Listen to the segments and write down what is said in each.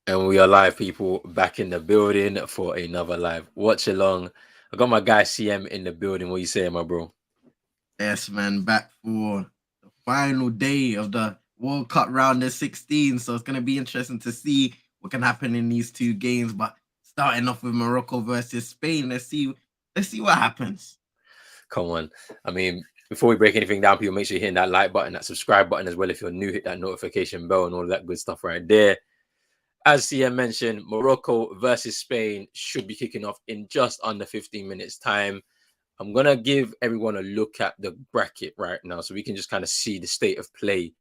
And we are live, people, back in the building for another live watch along. I got my guy CM in the building. What you saying, my bro? Yes, man, back for the final day of the World Cup round of 16. So it's going to be interesting to see what can happen in these two games. But starting off with Morocco versus Spain, let's see what happens. Come on. I mean, before we break anything down, people, make sure you're hitting that like button, that subscribe button as well. If you're new, hit that notification bell and all that good stuff right there. As CM mentioned, Morocco versus Spain should be kicking off in just under 15 minutes time. I'm gonna give everyone a look at the bracket right now, so we can just kind of see the state of play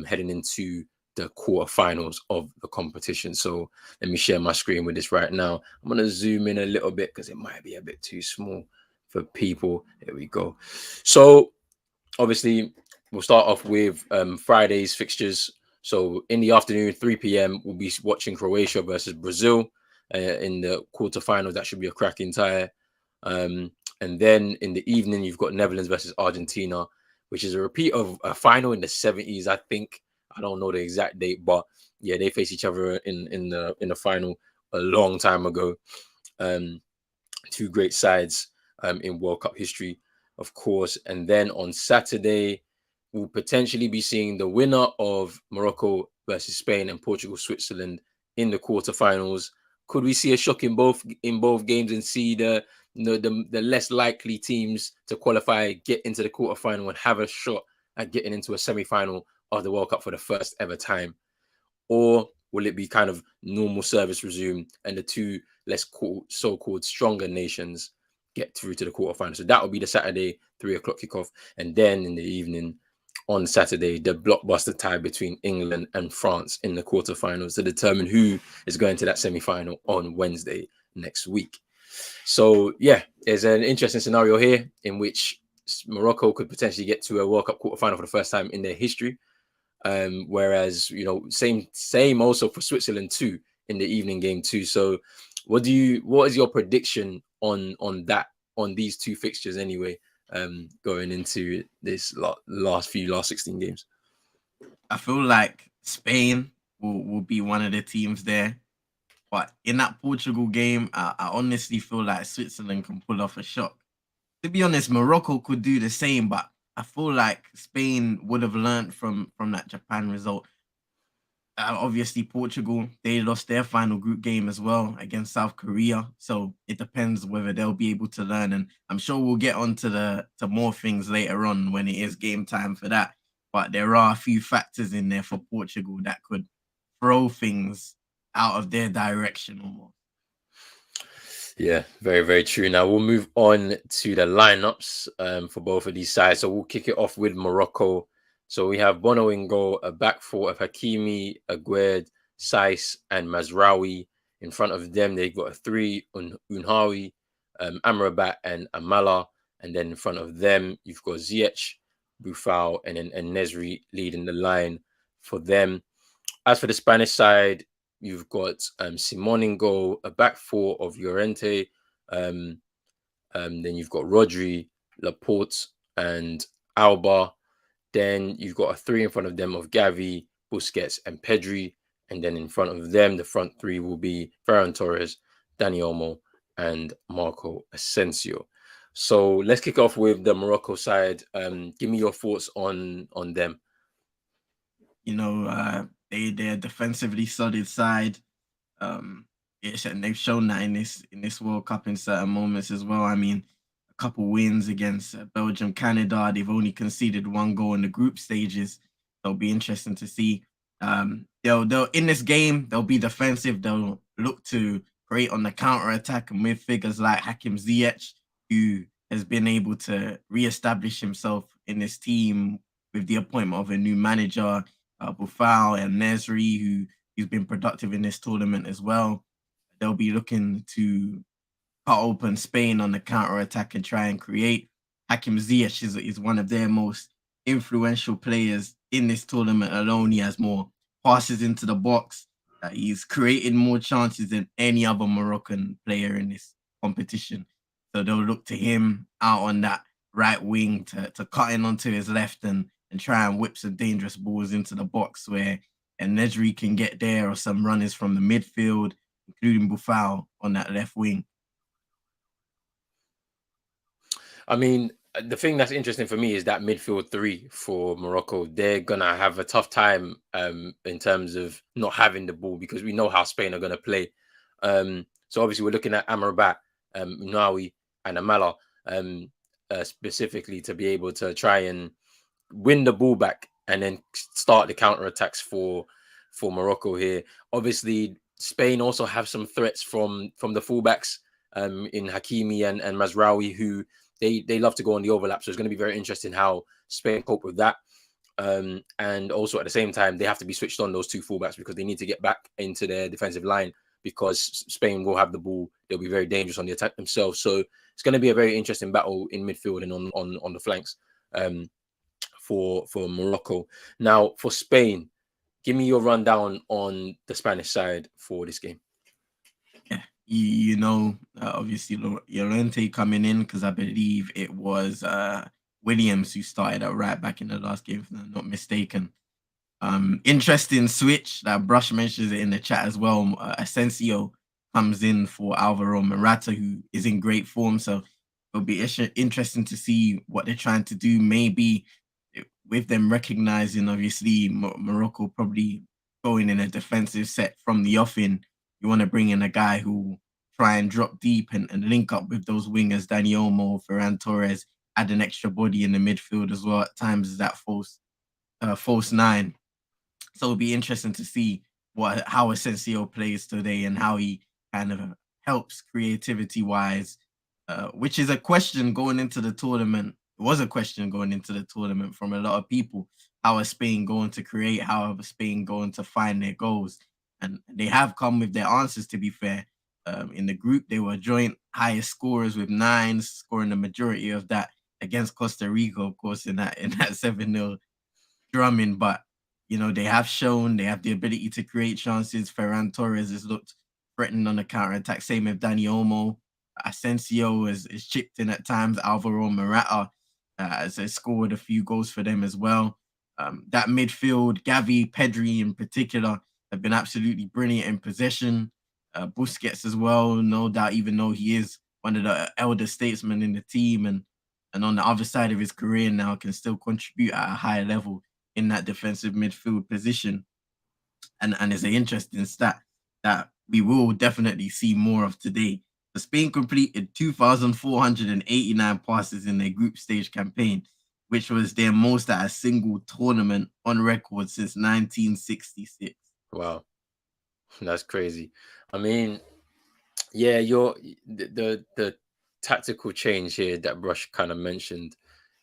heading into the quarterfinals of the competition. So let me share my screen with this right now. I'm gonna zoom in a little bit because it might be a bit too small for people. Here we go. So obviously, we'll start off with Friday's fixtures. So in the afternoon, 3 p.m., we'll be watching Croatia versus Brazil in the quarterfinals. That should be a cracking tie. And then in the evening, you've got Netherlands versus Argentina, which is a repeat of a final in the 70s, I think. I don't know the exact date, but yeah, they face each other in the final a long time ago. Um, Two great sides in World Cup history, of course. And then on Saturday, we'll potentially be seeing the winner of Morocco versus Spain and Portugal Switzerland in the quarterfinals. Could we see a shock in both games and see the less likely teams to qualify get into the quarterfinal and have a shot at getting into a semi-final of the World Cup for the first ever time? Or will it be kind of normal service resume and the two so-called stronger nations get through to the quarterfinals? So that will be the Saturday 3 o'clock kickoff, and then in the evening on Saturday, the blockbuster tie between England and France in the quarterfinals to determine who is going to that semi-final on Wednesday next week. So yeah, there's an interesting scenario here in which Morocco could potentially get to a World Cup quarterfinal for the first time in their history. Whereas same also for Switzerland too in the evening game too. So what is your prediction on these two fixtures anyway? Going into this last 16 games. I feel like Spain will be one of the teams there. But in that Portugal game, I honestly feel like Switzerland can pull off a shock. To be honest, Morocco could do the same, but I feel like Spain would have learned from that Japan result. Obviously, Portugal, they lost their final group game as well against South Korea. So it depends whether they'll be able to learn. And I'm sure we'll get on to more things later on when it is game time for that. But there are a few factors in there for Portugal that could throw things out of their direction almost. Yeah, very, very true. Now we'll move on to the lineups for both of these sides. So we'll kick it off with Morocco. So we have Bono in goal, a back four of Hakimi, Aguerd, Saiss, and Mazraoui. In front of them, they've got a three, Unhawi, Amrabat, and Amala. And then in front of them, you've got Ziyech, Bufal, and Nesri leading the line for them. As for the Spanish side, you've got Simon in goal, a back four of Llorente. Um, then you've got Rodri, Laporte, and Alba. Then you've got a three in front of them of Gavi, Busquets, and Pedri. And then in front of them, the front three will be Ferran Torres, Dani Olmo, and Marco Asensio. So let's kick off with the Morocco side. Give me your thoughts on them. They're a defensively solid side. Um, yes, and they've shown that in this World Cup in certain moments as well. I mean, a couple wins against Belgium, Canada. They've only conceded one goal in the group stages. It'll be interesting to see. They'll in this game they'll be defensive. They'll look to create on the counter attack and with figures like Hakim Ziyech, who has been able to reestablish himself in this team with the appointment of a new manager, Bufal and Nesri, who's been productive in this tournament as well. They'll be looking to cut open Spain on the counter attack and try and create. Hakim Ziyech is one of their most influential players in this tournament alone. He has more passes into the box. He's created more chances than any other Moroccan player in this competition. So they'll look to him out on that right wing to cut in onto his left and try and whip some dangerous balls into the box where and Nedry can get there, or some runners from the midfield, including Buffal on that left wing. I mean, the thing that's interesting for me is that midfield three for Morocco. They're gonna have a tough time in terms of not having the ball, because we know how Spain are gonna play. So obviously we're looking at Amrabat, Nawi, and Amala specifically to be able to try and win the ball back and then start the counter attacks for Morocco here. Obviously, Spain also have some threats from the fullbacks in Hakimi and Mazraoui, who they love to go on the overlap. So it's going to be very interesting how Spain cope with that. And also at the same time, they have to be switched on, those two fullbacks, because they need to get back into their defensive line, because Spain will have the ball. They'll be very dangerous on the attack themselves. So it's going to be a very interesting battle in midfield and on the flanks for Morocco. Now, for Spain, give me your rundown on the Spanish side for this game. Yeah, obviously Llorente coming in, because I believe it was Williams who started at right back in the last game, if I'm not mistaken. Interesting switch that Brush mentions it in the chat as well. Asensio comes in for Alvaro Morata, who is in great form. So it'll be interesting to see what they're trying to do. Maybe with them recognizing, obviously, Morocco probably going in a defensive set from the offing. You want to bring in a guy who try and drop deep and link up with those wingers, Dani Olmo, Ferran Torres, add an extra body in the midfield as well at times as that false nine. So it'll be interesting to see how Asensio plays today and how he kind of helps creativity-wise, which is a question going into the tournament. It was a question going into the tournament from a lot of people. How is Spain going to create? How is Spain going to find their goals? And they have come with their answers, to be fair. In the group, they were joint highest scorers with 9, scoring the majority of that against Costa Rica, of course, in that 7-0 drumming. But they have shown they have the ability to create chances. Ferran Torres has looked threatened on the counter-attack. Same with Dani Olmo. Asensio is chipped in at times. Alvaro Morata has scored a few goals for them as well. That midfield, Gavi, Pedri in particular, have been absolutely brilliant in possession. Busquets as well, no doubt, even though he is one of the elder statesmen in the team and on the other side of his career now, can still contribute at a higher level in that defensive midfield position. And it's an interesting stat that we will definitely see more of today. The Spain completed 2,489 passes in their group stage campaign, which was their most at a single tournament on record since 1966. Wow, that's crazy. I mean, yeah, the tactical change here that Brush kind of mentioned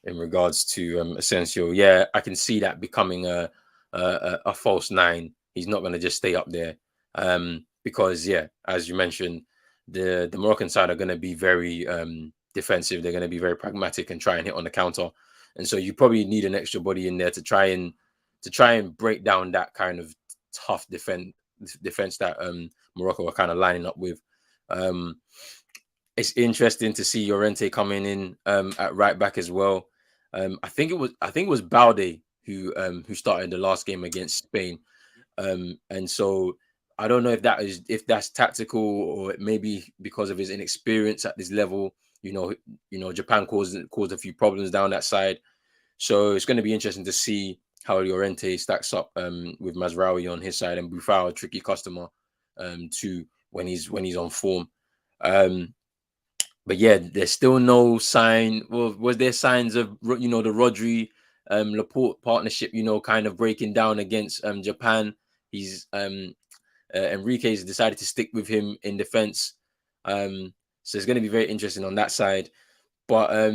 in regards to Asensio. Yeah, I can see that becoming a false 9. He's not going to just stay up there because, yeah, as you mentioned, the Moroccan side are going to be very defensive. They're going to be very pragmatic and try and hit on the counter. And so you probably need an extra body in there to try and break down that kind of tough defense that Morocco are kind of lining up with. It's interesting to see Llorente coming in at right back as well. I think it was Balde who started the last game against Spain, and so I don't know if that's tactical or maybe because of his inexperience at this level. Japan caused a few problems down that side, so it's going to be interesting to see how Llorente stacks up with Mazraoui on his side and Buffal, a tricky customer too when he's on form. But yeah, there's still no sign. Well, was there signs of the Rodri Laporte partnership? Kind of breaking down against Japan. He's Enrique's decided to stick with him in defense. So it's going to be very interesting on that side. But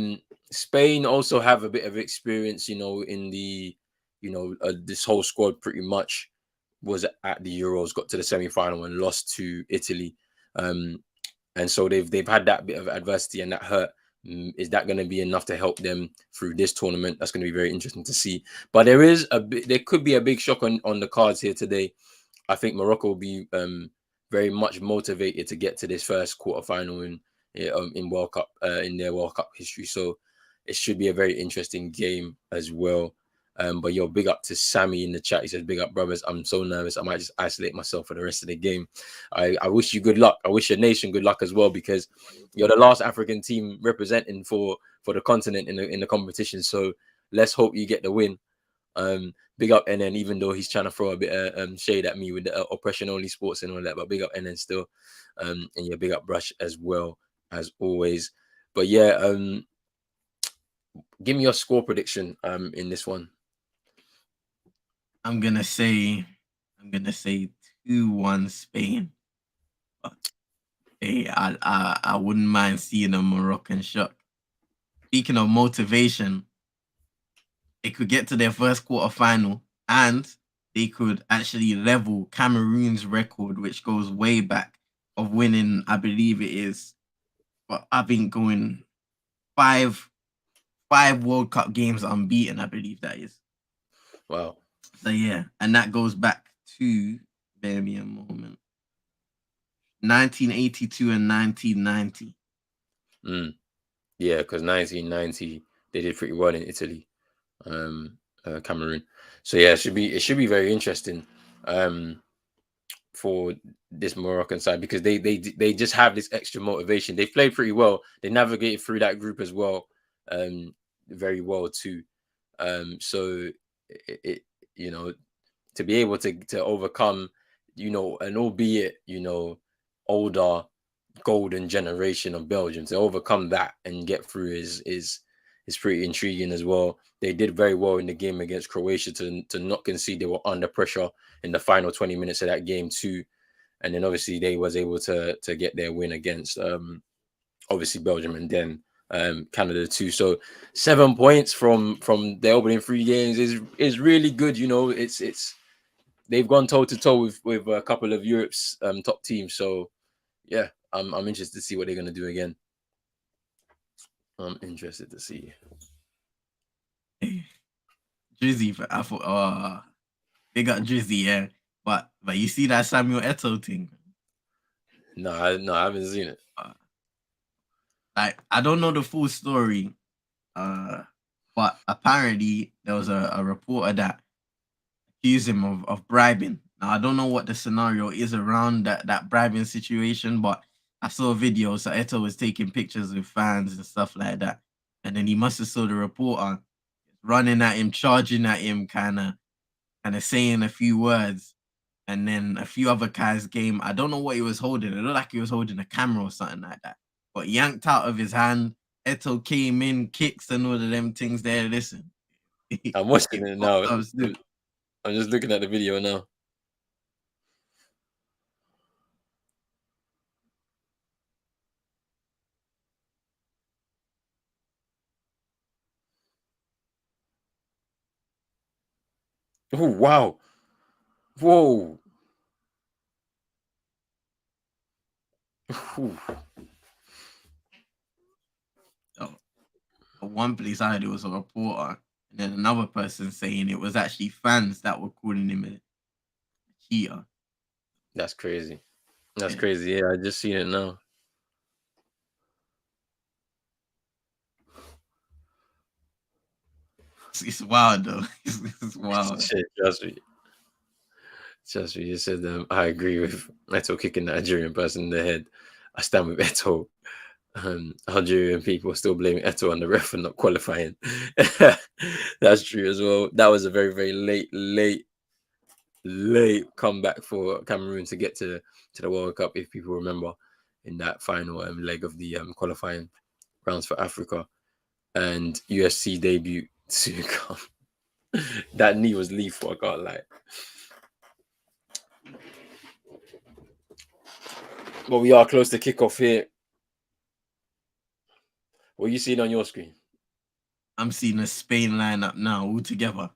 Spain also have a bit of experience, in the this whole squad pretty much was at the Euros, got to the semi-final and lost to Italy. And so they've had that bit of adversity and that hurt. Is that going to be enough to help them through this tournament? That's going to be very interesting to see. But there could be a big shock on the cards here today. I think Morocco will be very much motivated to get to this first quarterfinal in World Cup in their World Cup history. So it should be a very interesting game as well. But yo, big up to Sammy in the chat. He says, big up, brothers. I'm so nervous. I might just isolate myself for the rest of the game. I wish you good luck. I wish your nation good luck as well, because you're the last African team representing for the continent in the competition. So let's hope you get the win. Big up NN, even though he's trying to throw a bit of shade at me with the oppression only sports and all that. But big up NN still. And yeah, big up Brush as well, as always. But yeah, give me your score prediction in this one. I'm gonna say 2-1 Spain. But, hey, I wouldn't mind seeing a Moroccan shot. Speaking of motivation, they could get to their first quarterfinal and they could actually level Cameroon's record, which goes way back, of winning, I believe it is, but I've been going five World Cup games unbeaten, I believe that is. Wow. So yeah, and that goes back to, bear me a moment, 1982 and 1990. Yeah, because 1990 they did pretty well in Italy, Cameroon. So yeah, it should be very interesting for this Moroccan side, because they just have this extra motivation. They played pretty well. They navigated through that group as well, very well too. So it you know, to be able to overcome, you know, an albeit, you know, older golden generation of Belgium, to overcome that and get through is pretty intriguing as well. They did very well in the game against Croatia to not concede. They were under pressure in the final 20 minutes of that game too, and then obviously they was able to get their win against obviously Belgium, and then Canada too. So 7 points from the opening 3 games is really good. You know, it's they've gone toe to toe with a couple of Europe's top teams. So yeah, I'm interested to see what they're gonna do again. I'm interested to see. Drizzy, I thought, they got Drizzy, yeah. But you see that Samuel Eto'o thing? No, I haven't seen it. Like, I don't know the full story, but apparently there was a reporter that accused him of bribing. Now I don't know what the scenario is around that bribing situation, but I saw a video. So Eto'o was taking pictures with fans and stuff like that, and then he must have saw the reporter running at him, charging at him, kind of saying a few words, and then a few other guys game. I don't know what he was holding. It looked like he was holding a camera or something like that. But yanked out of his hand. Eto'o came in, kicks and all of them things there. Listen. I'm watching it now. I'm just looking at the video now. Oh wow. Whoa. One place I heard it was a reporter, and then another person saying it was actually fans that were calling him a cheater. That's crazy. That's crazy. Yeah, I just seen it now. It's wild though. It's wild. Shit, trust me. You said I agree with Eto'o kicking the Nigerian person in the head. I stand with Eto'o. Algerian people are still blaming Eto'o on the ref for not qualifying. That's true as well. That was a very, very late comeback for Cameroon to get to the World Cup, if people remember, in that final leg of the qualifying rounds for Africa, and UFC debut to come. That knee was lethal, I can't lie. Well, we are close to kickoff here. What are you seeing on your screen? I'm seeing a Spain lineup now all together.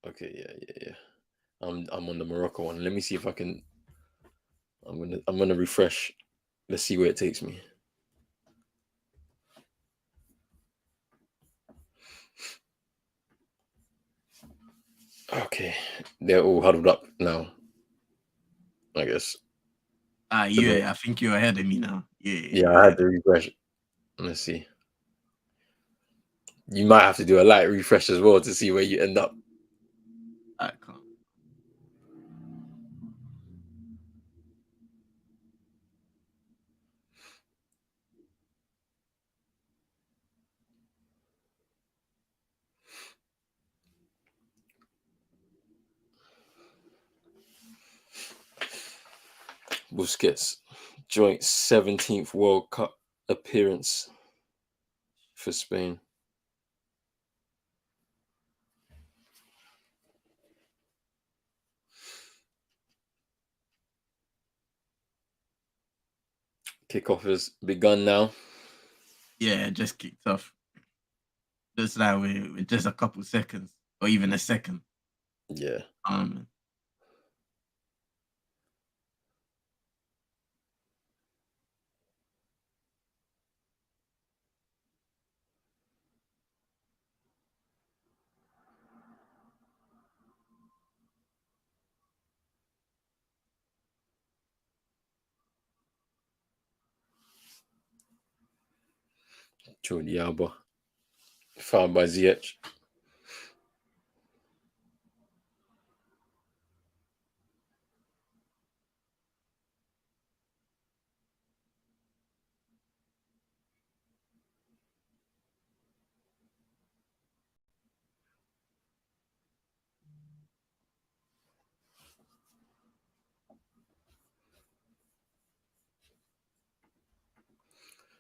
Okay, yeah. I'm on the Morocco one. Let me see if I can. I'm gonna refresh. Let's see where it takes me. Okay, they're all huddled up now, I guess. Yeah, I think you're ahead of me now. Yeah, I had to refresh. Let's see. You might have to do a light refresh as well to see where you end up. I can't. Busquets, joint 17th World Cup appearance for Spain. Kickoff has begun now. Yeah, just kicked off. Just like with just a couple seconds, or even a second. Yeah. Jordi Alba. Fouled by Ziyech.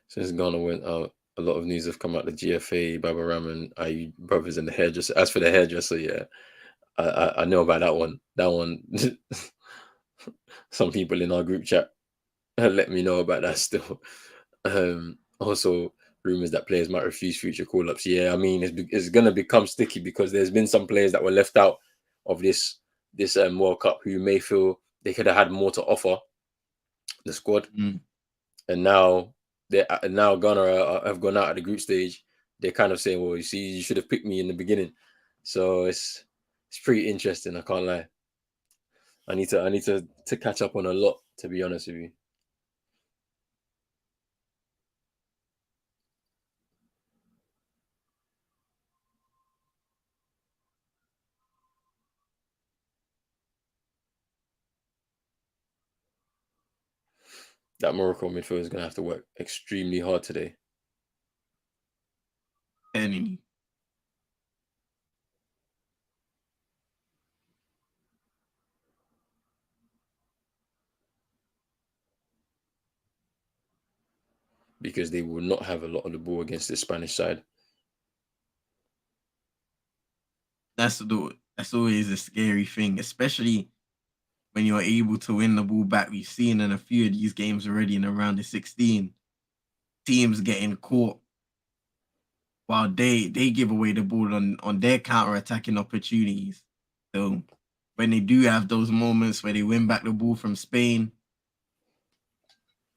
Since Ghana went out, a lot of news have come out. The GFA, Baba Rahman, IU brothers, and the hairdresser. As for the hairdresser, yeah, I know about that one. That one, some people in our group chat let me know about that still. Also, rumors that players might refuse future call-ups. Yeah, I mean, it's going to become sticky because there's been some players that were left out of this World Cup who may feel they could have had more to offer the squad, and now Ghana have gone out at the group stage. They're kind of saying, "Well, you see, you should have picked me in the beginning." So it's pretty interesting. I can't lie. I need to catch up on a lot, to be honest with you. That Morocco midfield is going to have to work extremely hard today. Any. Because they will not have a lot of the ball against the Spanish side. That's always a scary thing, especially when you're able to win the ball back. We've seen in a few of these games already in around the 16, teams getting caught while they give away the ball on their counter-attacking opportunities. So when they do have those moments where they win back the ball from Spain,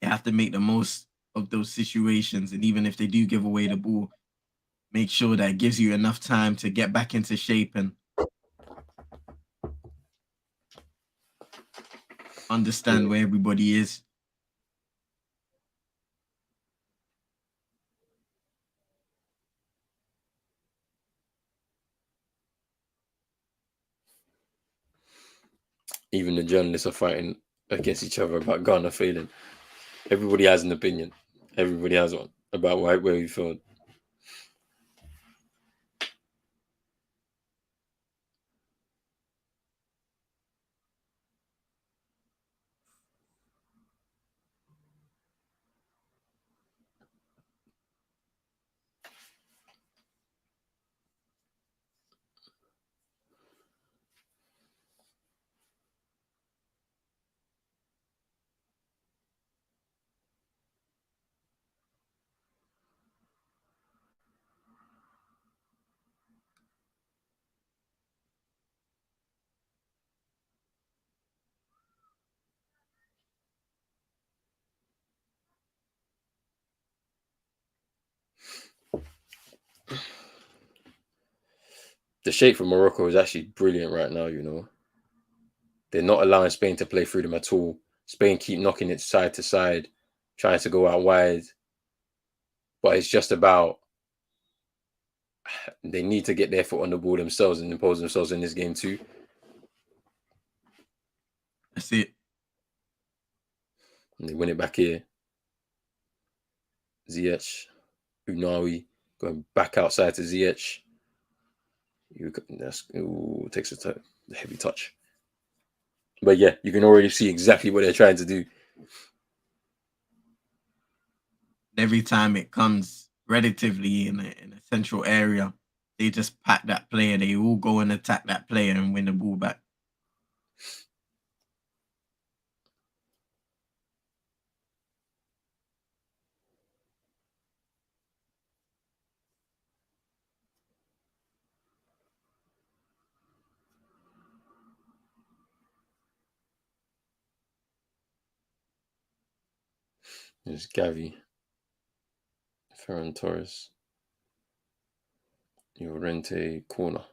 they have to make the most of those situations. And even if they do give away the ball, make sure that it gives you enough time to get back into shape and understand where everybody is. Even the journalists are fighting against each other about Ghana failing. Everybody has an opinion. Everybody has one about where we failed. The shape for Morocco is actually brilliant right now, you know. They're not allowing Spain to play through them at all. Spain keep knocking it side to side, trying to go out wide. But it's just about they need to get their foot on the ball themselves and impose themselves in this game too. That's it. And they win it back here. Ziyech, Unawi going back outside to Ziyech. Takes a heavy touch. But yeah, you can already see exactly what they're trying to do. Every time it comes relatively in a central area, they just pack that player. They all go and attack that player and win the ball back. There's Gavi, Ferran Torres, Llorente, corner.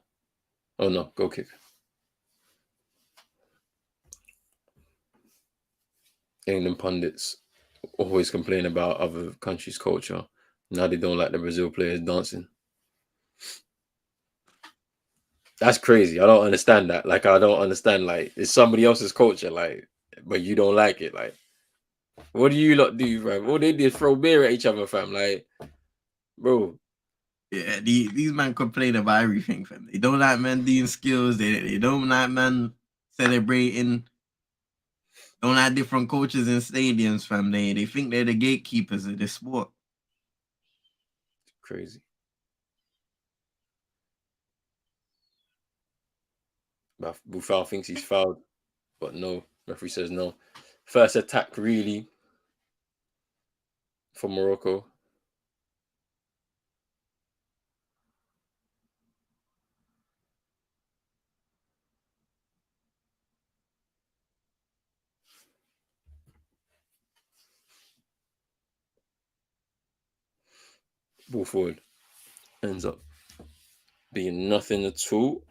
Oh no, goal kick. England pundits always complain about other countries' culture. Now they don't like the Brazil players dancing. That's crazy. I don't understand that. Like, I don't understand. Like, it's somebody else's culture. Like, but you don't like it. Like, what do you lot do, fam? All they did throw beer at each other, fam. Like, bro. Yeah, these men complain about everything, fam. They don't like men doing skills. They don't like men celebrating. Don't like different coaches in stadiums, fam. They think they're the gatekeepers of this sport. Crazy. Buffon thinks he's fouled, but no. Referee says no. First attack, really, for Morocco. Ball forward. Ends up being nothing at all.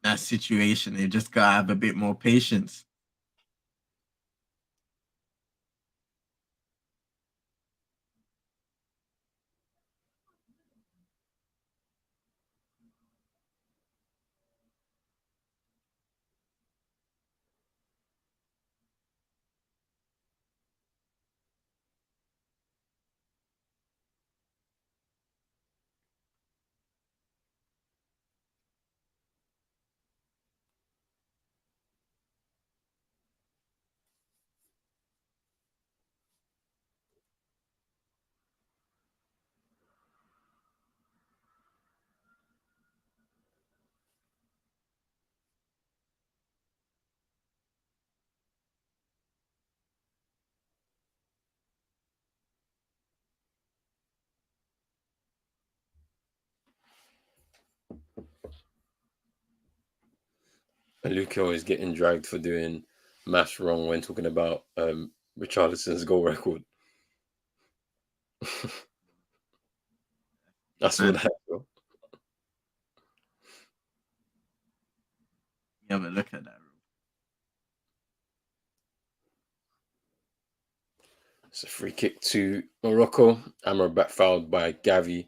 That situation, they just gotta have a bit more patience. Lucio is getting dragged for doing maths wrong when talking about Richarlison's goal record. That's what that. Yeah, but look at that. It's a free kick to Morocco. Amrabat fouled by Gavi.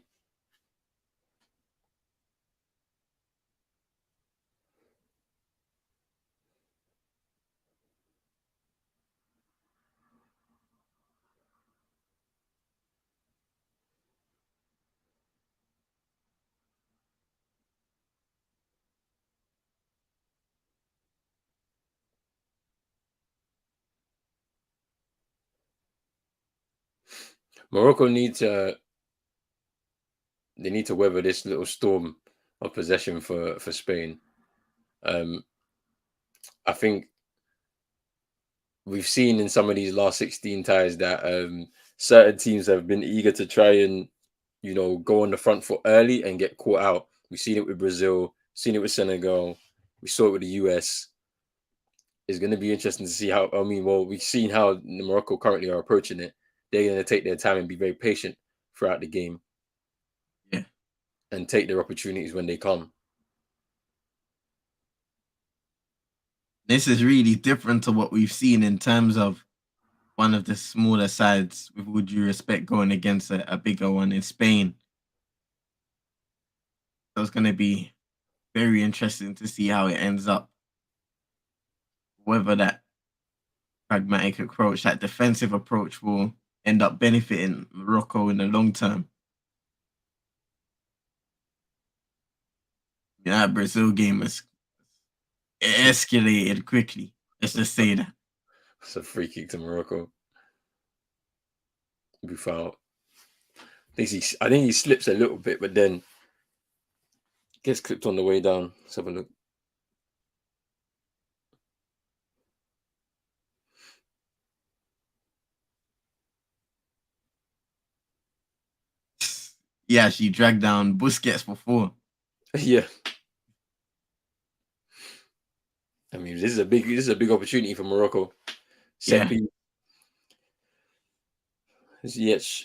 Morocco needs to they need to weather this little storm of possession for Spain. I think we've seen in some of these last 16 ties that certain teams have been eager to try and go on the front foot early and get caught out. We've seen it with Brazil, seen it with Senegal, we saw it with the US. It's going to be interesting to see how. We've seen how Morocco currently are approaching it. They're going to take their time and be very patient throughout the game. Yeah. And take their opportunities when they come. This is really different to what we've seen in terms of one of the smaller sides, with all due respect, going against a bigger one in Spain. So it's going to be very interesting to see how it ends up. Whether that pragmatic approach, that defensive approach, will end up benefiting Morocco in the long term. Yeah, that Brazil game has escalated quickly. Let's just say that. It's a free kick to Morocco. We foul. I think he slips a little bit, but then gets clipped on the way down. Let's have a look. Yeah, she dragged down Busquets before. Yeah. I mean, this is a big opportunity for Morocco. Set piece. Ziyech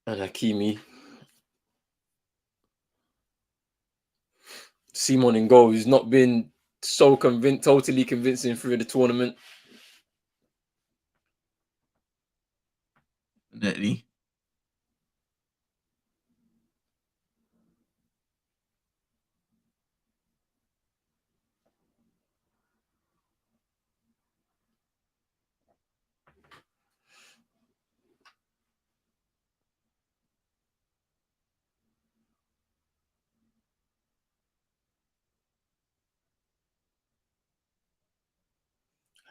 and Hakimi. Simon in goal, who's not been so totally convincing through the tournament. Definitely.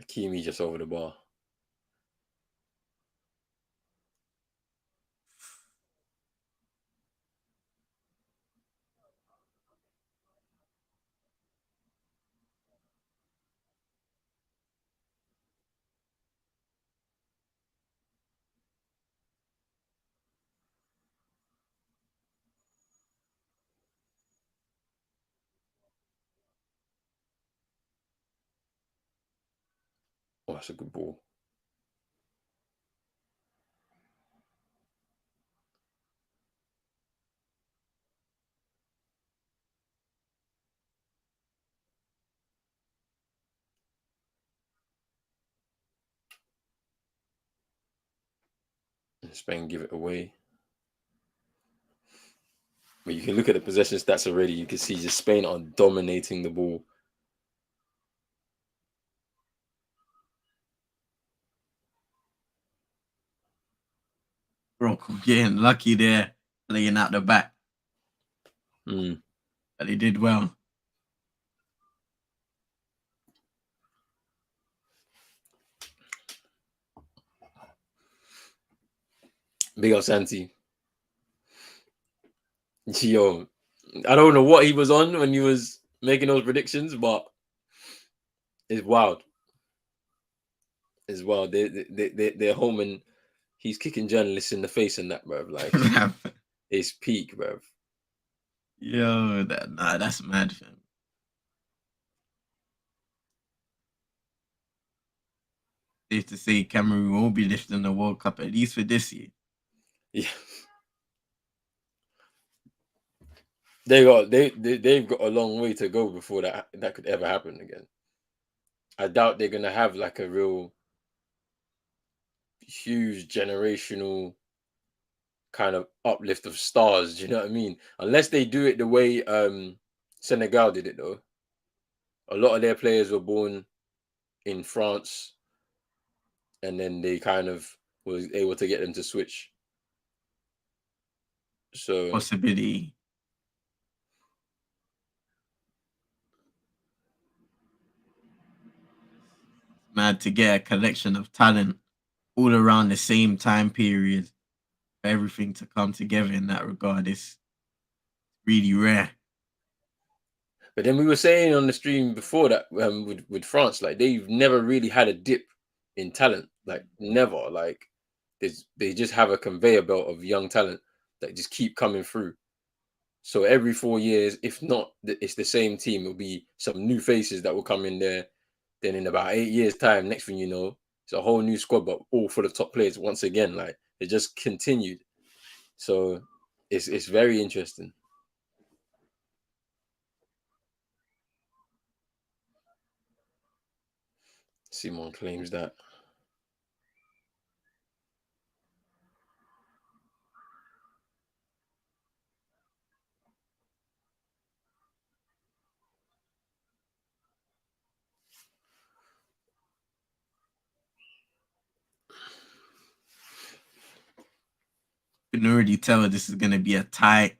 Hakimi just over the bar. Oh, that's a good ball. And Spain give it away. But you can look at the possession stats already. You can see just Spain are dominating the ball. Morocco getting lucky there, playing out the back. Mm. But they did well. Big up Santi. Yo, I don't know what he was on when he was making those predictions, but it's wild. It's wild. They're home and he's kicking journalists in the face and that, bruv. Like, it's peak, bruv. Yo, that's mad, fam. Safe to say Cameroon won't be lifting the World Cup, at least for this year. Yeah. They've got a long way to go before that could ever happen again. I doubt they're gonna have like a real huge generational kind of uplift of stars. Do you know what I mean? Unless they do it the way Senegal did it, though. A lot of their players were born in France, and then they kind of was able to get them to switch. So Possibility. Mad to get a collection of talent all around the same time period. For everything to come together in that regard is really rare. But then we were saying on the stream before that with France, like they've never really had a dip in talent, like never. Like they just have a conveyor belt of young talent that just keep coming through. So every 4 years, if not, it's the same team. It'll be some new faces that will come in there. Then in about 8 years' time, next thing you know, it's a whole new squad, but all full of top players once again. Like it just continued. So it's very interesting. Simon claims that. You can already tell this is going to be a tight,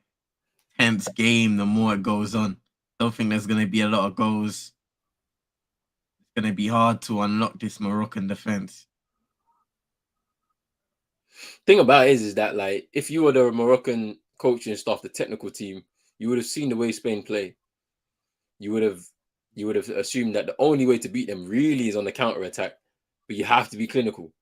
tense game the more it goes on. Don't think there's going to be a lot of goals. It's going to be hard to unlock this Moroccan defense. Thing about it is that like if you were the Moroccan coaching staff, the technical team, you would have seen the way Spain play. You would have assumed that the only way to beat them really is on the counter attack, but you have to be clinical.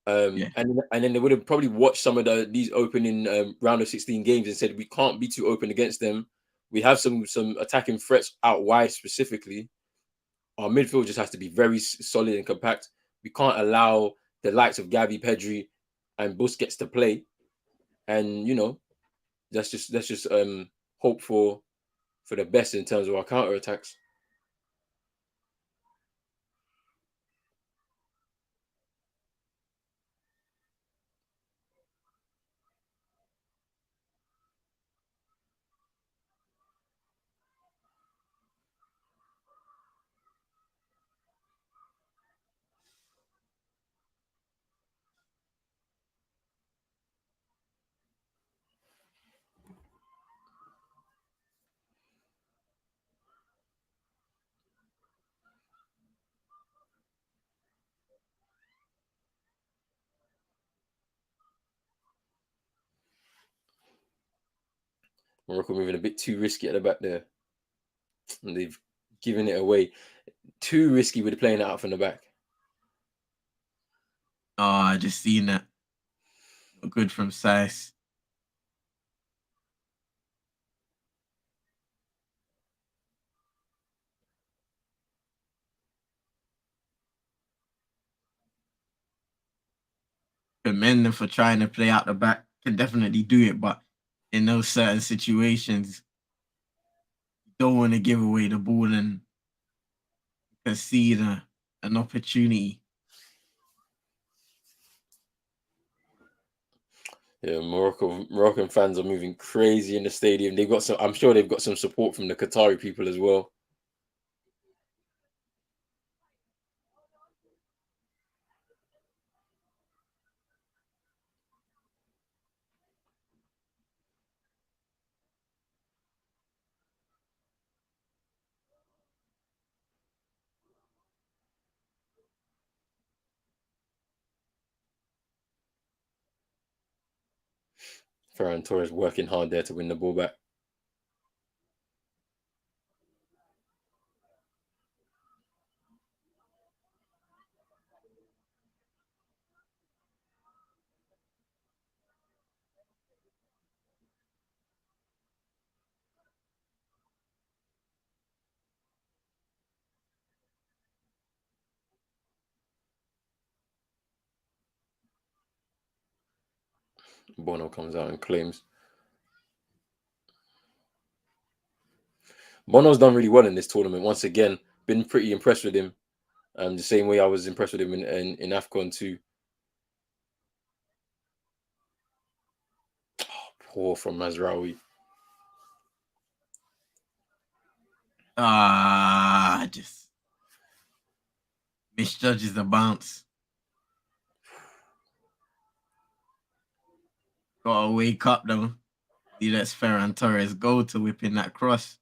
Yeah. And then they would have probably watched some of these opening round of 16 games and said we can't be too open against them. We have some attacking threats out wide specifically. Our midfield just has to be very solid and compact. We can't allow the likes of Gavi, Pedri, and Busquets to play. And let's just hope for the best in terms of our counter attacks. Morocco moving a bit too risky at the back there. And they've given it away. Too risky with playing it out from the back. Oh, I just seen that. Good from Size. Commend them for trying to play out the back. Can definitely do it, but in those certain situations, you don't want to give away the ball and concede an opportunity. Yeah, Moroccan fans are moving crazy in the stadium. They've got some. I'm sure they've got some support from the Qatari people as well. Ferran Torres working hard there to win the ball back. Bono comes out and claims. Bono's done really well in this tournament. Once again, been pretty impressed with him. The same way I was impressed with him in AFCON too. Oh, poor from Mazraoui. Just misjudges the bounce. Gotta wake up though. He lets Ferran Torres go to whip in that cross.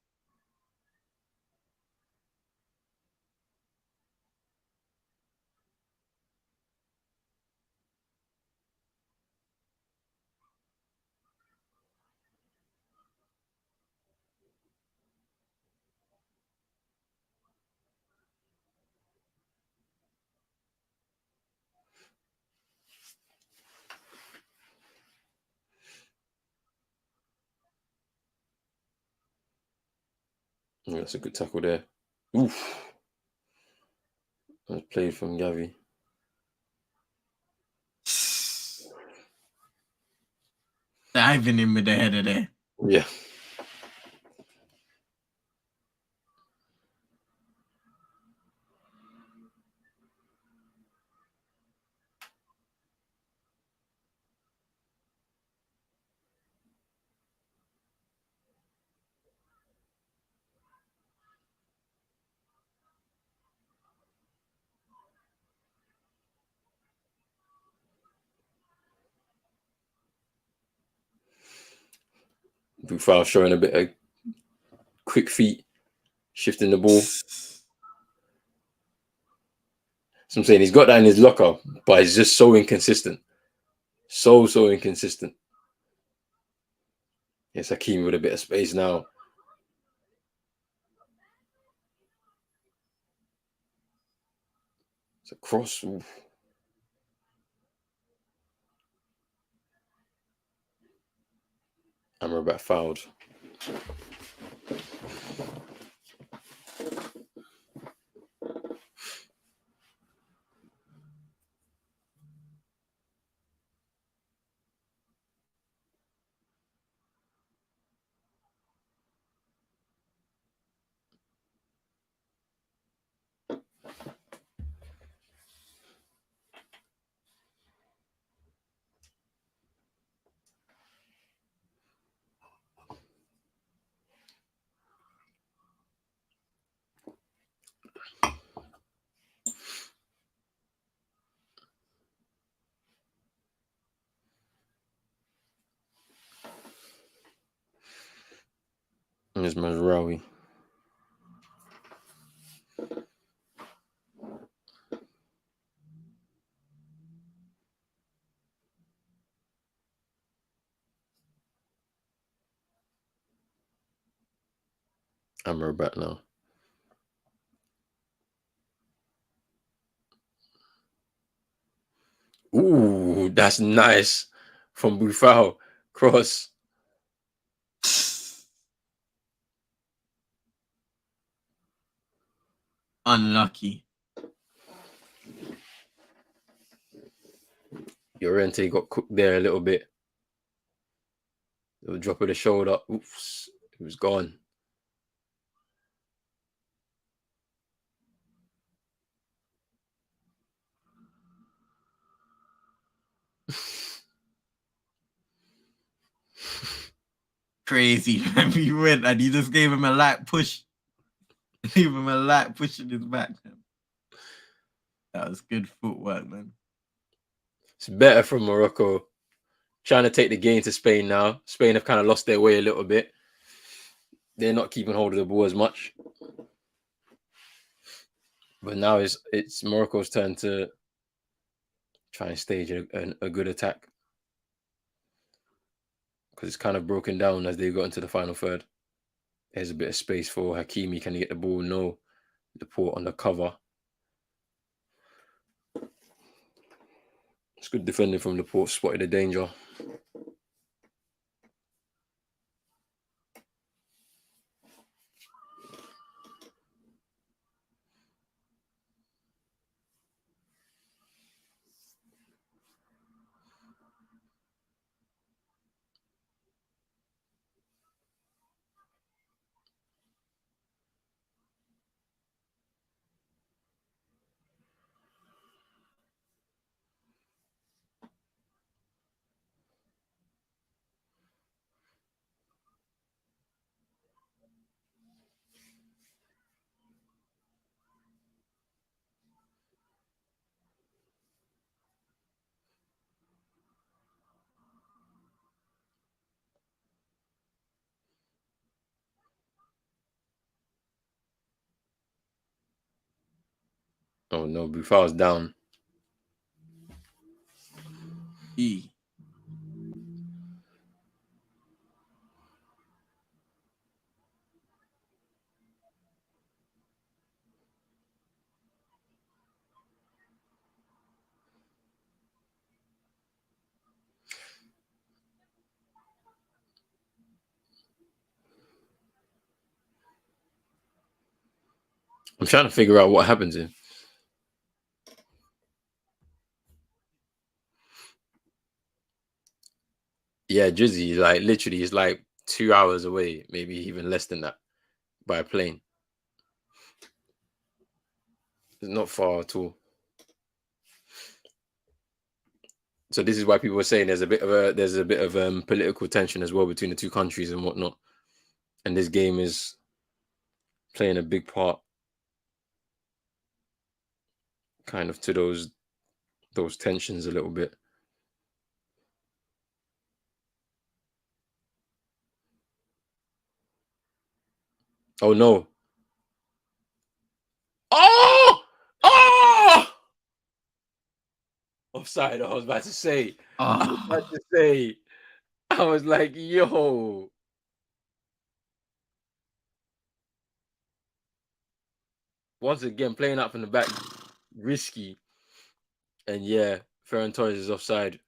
Yeah, that's a good tackle there. Oof. That's played from Gavi. Diving in with the header there. Yeah. Buffal showing a bit of quick feet, shifting the ball. So I'm saying he's got that in his locker, but he's just so inconsistent. So inconsistent. Yes, Hakeem with a bit of space now. It's a cross. Oof. Amrabat fouled. There's Mazraoui. Amrabat now. Ooh, that's nice from Buffal. Cross. Unlucky. Llorente got cooked there a little bit. Little drop of the shoulder. Oops, it was gone. Crazy. He went and he just gave him a light push. Gave him a light push in his back. That was good footwork, man. It's better from Morocco. Trying to take the game to Spain now. Spain have kind of lost their way a little bit. They're not keeping hold of the ball as much. But now it's Morocco's turn to try and stage a good attack. Because it's kind of broken down as they got into the final third. There's a bit of space for Hakimi. Can he get the ball? No. Laporte on the cover. It's good defending from Laporte. Spotted the danger. Oh no, Buffal's down. E. I'm trying to figure out what happens here. Yeah, Drizzy, like literally is like 2 hours away, maybe even less than that by plane. It's not far at all. So this is why people were saying there's a bit of political tension as well between the two countries and whatnot. And this game is playing a big part kind of to those tensions a little bit. Oh no. Oh! Oh! Offside, I was about to say. I was about Oh, to say. I was like, yo. Once again, playing out from the back, risky. And yeah, Ferran Torres is offside.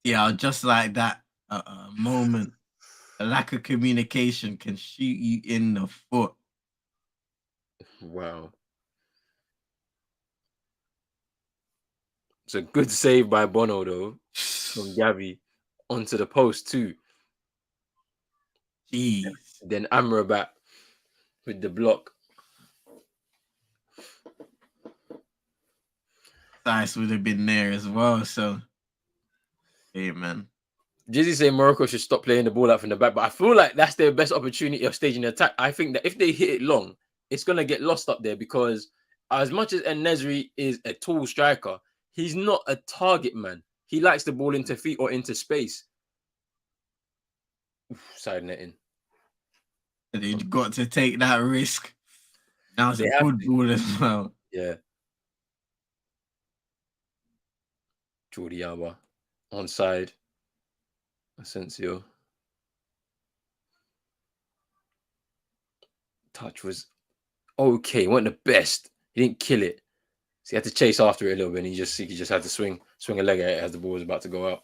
yeah, just like that moment, a lack of communication can shoot you in the foot. Wow. It's a good save by Bono, though, from Gavi onto the post, too. Jeez. Then Amrabat with the block. Size would have been there as well. So, hey, man. Jizzy say Morocco should stop playing the ball out from the back, but I feel like that's their best opportunity of staging the attack. I think that if they hit it long, it's gonna get lost up there because as much as En-Nesyri is a tall striker, he's not a target man. He likes the ball into feet or into space. Side netting. They got to take that risk. That was They a have good to. ball as well. Yeah. Jordi Alba onside. Asensio. Touch was okay. It wasn't the best. He didn't kill it. So he had to chase after it a little bit. And he just had to swing a leg at it as the ball was about to go out.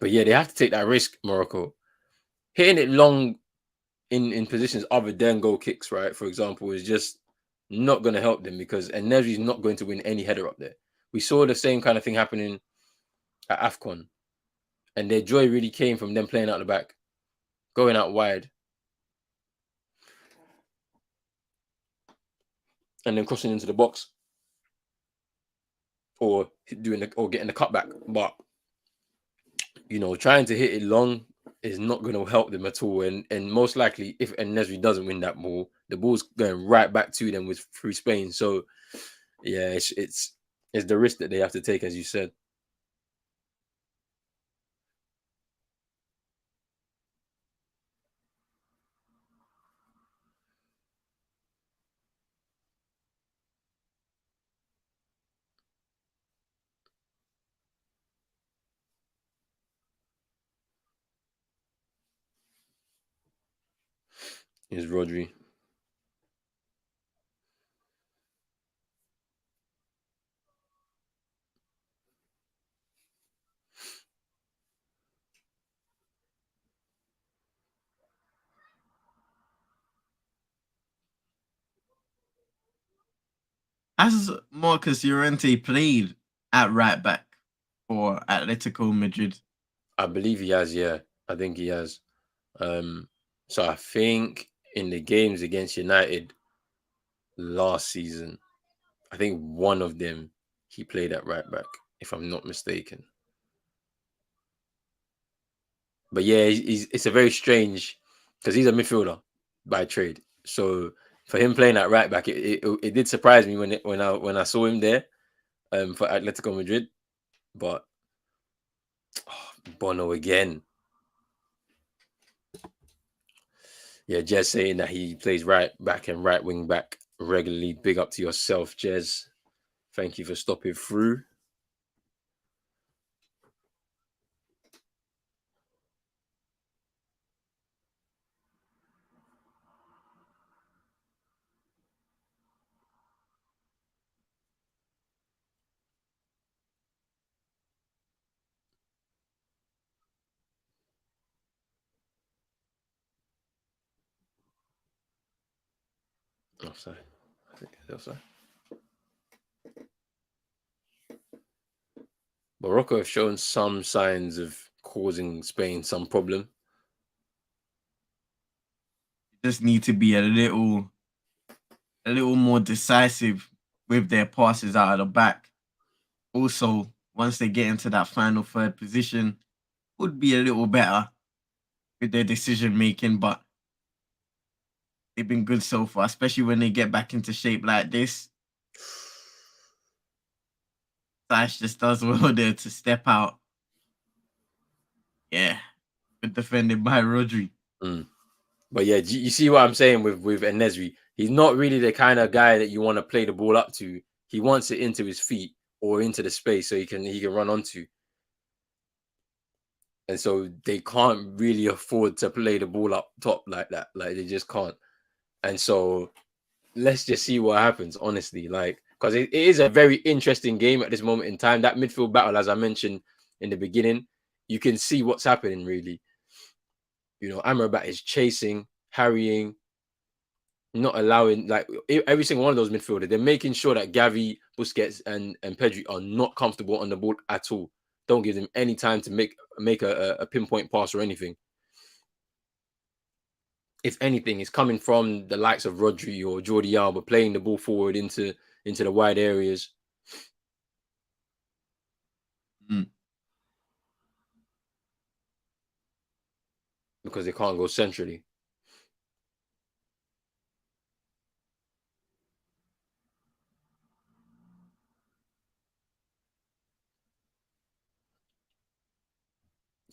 But yeah, they have to take that risk, Morocco. Hitting it long in positions other than goal kicks, right? For example, is just not going to help them because En-Nesyri is not going to win any header up there. We saw the same kind of thing happening at AFCON. And their joy really came from them playing out the back, going out wide, and then crossing into the box or getting the cutback. But trying to hit it long is not going to help them at all. And most likely, if En-Nesyri doesn't win that ball, the ball's going right back to them through Spain. So yeah, it's the risk that they have to take, as you said. Is Rodri. Has Marcus Llorente played at right back for Atletico Madrid? I believe he has, yeah. I think he has. So I think in the games against United last season, I think one of them he played at right back, if I'm not mistaken. But yeah, it's a very strange because he's a midfielder by trade. So for him playing at right back, it did surprise me when I saw him there for Atletico Madrid. But Bono again. Yeah, Jez saying that he plays right back and right wing back regularly. Big up to yourself, Jez. Thank you for stopping through. Offside. I think it's offside. Morocco have shown some signs of causing Spain some problem. Just need to be a little more decisive with their passes out of the back. Also, once they get into that final third position, would be a little better with their decision making, but they've been good so far, especially when they get back into shape like this. Sash just does well there to step out. Yeah. defended by Rodri. But yeah, you see what I'm saying with En-Nesyri? He's not really the kind of guy that you want to play the ball up to. He wants it into his feet or into the space so he can run onto. And so they can't really afford to play the ball up top like that. Like they just can't. And so let's just see what happens, honestly. Like, because it is a very interesting game at this moment in time. That midfield battle, as I mentioned in the beginning, you can see what's happening, really. You know, Amrabat is chasing, harrying, not allowing, like, every single one of those midfielders. They're making sure that Gavi, Busquets, and Pedri are not comfortable on the ball at all. Don't give them any time to make a pinpoint pass or anything. If anything, it's coming from the likes of Rodri or Jordi Alba playing the ball forward into the wide areas. Because they can't go centrally.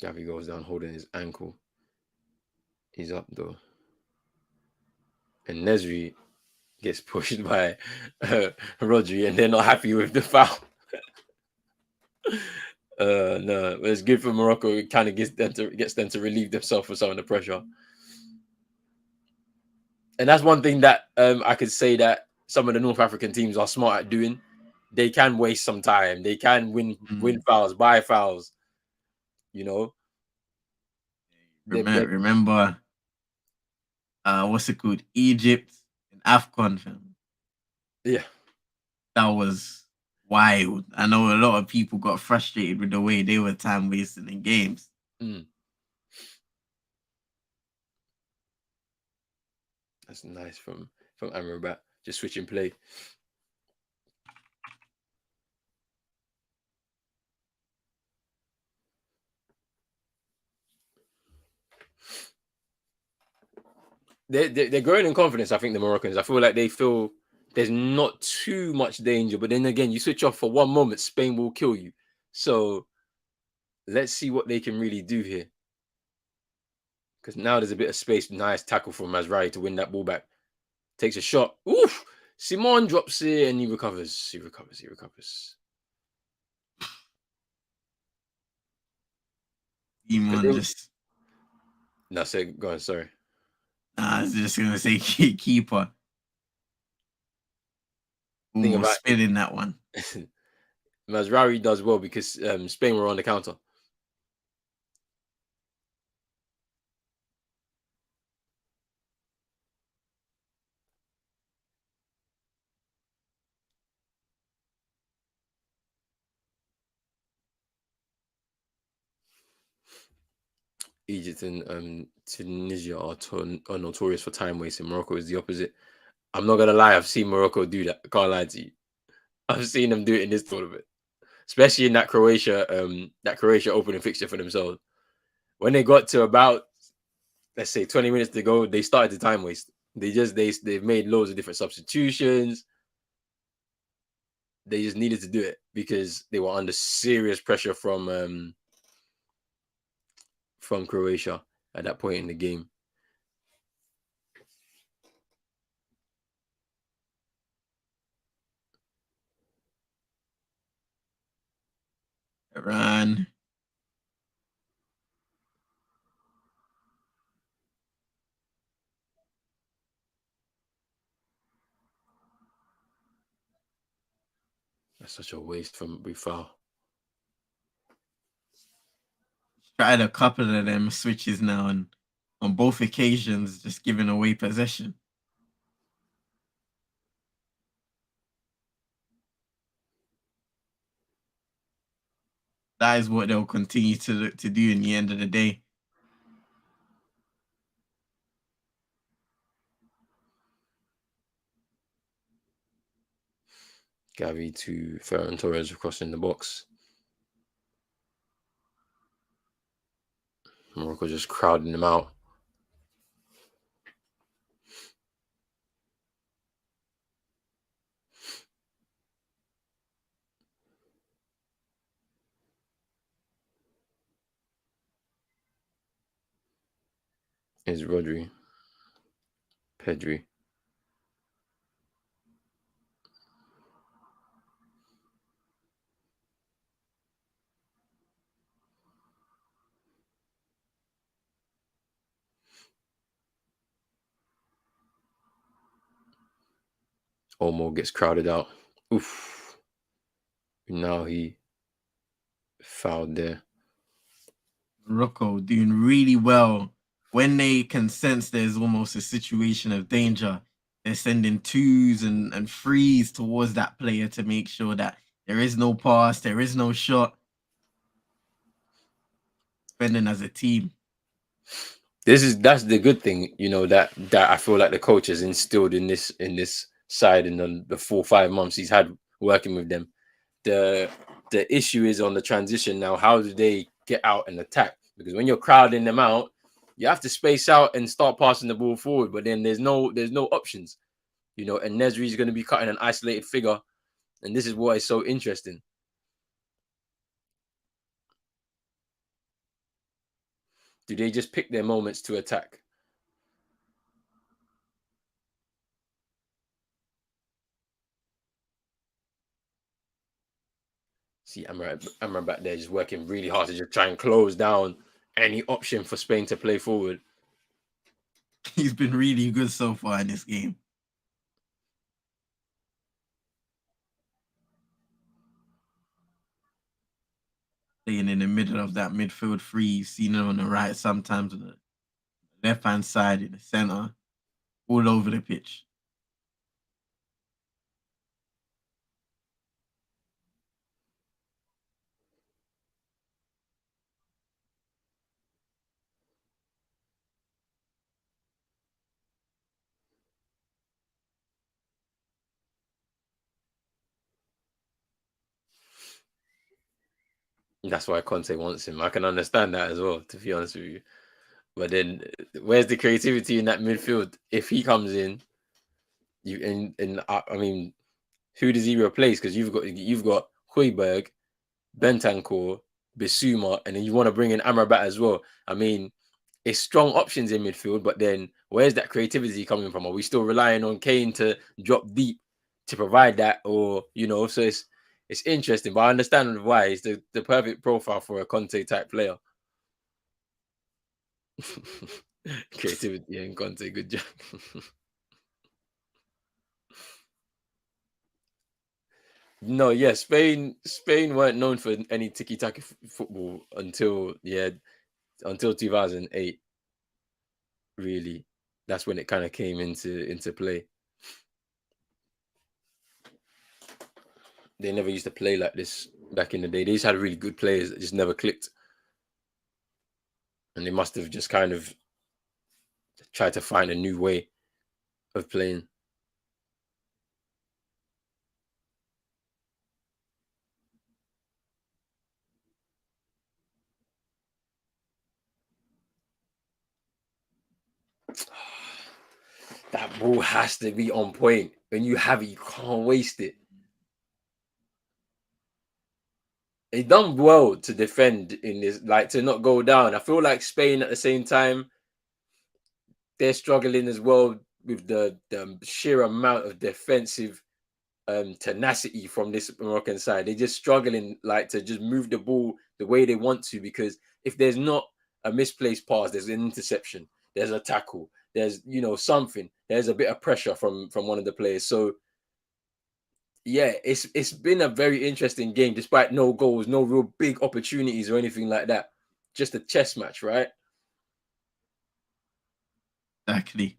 Gavi goes down holding his ankle. He's up though. And Nesri gets pushed by Rodri, and they're not happy with the foul. No, but it's good for Morocco. It kind of gets them to relieve themselves for some of the pressure. And that's one thing that I could say that some of the North African teams are smart at doing. They can waste some time. They can win fouls, buy fouls. You know. Remember, what's it called? Egypt and AFCON, fam. Yeah. That was wild. I know a lot of people got frustrated with the way they were time wasting in games. That's nice from Amrabat. Just switching play. They're growing in confidence, I think, the Moroccans. I feel like they feel there's not too much danger, but then again, you switch off for one moment, Spain will kill you. So let's see what they can really do here. Because now there's a bit of space. Nice tackle from Mazraoui to win that ball back. Takes a shot. Oof! Simon drops it and he recovers. He recovers. Simon just... No, say, go on, sorry. I was just going to say keeper. Ooh, spinning that one. Mazraoui does well because Spain were on the counter. Egypt and Tunisia are notorious for time wasting. Morocco is the opposite. I'm not gonna lie, I've seen Morocco do that. I can't lie to you. I've seen them do it in this tournament, especially in that Croatia opening fixture for themselves. When they got to about, let's say, 20 minutes to go, they started the time waste. They've made loads of different substitutions. They just needed to do it because they were under serious pressure from Croatia at that point in the game. Iran. That's such a waste from Buffal. Tried a couple of them switches now, and on both occasions, just giving away possession. That is what they'll continue to do in the end of the day. Gavi to Ferran Torres crossing the box. Morocco just crowding them out. is Rodri, Pedri. Olmo gets crowded out. Oof. Now he fouled there. Morocco doing really well when they can sense there's almost a situation of danger. They're sending twos and threes towards that player to make sure that there is no pass, there is no shot. Defending as a team. That's the good thing, that I feel like the coach has instilled in this side in the 4 or 5 months he's had working with them. The issue is on the transition now. How do they get out and attack? Because when you're crowding them out, you have to space out and start passing the ball forward. But then there's no options, And Nesri is going to be cutting an isolated figure, and this is what is so interesting. Do they just pick their moments to attack? See, Amra back there just working really hard to just try and close down any option for Spain to play forward. He's been really good so far in this game. Playing in the middle of that midfield three, you've seen him on the right, sometimes on the left-hand side, in the center, all over the pitch. That's why Conte wants him. I can understand that as well, to be honest with you. But then, where's the creativity in that midfield? If he comes in, I mean, who does he replace? Because you've got Højbjerg, Bentancur, Bissouma, and then you want to bring in Amrabat as well. I mean, it's strong options in midfield, but then where's that creativity coming from? Are we still relying on Kane to drop deep to provide that, or So it's interesting, but I understand why. It's the perfect profile for a Conte type player. Creativity and Conte, good job. No, yeah, Spain weren't known for any tiki-taka football until 2008. Really, that's when it kind of came into play. They never used to play like this back in the day. They just had really good players that just never clicked, and they must have just kind of tried to find a new way of playing. That ball has to be on point. When you have it, you can't waste it. They done well to defend in this, like to not go down. I feel like Spain at the same time, they're struggling as well with the sheer amount of defensive tenacity from this Moroccan side. They're just struggling like to just move the ball the way they want to, because if there's not a misplaced pass, there's an interception, there's a tackle, there's something, there's a bit of pressure from one of the players. So yeah, it's been a very interesting game despite no goals, no real big opportunities or anything like that. Just a chess match, right? Exactly.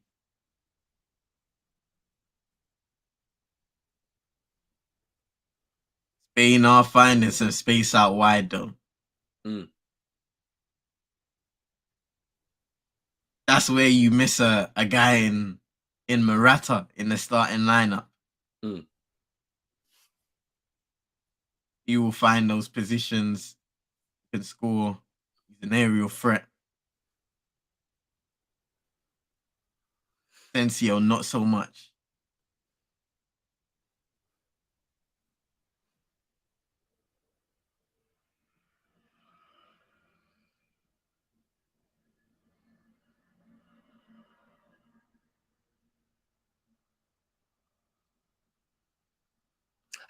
Spain are finding some space out wide though. Mm. That's where you miss a guy in Morata in the starting lineup. Mm. He will find those positions, can score. He's an aerial threat. Sensio, not so much.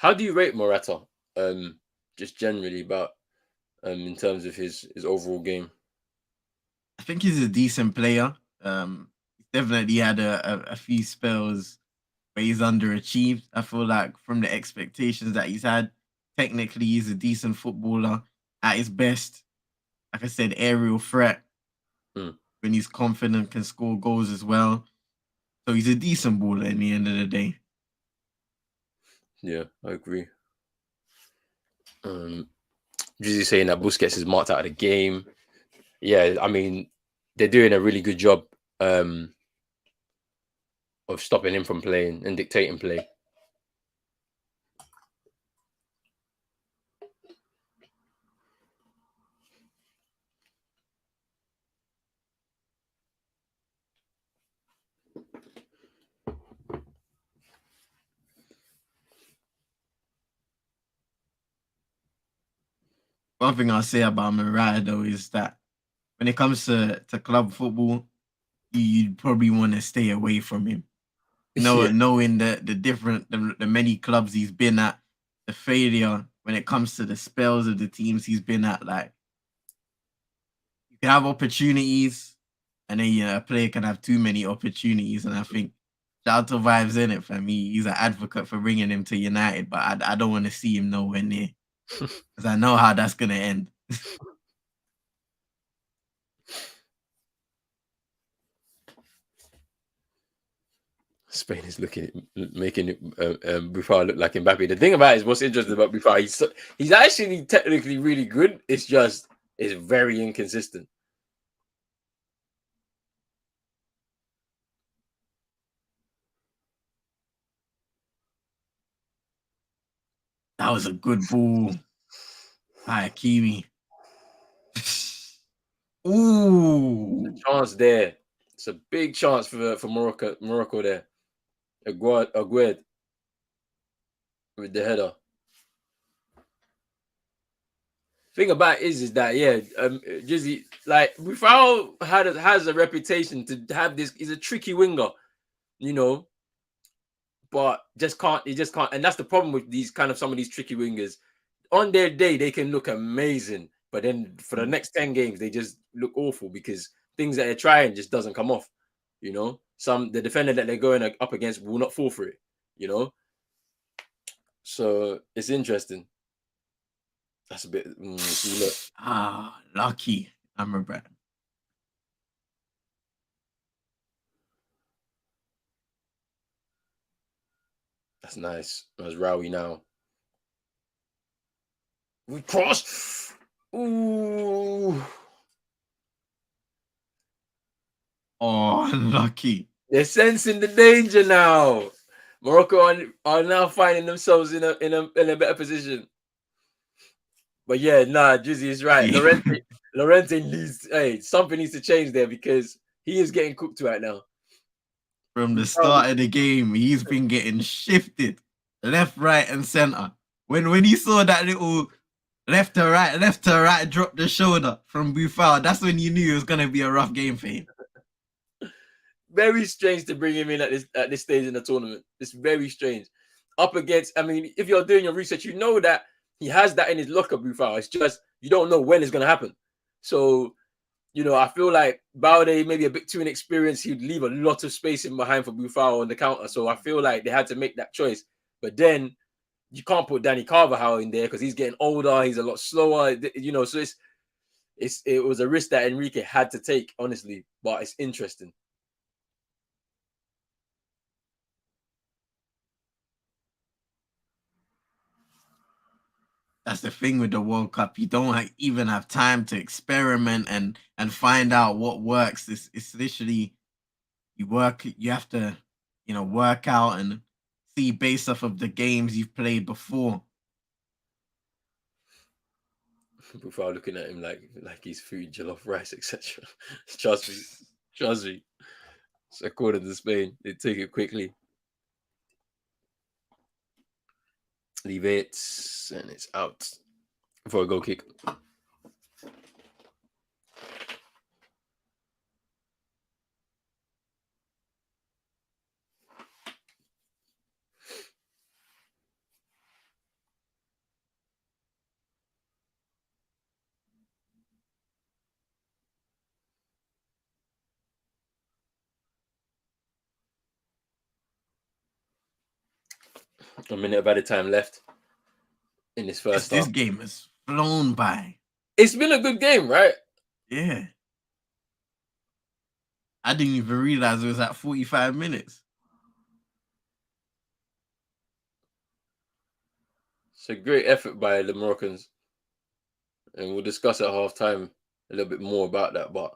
How do you rate Morata? Just generally about in terms of his overall game. I think he's a decent player. He's definitely had a few spells where he's underachieved. I feel like from the expectations that he's had, technically he's a decent footballer at his best. Like I said, aerial threat. Mm. When he's confident, can score goals as well. So he's a decent baller in the end of the day. Yeah, I agree. Drizzy saying that Busquets is marked out of the game. Yeah, I mean, they're doing a really good job of stopping him from playing and dictating play. One thing I'll say about Mariah though is that when it comes to club football, you'd probably want to stay away from him. Yeah, Knowing the many clubs he's been at, the failure when it comes to the spells of the teams he's been at, like you can have opportunities, and then a player can have too many opportunities. And I think shout out to Vibes in it for me. He's an advocate for bringing him to United, but I don't want to see him nowhere near because I know how that's gonna end. Spain is making it Buffon look like Mbappe. The thing about it is, what's interesting about Buffon, he's actually technically really good. It's just it's very inconsistent. That was a good ball by Hakimi. Ooh. Chance there. It's a big chance for Morocco there. Agued with the header. Thing about it is that Jizzy, like Buffon has a reputation to have this. He's a tricky winger, you know, but he just can't, and that's the problem with these kind of some of these tricky wingers. On their day, they can look amazing, but then for the next 10 games, they just look awful because things that they're trying just doesn't come off. You know, the defender that they're going up against will not fall for it. You know, so it's interesting. That's a bit. See, look. Lucky. I'm a brat. That's nice. That's Rowie now. We cross. Ooh. Oh, lucky. They're sensing the danger now. Morocco are now finding themselves in a better position. But yeah, nah, Drizzy is right. Yeah. Lorente needs something needs to change there because he is getting cooked right now. From the start of the game, he's been getting shifted left, right, and center. When he saw that little left to right drop the shoulder from Buffon, that's when you knew it was gonna be a rough game for him. Very strange to bring him in at this stage in the tournament. It's very strange. Up against, I mean, if you're doing your research, you know that he has that in his locker, Buffon. It's just you don't know when it's gonna happen. So, you know, I feel like Balde maybe a bit too inexperienced. He'd leave a lot of space in behind for Buffon on the counter. So I feel like they had to make that choice. But then you can't put Danny Carvajal in there because he's getting older. He's a lot slower. You know, so it was a risk that Enrique had to take, honestly. But it's interesting. That's the thing with the World Cup. You don't even have time to experiment and find out what works. It's literally you have to, work out and see based off of the games you've played before. Before looking at him like he's food, jollof rice, etc. Trust me. It's according to Spain, they take it quickly. Leave it, and it's out for a goal kick. A minute of added time left in this first This half. game has flown by. It's been a good game, right? Yeah. I didn't even realize it was at 45 minutes. It's a great effort by the Moroccans. And we'll discuss at halftime a little bit more about that. But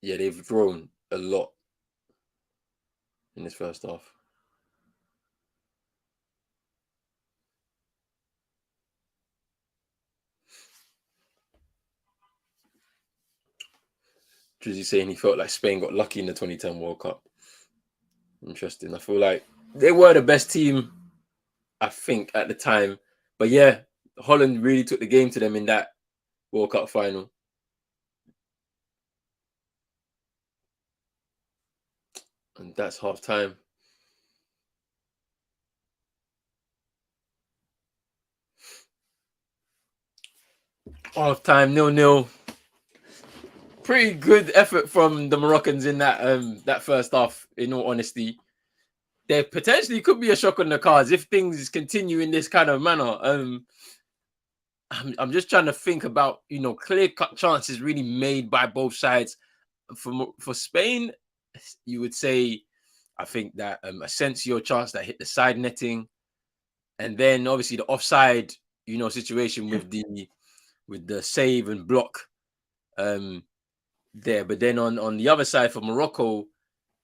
yeah, they've thrown a lot in this first half. Drizzy saying he felt like Spain got lucky in the 2010 World Cup. Interesting. I feel like they were the best team, I think, at the time. But yeah, Holland really took the game to them in that World Cup final. And that's half time. Half time, 0-0. Pretty good effort from the Moroccans in that first half, in all honesty. There potentially could be a shock on the cards if things continue in this kind of manner. I'm just trying to think about, clear-cut chances really made by both sides. For Spain, you would say, I think that Asensio chance that hit the side netting, and then obviously the offside, situation with the save and block there. But then on the other side for Morocco,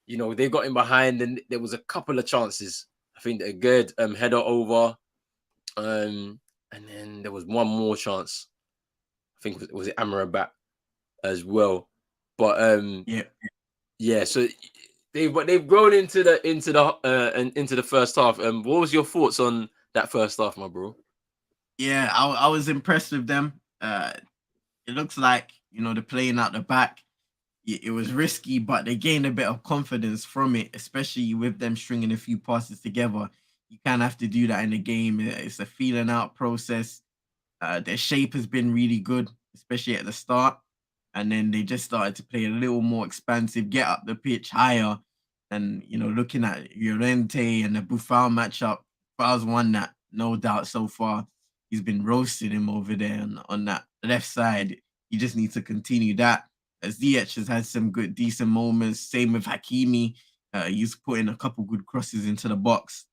they got in behind, and there was a couple of chances. I think a good header over, and then there was one more chance. I think was it Amrabat as well. But yeah. So they've grown into the first half. What was your thoughts on that first half, my bro? Yeah, I was impressed with them. It looks like they're playing out the back. It was risky, but they gained a bit of confidence from it, especially with them stringing a few passes together. You kind of have to do that in the game. It's a feeling out process. Their shape has been really good, especially at the start. And then they just started to play a little more expansive, get up the pitch higher. And, looking at Llorente and the Buffon matchup, Buffon's won that, no doubt so far. He's been roasting him over there on that left side. You just need to continue that. Ziyech has had some good, decent moments. Same with Hakimi. He's putting a couple good crosses into the box.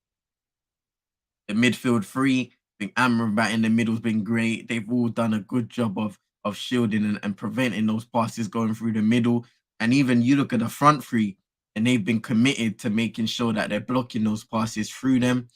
The midfield three, I think Amrabat in the middle's been great. They've all done a good job of shielding and preventing those passes going through the middle. And even you look at the front three, and they've been committed to making sure that they're blocking those passes through them.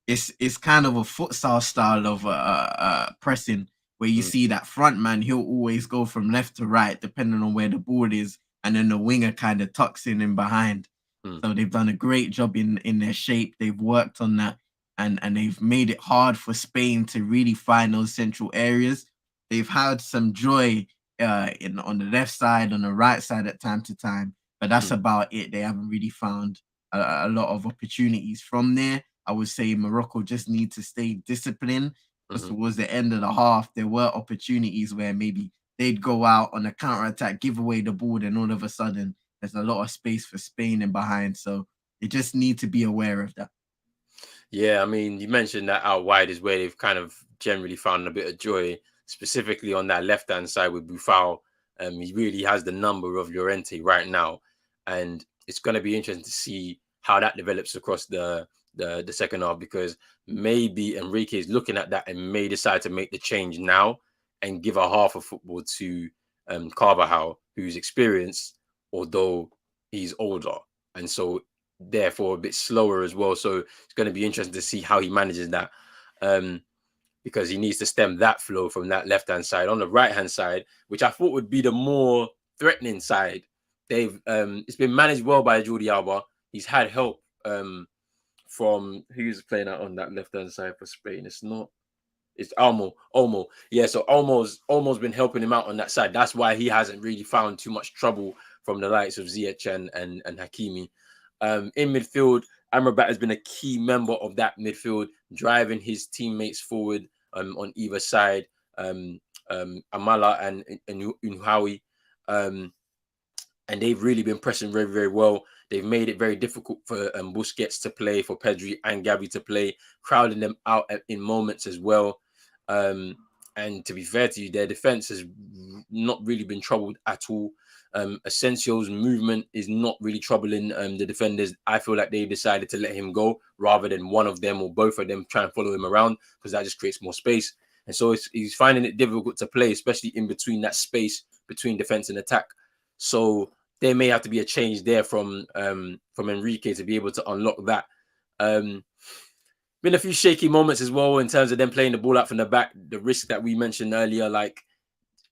It's kind of a futsal style of pressing, where you see that front man, he'll always go from left to right, depending on where the ball is, and then the winger kind of tucks in behind. So they've done a great job in their shape. They've worked on that, and they've made it hard for Spain to really find those central areas. They've had some joy on the left side, on the right side at time to time, but that's about it. They haven't really found a lot of opportunities from there. I would say Morocco just need to stay disciplined, because towards the end of the half, there were opportunities where maybe they'd go out on a counter-attack, give away the ball, and all of a sudden, there's a lot of space for Spain in behind. So they just need to be aware of that. Yeah, I mean, you mentioned that out wide is where they've kind of generally found a bit of joy, specifically on that left-hand side with Buffon. He really has the number of Llorente right now, and it's going to be interesting to see how that develops across the second half, because maybe Enrique is looking at that and may decide to make the change now and give a half of football to Carvajal, who's experienced, although he's older, and so therefore a bit slower as well. So it's going to be interesting to see how he manages that, because he needs to stem that flow from that left-hand side. On the right-hand side, which I thought would be the more threatening side, it's been managed well by Jordi Alba. He's had help from who's playing out on that left-hand side for Spain. It's Olmo. Yeah, so Olmo's been helping him out on that side. That's why he hasn't really found too much trouble from the likes of Ziyech and Hakimi. In midfield, Amrabat has been a key member of that midfield, driving his teammates forward on either side. Amala and Unhawi. and they've really been pressing very, very well. They've made it very difficult for Busquets to play, for Pedri and Gavi to play, crowding them out in moments as well. And to be fair to you, their defense has not really been troubled at all. Asensio's movement is not really troubling the defenders. I feel like they've decided to let him go rather than one of them or both of them try and follow him around, because that just creates more space. And so he's finding it difficult to play, especially in between that space between defense and attack. So there may have to be a change there from Enrique to be able to unlock that. Been a few shaky moments as well in terms of them playing the ball out from the back. The risk that we mentioned earlier, like,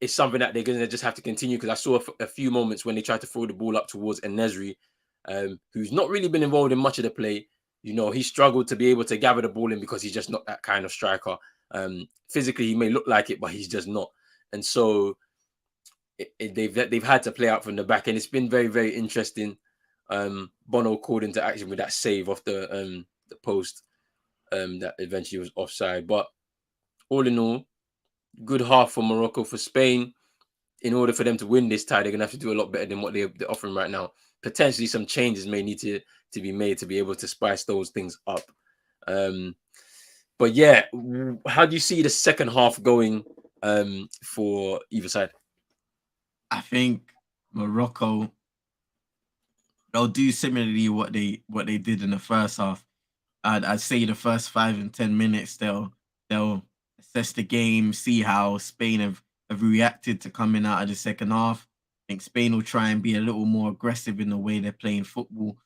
it's something that they're going to just have to continue, because I saw a few moments when they tried to throw the ball up towards En-Nesyri, who's not really been involved in much of the play. You know, he struggled to be able to gather the ball in because he's just not that kind of striker. Physically, he may look like it, but he's just not. And so they've had to play out from the back, and it's been very, very interesting. Bono called into action with that save off the post that eventually was offside. But all in all, good half for Morocco. For Spain, in order for them to win this tie, they're gonna have to do a lot better than what they're offering right now. Potentially some changes may need to be made to be able to spice those things up. But yeah, how do you see the second half going for either side? I think Morocco, they'll do similarly what they did in the first half. I'd say the first 5 and 10 minutes they'll assess the game, see how Spain have reacted to coming out of the second half. I think Spain will try and be a little more aggressive in the way they're playing football,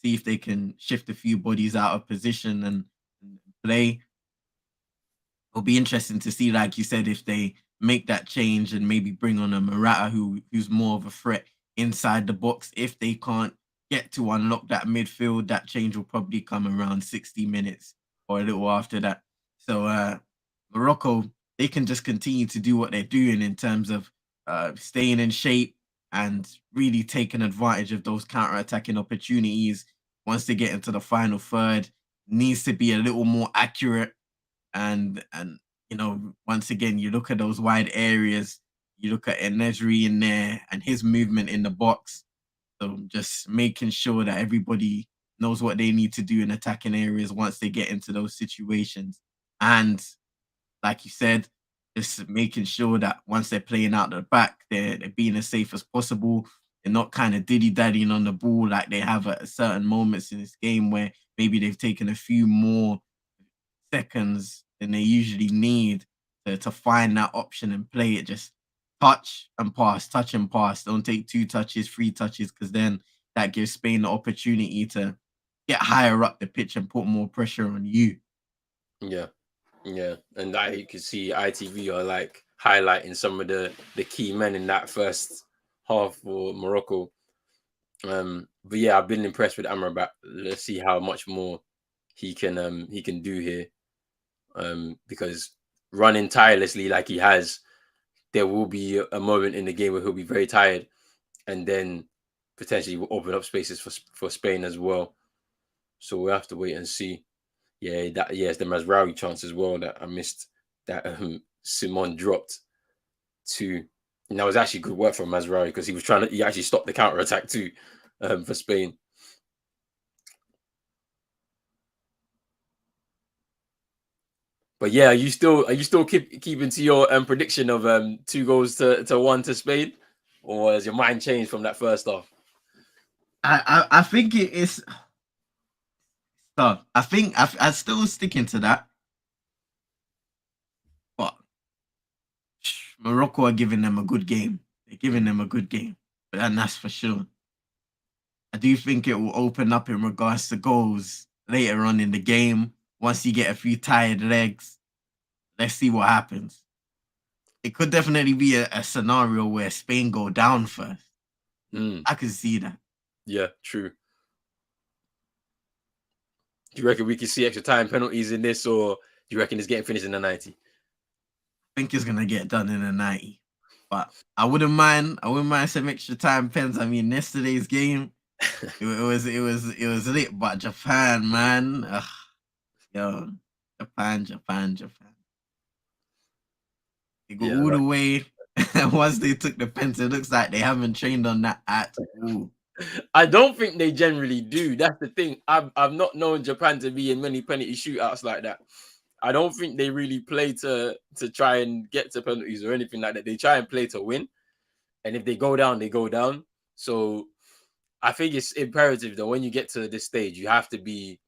see if they can shift a few bodies out of position and play. It'll be interesting to see, like you said, if they make that change and maybe bring on a Morata who's more of a threat inside the box. If they can't get to unlock that midfield, that change will probably come around 60 minutes or a little after that. So Morocco, they can just continue to do what they're doing in terms of staying in shape and really taking advantage of those counter-attacking opportunities. Once they get into the final third, needs to be a little more accurate. And once again, you look at those wide areas, you look at En-Nesyri in there and his movement in the box. So just making sure that everybody knows what they need to do in attacking areas once they get into those situations. And like you said, just making sure that once they're playing out the back, they're being as safe as possible. They're not kind of dilly-dallying on the ball like they have at certain moments in this game where maybe they've taken a few more seconds than they usually need to find that option and play it. Just touch and pass, touch and pass. Don't take 2 touches, 3 touches, because then that gives Spain the opportunity to get higher up the pitch and put more pressure on you. Yeah. And you can see ITV are like highlighting some of the key men in that first half for Morocco. But yeah, I've been impressed with Amrabat. Let's see how much more he can do here. Because running tirelessly like he has, there will be a moment in the game where he'll be very tired, and then potentially will open up spaces for Spain as well. So we'll have to wait and see. Yeah, it's the Mazraoui chance as well that I missed, that Simon dropped to. And that was actually good work from Mazraoui, because he actually stopped the counter attack too for Spain. But yeah, are you still keeping to your prediction of 2 goals to 1 to Spain, or has your mind changed from that first half? I think it is. So I think I'm still sticking to that, but Morocco are giving them a good game. They're giving them a good game, and that's for sure. I do think it will open up in regards to goals later on in the game. Once you get a few tired legs, let's see what happens. It could definitely be a scenario where Spain go down first. I can see that. Yeah, true. Do you reckon we can see extra time penalties in this, or do you reckon it's getting finished in the 90? I think it's gonna get done in the 90. But I wouldn't mind some extra time pens. I mean, yesterday's game, it was lit, but Japan, man. Japan. They go all the way Once they took the pens, it looks like they haven't trained on that at all. I don't think they generally do. That's the thing. I've not known Japan to be in many penalty shootouts like that. I don't think they really play to try and get to penalties or anything like that. They try and play to win. And if they go down, they go down. So I think it's imperative that when you get to this stage, you have to be,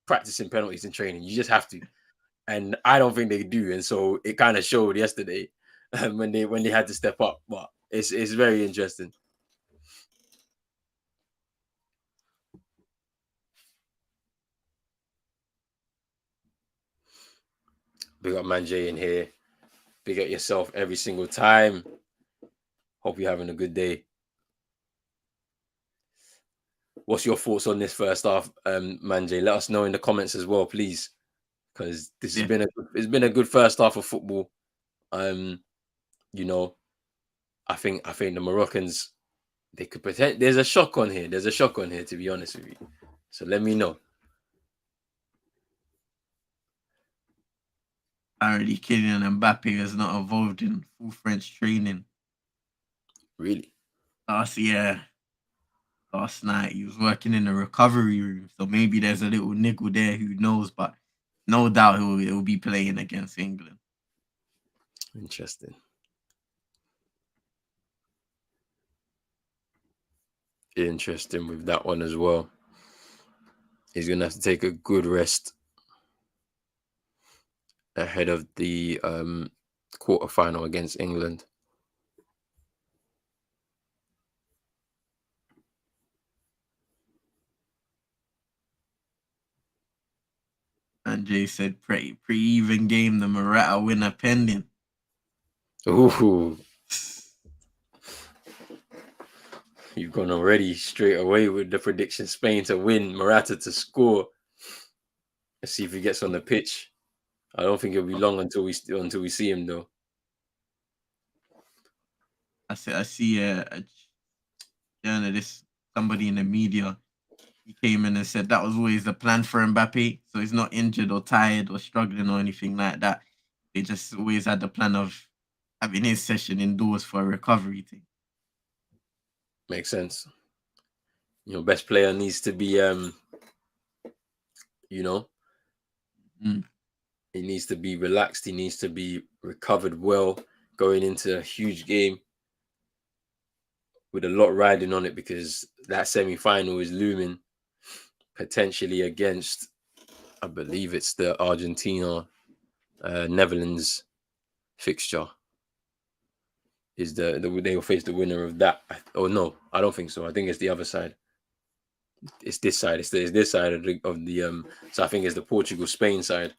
practicing penalties and training. You just have to. And I don't think they do. And so it kind of showed yesterday when they had to step up. But it's very interesting. Big up Manjay in here. Big up yourself every single time. Hope you're having a good day. What's your thoughts on this first half, Manjay? Let us know in the comments as well, please, because this has been a good first half of football. I think the Moroccans, they could pretend. There's a shock on here. There's a shock on here, to be honest with you. So let me know. Apparently, Kylian Mbappe has not involved in full French training. Really? Last night he was working in the recovery room, so maybe there's a little niggle there. Who knows? But no doubt he'll be playing against England. Interesting with that one as well. He's gonna have to take a good rest ahead of the quarterfinal against England. And Jay said, pre-even game, the Morata winner pending. Ooh. You've gone already straight away with the prediction: Spain to win, Morata to score. Let's see if he gets on the pitch. I don't think it'll be long until we see him, though. I see a journalist, somebody in the media. He came in and said that was always the plan for Mbappe, so he's not injured or tired or struggling or anything like that. They just always had the plan of having his session indoors for a recovery thing. Makes sense. Best player needs to be, he needs to be relaxed. He needs to be recovered well going into a huge game with a lot riding on it, because that semi-final is looming, potentially against, I believe it's the Argentina Netherlands fixture. Is they will face the winner of that? Oh no, I don't think so. I think it's the other side. It's this side. It's this side of the So I think it's the Portugal-Spain side.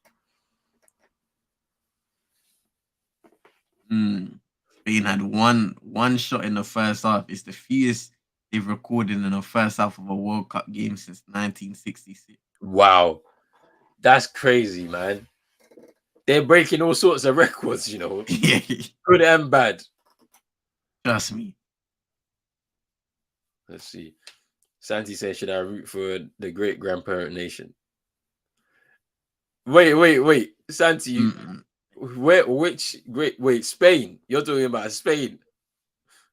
Spain had one shot in the first half. It's the fewest they've recorded in the first half of a World Cup game since 1966. Wow, that's crazy, man. They're breaking all sorts of records, good and bad. Trust me. Let's see. Santi says, should I root for the great grandparent nation? Wait. Santi, Spain? You're talking about Spain.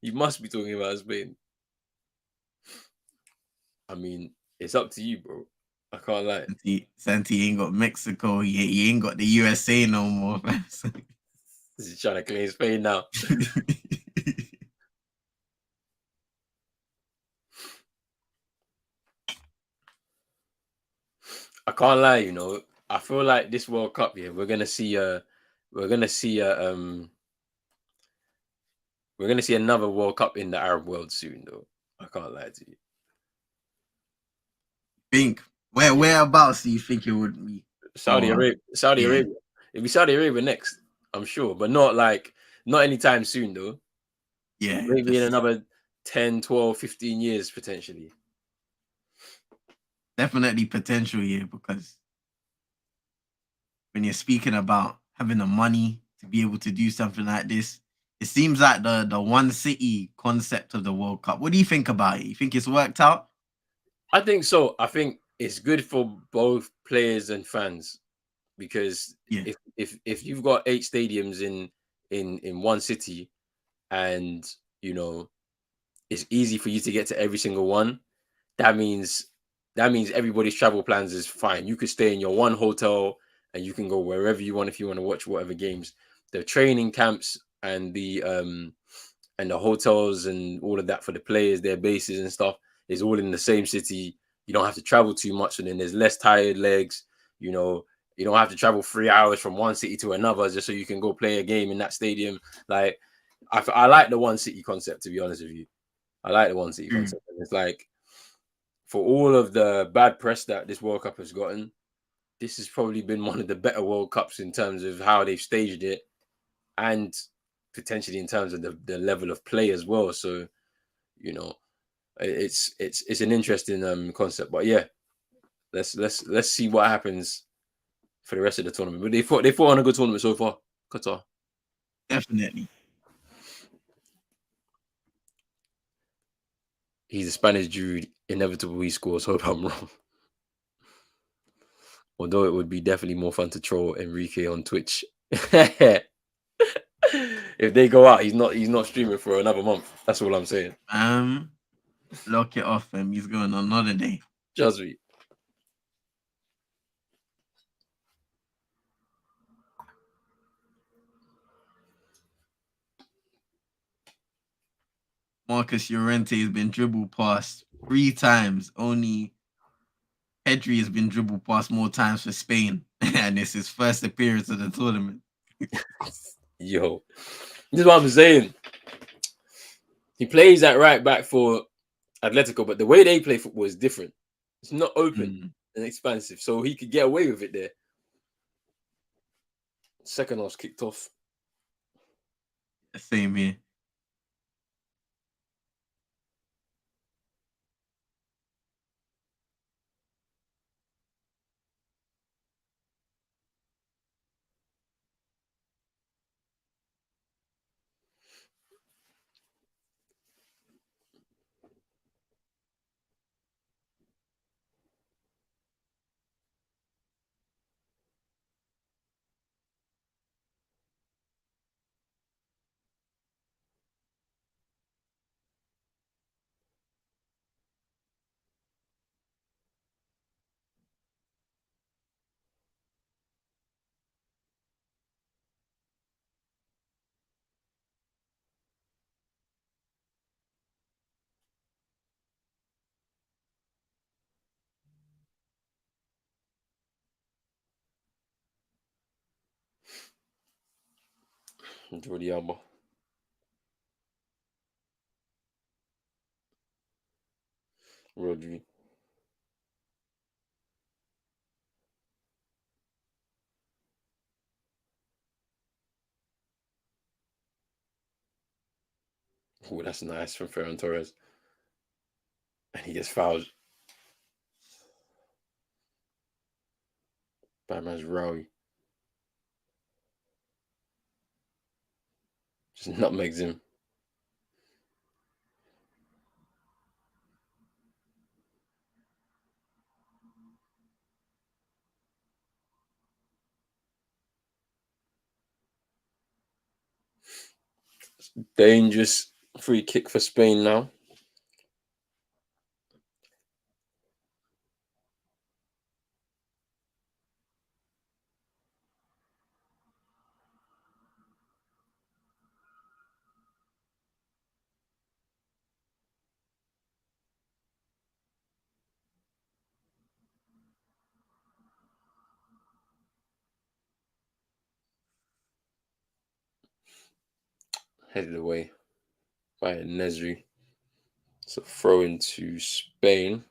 You must be talking about Spain. I mean, it's up to you, bro. I can't lie. Santi ain't got Mexico. He ain't got the USA no more. He's trying to claim Spain now. I can't lie, I feel like this World Cup, we're gonna see another World Cup in the Arab world soon, though. I can't lie to you. Think whereabouts do you think it would be? Saudi Arabia. It'd be Saudi Arabia next, I'm sure, but not anytime soon, though. Yeah, maybe in another 10, 12, 15 years potentially. Definitely potential here, because when you're speaking about having the money to be able to do something like this, it seems like the one city concept of the World Cup. What do you think about it? You think it's worked out? I think so. I think it's good for both players and fans, because if you've got 8 stadiums in one city, and you know it's easy for you to get to every single one, that means everybody's travel plans is fine. You could stay in your one hotel and you can go wherever you want if you want to watch whatever games. The training camps and the hotels and all of that for the players, their bases and stuff is all in the same city. You don't have to travel too much, and then there's less tired legs. You know, you don't have to travel 3 hours from one city to another just so you can go play a game in that stadium. Like, I like the one city concept, to be honest with you. I like the one city concept. And it's like, for all of the bad press that this World Cup has gotten, this has probably been one of the better World Cups in terms of how they've staged it, and potentially in terms of the level of play as well. So, you know, it's an interesting concept. But yeah, let's see what happens for the rest of the tournament. But they fought on a good tournament so far, Qatar. Definitely. He's a Spanish dude. Inevitable he scores. Hope I'm wrong. Although it would be definitely more fun to troll Enrique on Twitch. If they go out, he's not streaming for another month. That's all I'm saying. Lock it off, and he's going on another day. Trust me. Marcus Llorente has been dribbled past 3 times. Only Pedri has been dribbled past more times for Spain, and it's his first appearance of the tournament. Yo, this is what I'm saying. He plays at right back for Atletico, but the way they play football is different. It's not open and expansive, so he could get away with it there. Second half's kicked off. Same here. Jordi Alba. Rodri. Oh, that's nice from Ferran Torres. And he gets fouled by Mazraoui. Just nutmegs him. Dangerous free kick for Spain now. Headed away by Nesri. So throw into Spain.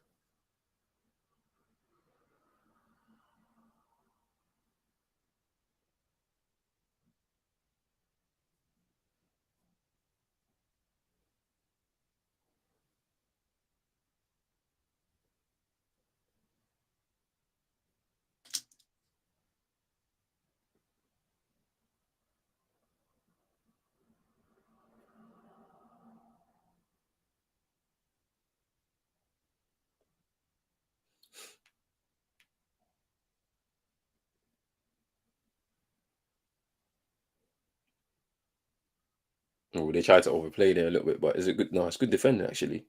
Oh, they tried to overplay there a little bit, but is it good? No, it's good defending actually.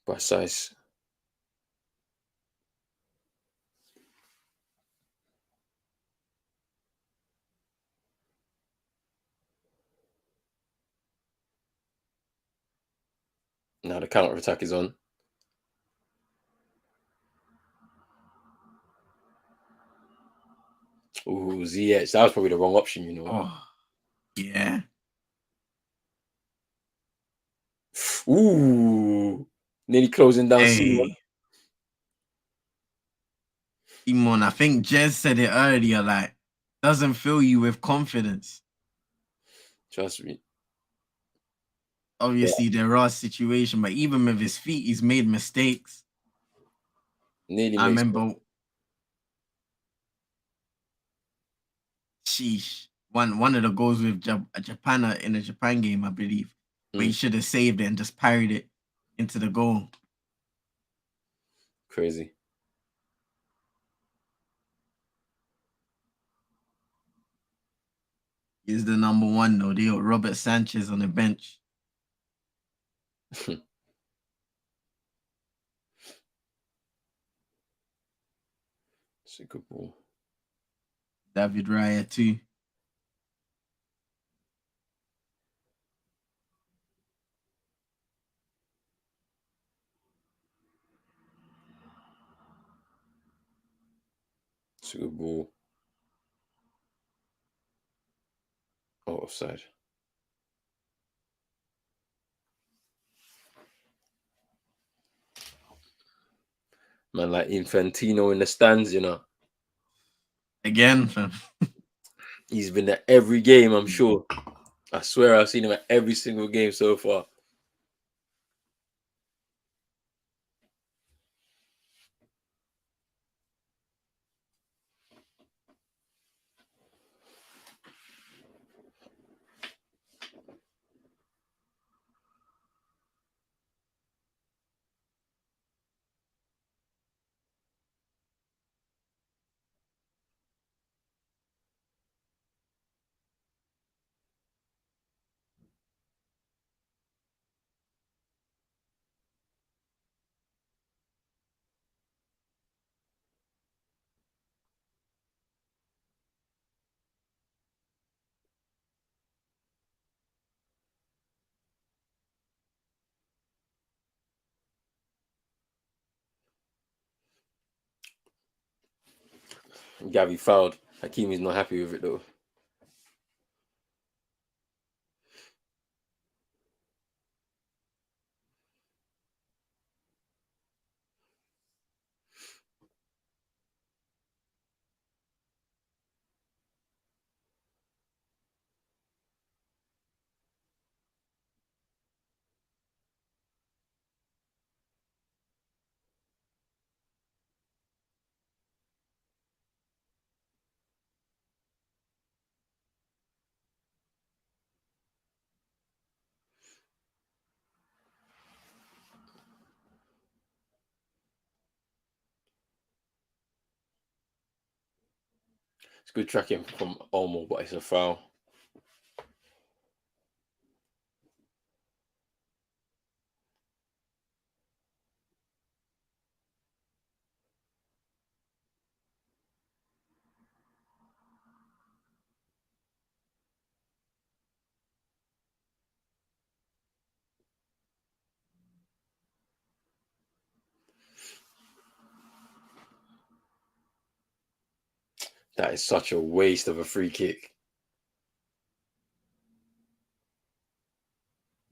By size. Now the counter attack is on. Ooh, ZH. That was probably the wrong option, you know. Oh, yeah. Ooh. Nearly closing down Hey, Simon, I think Jez said it earlier, like, doesn't fill you with confidence. Trust me. Obviously, there are situations, but even with his feet, he's made mistakes. Nearly I makes remember, sheesh, one of the goals with Japan in a Japan game, I believe, where he should have saved it and just parried it into the goal. crazy. He's the number one, though. They got Robert Sanchez on the bench. It's a good ball. David Raya, too. It's a good ball. Oh, offside. Man, like Infantino in the stands, you know. Again, fam. He's been at every game, I'm sure. I swear I've seen him at every single game so far. Gavi fouled. Hakimi's not happy with it though. It's good tracking from Olmo, but it's a foul. That is such a waste of a free kick.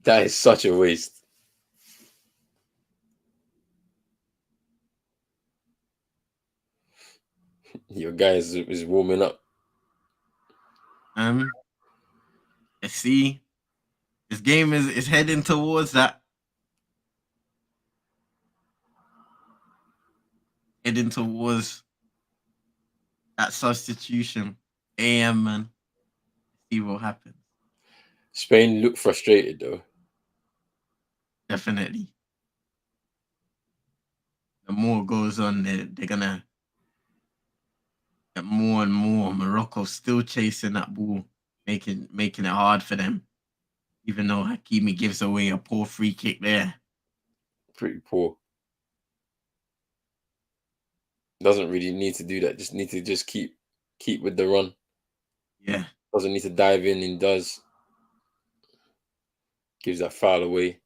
That is such a waste. Your guy is warming up. Let's see. This game is heading towards that. Heading towards that substitution. AM, man. See what happens. Spain look frustrated though. Definitely. The more goes on, they're gonna get more and more. Morocco still chasing that ball, making it hard for them. Even though Hakimi gives away a poor free kick there. Pretty poor. Doesn't really need to do that. Just need to just keep with the run. Yeah. Doesn't need to dive in and does. Gives that foul away.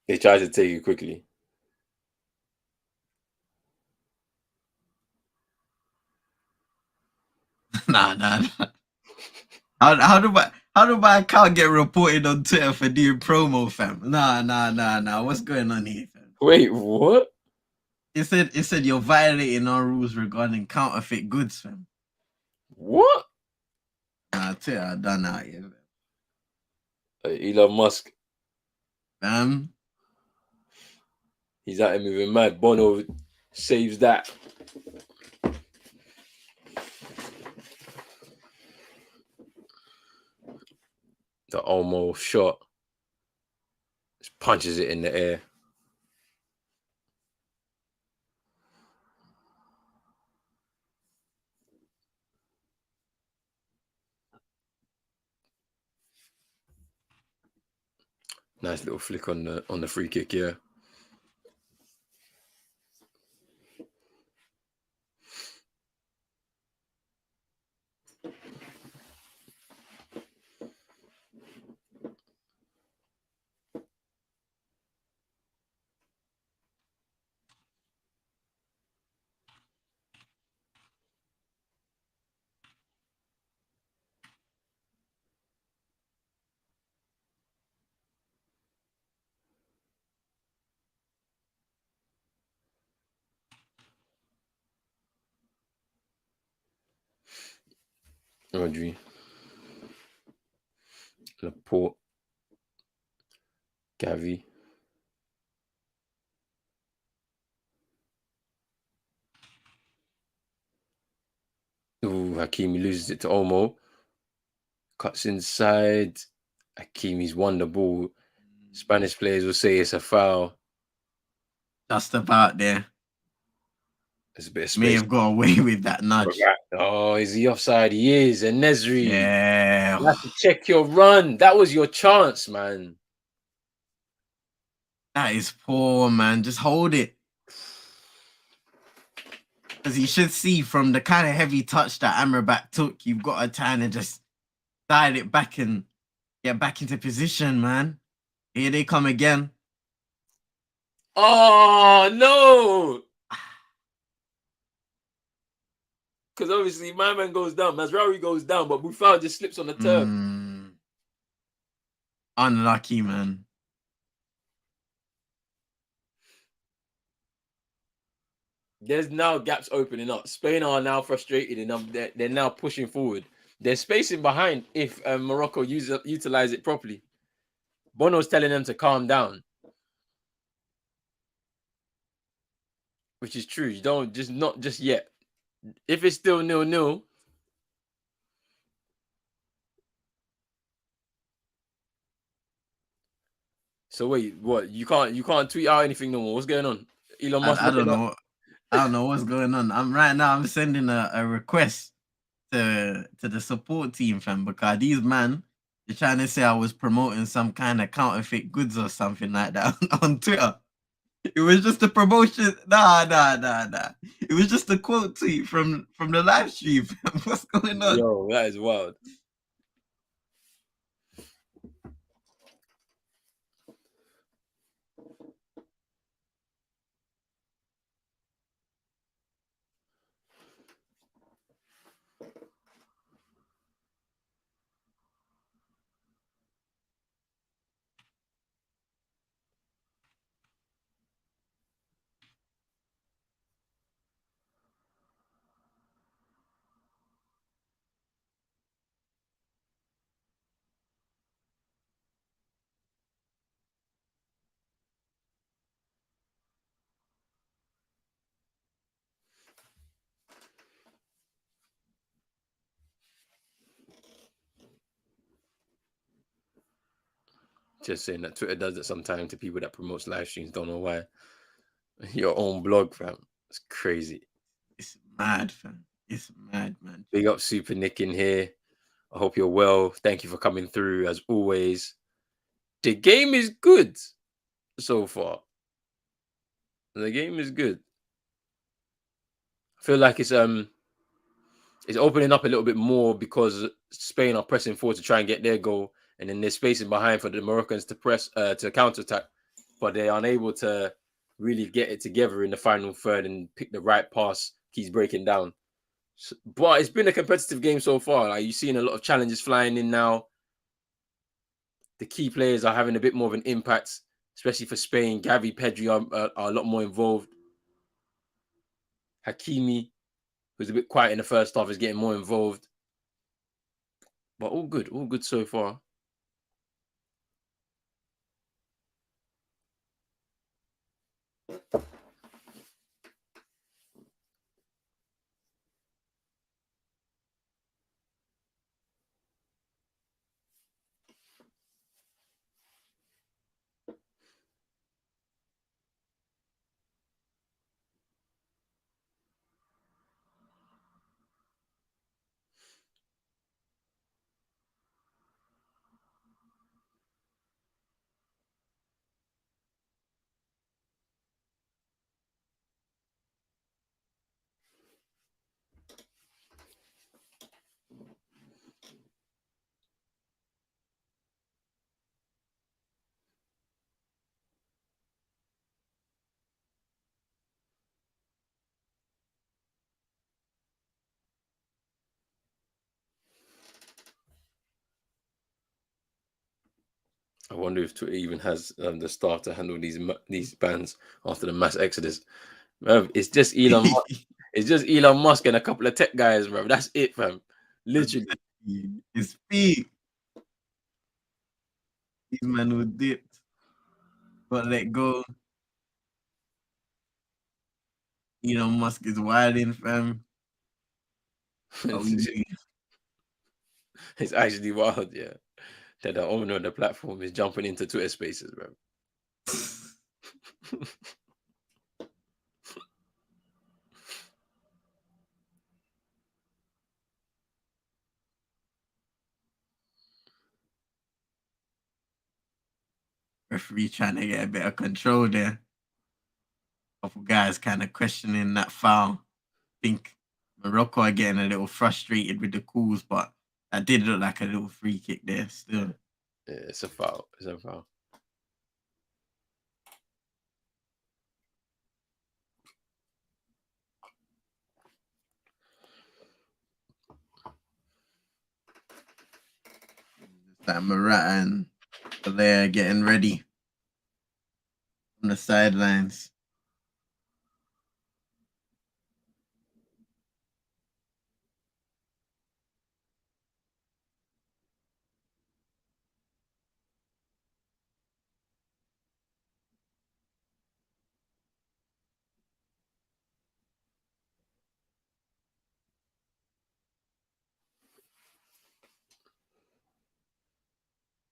They try to take it quickly. Nah. How do my account get reported on Twitter for doing promo, fam? Nah. What's going on here, fam? Wait, what? It said you're violating our rules regarding counterfeit goods, fam. What? Nah, Twitter done out here, Elon Musk. fam. He's out here moving mad. Bono saves that. The almost shot. Just punches it in the air. Nice little flick on the free kick, yeah. Rodri. Laporte. Gavi. Ooh, Hakimi loses it to Olmo. Cuts inside. Hakimi's won the ball. Spanish players will say it's a foul. Just about there. There's a bit of space. May have got away with that nudge. Oh, is he offside? He is. And Nesri. Yeah. You have to check your run. That was your chance, man. That is poor, man. Just hold it. Because you should see from the kind of heavy touch that Amrabat took, you've got a time to just dial it back and get back into position, man. Here they come again. Oh, no. Because obviously my man goes down. Mazraoui goes down, but Buffon just slips on the turf. Unlucky, man. There's now gaps opening up. Spain are now frustrated and they're now pushing forward. They're spacing behind if Morocco utilize it properly. Bono's telling them to calm down. Which is true. You don't not just yet. If it's still 0-0. So wait, what? You can't tweet out anything no more. What's going on? Elon Musk. I don't know. I don't know what's going on. I'm sending a request to the support team, fam, because these man, they're trying to say I was promoting some kind of counterfeit goods or something like that on Twitter. It was just a promotion. Nah. It was just a quote tweet from the live stream. What's going on? Yo, that is wild. Just saying that Twitter does it sometimes to people that promotes live streams. Don't know why. Your own blog, fam. It's crazy. It's mad, fam. It's mad, man. Big up Super Nick in here. I hope you're well. Thank you for coming through as always. The game is good so far. The game is good. I feel like it's opening up a little bit more because Spain are pressing forward to try and get their goal, and then there's spacing behind for the Moroccans to press to counter attack, but they're unable to really get it together in the final third and pick the right pass. Keeps breaking down. But it's been a competitive game so far. Like, you've seen a lot of challenges flying in now. The key players are having a bit more of an impact, especially for Spain. Gavi, Pedri are a lot more involved. Hakimi, who's a bit quiet in the first half, is getting more involved. But all good so far. I wonder if Twitter even has the staff to handle these bans after the mass exodus. It's just Elon Musk. It's just Elon Musk and a couple of tech guys, bro. That's it, fam. Literally. It's big. These men who dipped, but let go. Elon Musk is wilding, fam. It's actually wild, yeah. That the owner of the platform is jumping into Twitter Spaces, bro. Referee trying to get a bit of control there. Couple guys kind of questioning that foul. Think Morocco are getting a little frustrated with the calls, but that did look like a little free kick there still. Yeah, it's a foul. It's a foul. That Morata and Blair getting ready on the sidelines.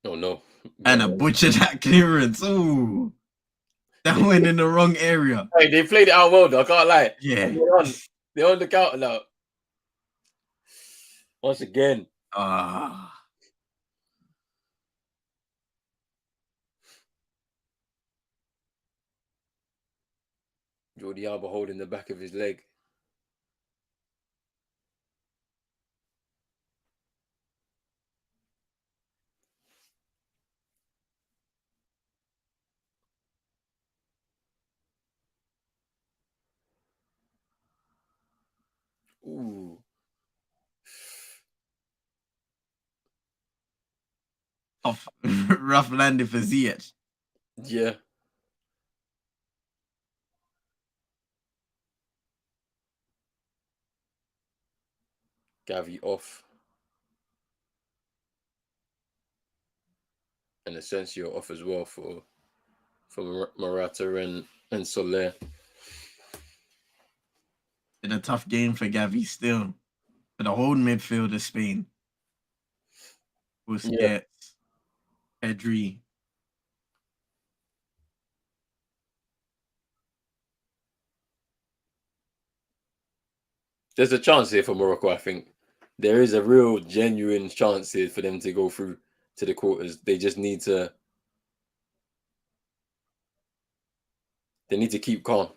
Oh no. And a butcher that clearance. Ooh. That went in the wrong area. Hey, they played it out well, though. I can't lie. Yeah. They're on the counter now. Once again. Jordi Alba holding the back of his leg. Ooh. Rough landing for Ziyech. Yeah. Gavi off. And Asensio off as well for Morata and Soler. Been a tough game for Gavi still. For the whole midfield of Spain. Busquets, Pedri. There's a chance here for Morocco. I think there is a real genuine chance here for them to go through to the quarters. They just need to. They need to keep calm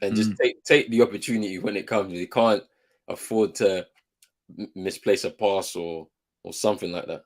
and just take the opportunity when it comes. They can't afford to misplace a pass or something like that.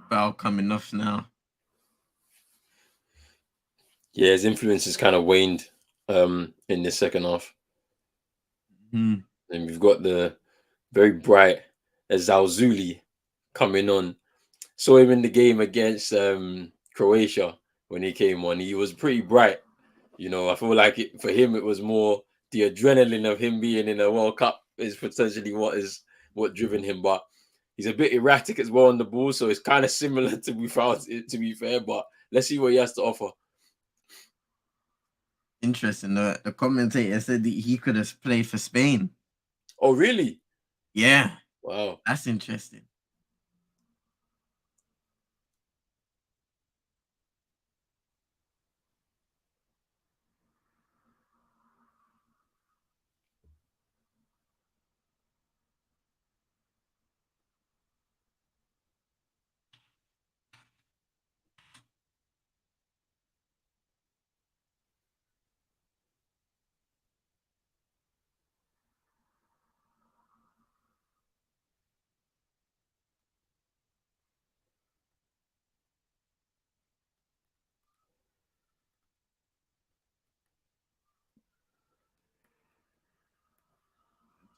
Foul coming off now. Yeah, his influence has kind of waned in the second half. Mm. And we've got the very bright Zalzuli coming on. Saw him in the game against Croatia when he came on. He was pretty bright. You know, I feel like for him it was more the adrenaline of him being in a World Cup is potentially what driven him. But he's a bit erratic as well on the ball, so it's kind of similar to be fair. But let's see what he has to offer. Interesting. The commentator said that he could have played for Spain. Oh, really? Yeah. Wow. That's interesting.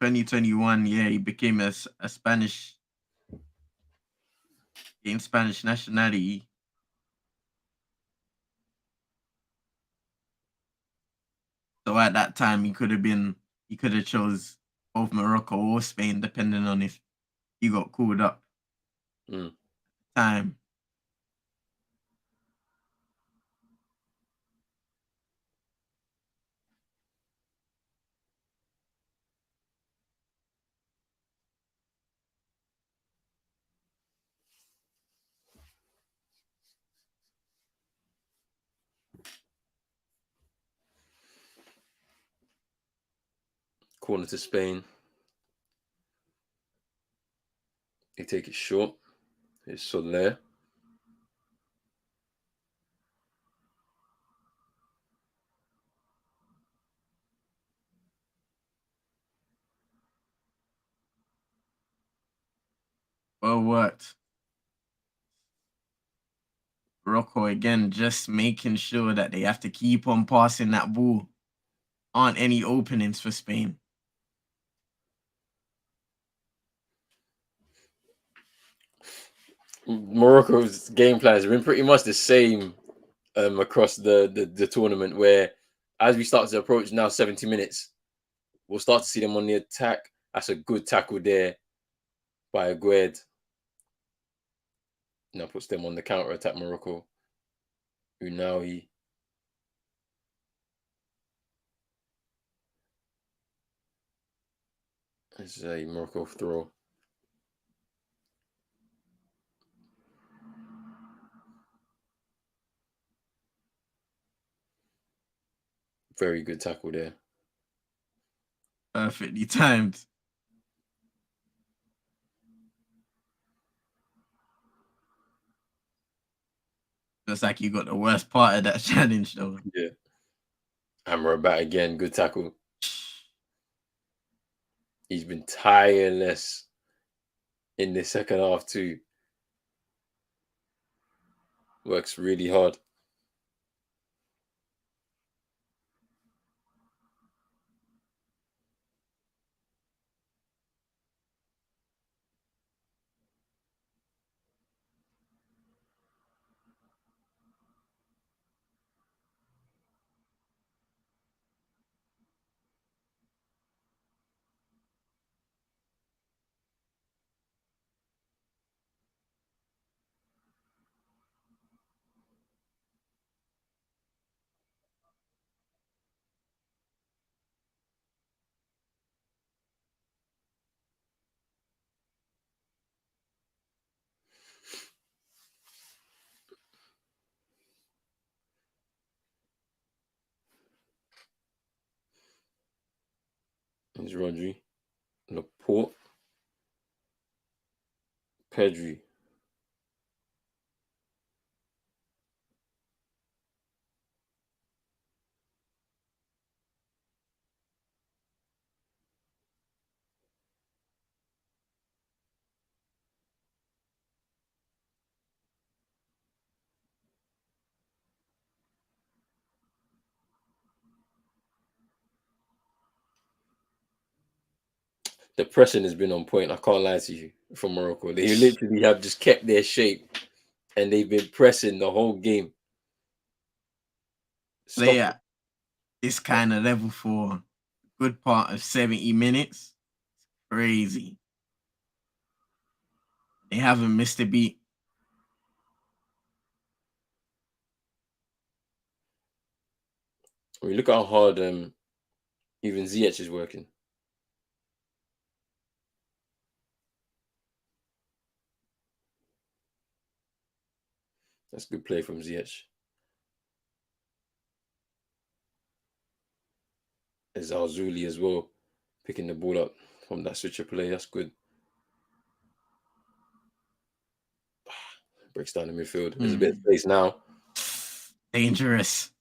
(2021), yeah, he became a Spanish, gained Spanish nationality. So at that time, he could have chose both Morocco or Spain, depending on if he got called up. Time. Corner to Spain. They take it short. It's Soler. Well worked. Morocco again, just making sure that they have to keep on passing that ball. Aren't any openings for Spain. Morocco's game plan has been pretty much the same across the tournament, where as we start to approach now 70 minutes, we'll start to see them on the attack. That's a good tackle there by Agued. Now puts them on the counter attack, Morocco. Unahi. It's a Morocco throw. Very good tackle there. Perfectly timed. Looks like you got the worst part of that challenge, though. Yeah. Amrabat again. Good tackle. He's been tireless in the second half too. Works really hard. It's Rodri. Laporte. Pedri. The pressing has been on point. I can't lie to you, from Morocco. They literally have just kept their shape and they've been pressing the whole game. Play Stop. at this kind of level for a good part of 70 minutes. Crazy. They haven't missed a beat. I mean, look how hard even Ziyech is working. That's good play from Ziyech. There's Zuli as well, picking the ball up from that switcher play. That's good. Breaks down the midfield. There's a bit of space now. Dangerous.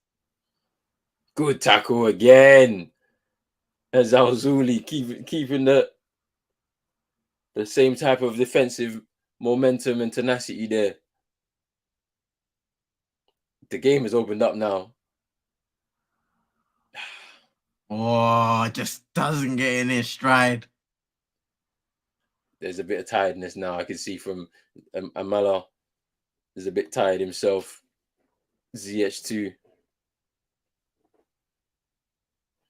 Good tackle again. As Zuli keeping the same type of defensive momentum and tenacity there. The game has opened up now. Oh, just doesn't get in his stride. There's a bit of tiredness now. I can see from Amala. He's a bit tired himself. Ziyech too.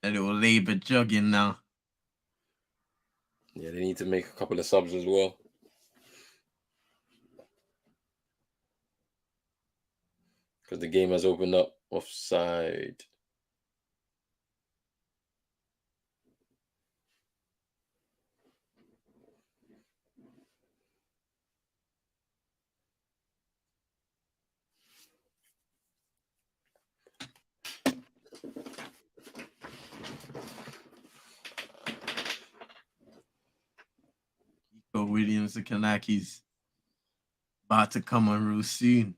A little labor jogging now. Yeah, they need to make a couple of subs as well. Because the game has opened up. Offside. Nico Williams, the Kanakis, about to come on real soon.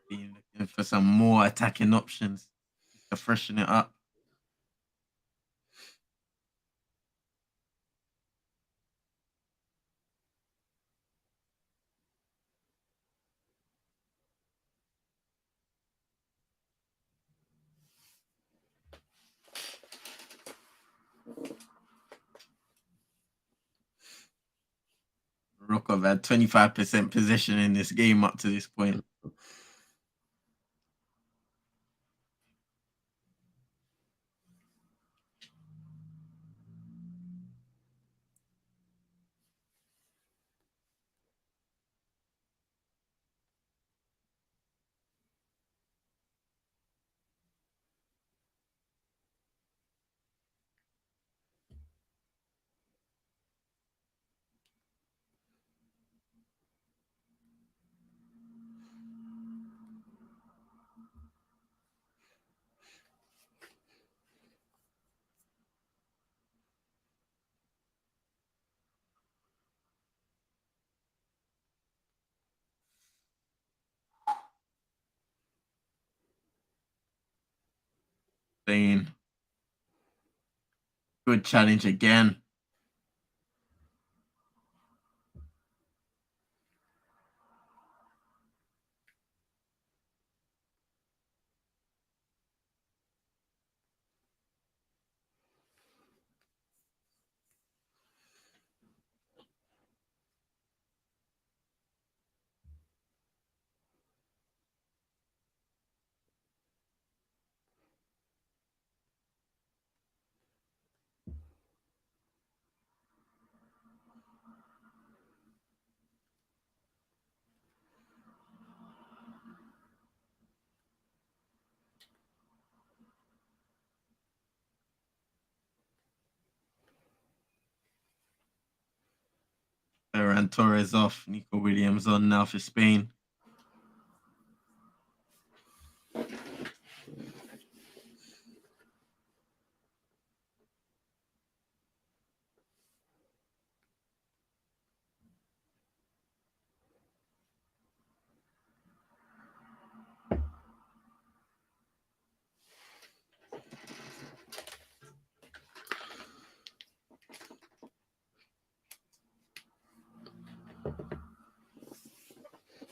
Being looking for some more attacking options. to freshen it up. Morocco have had 25% possession in this game up to this point. Saying good challenge again. Ferran Torres off. Nico Williams on now for Spain.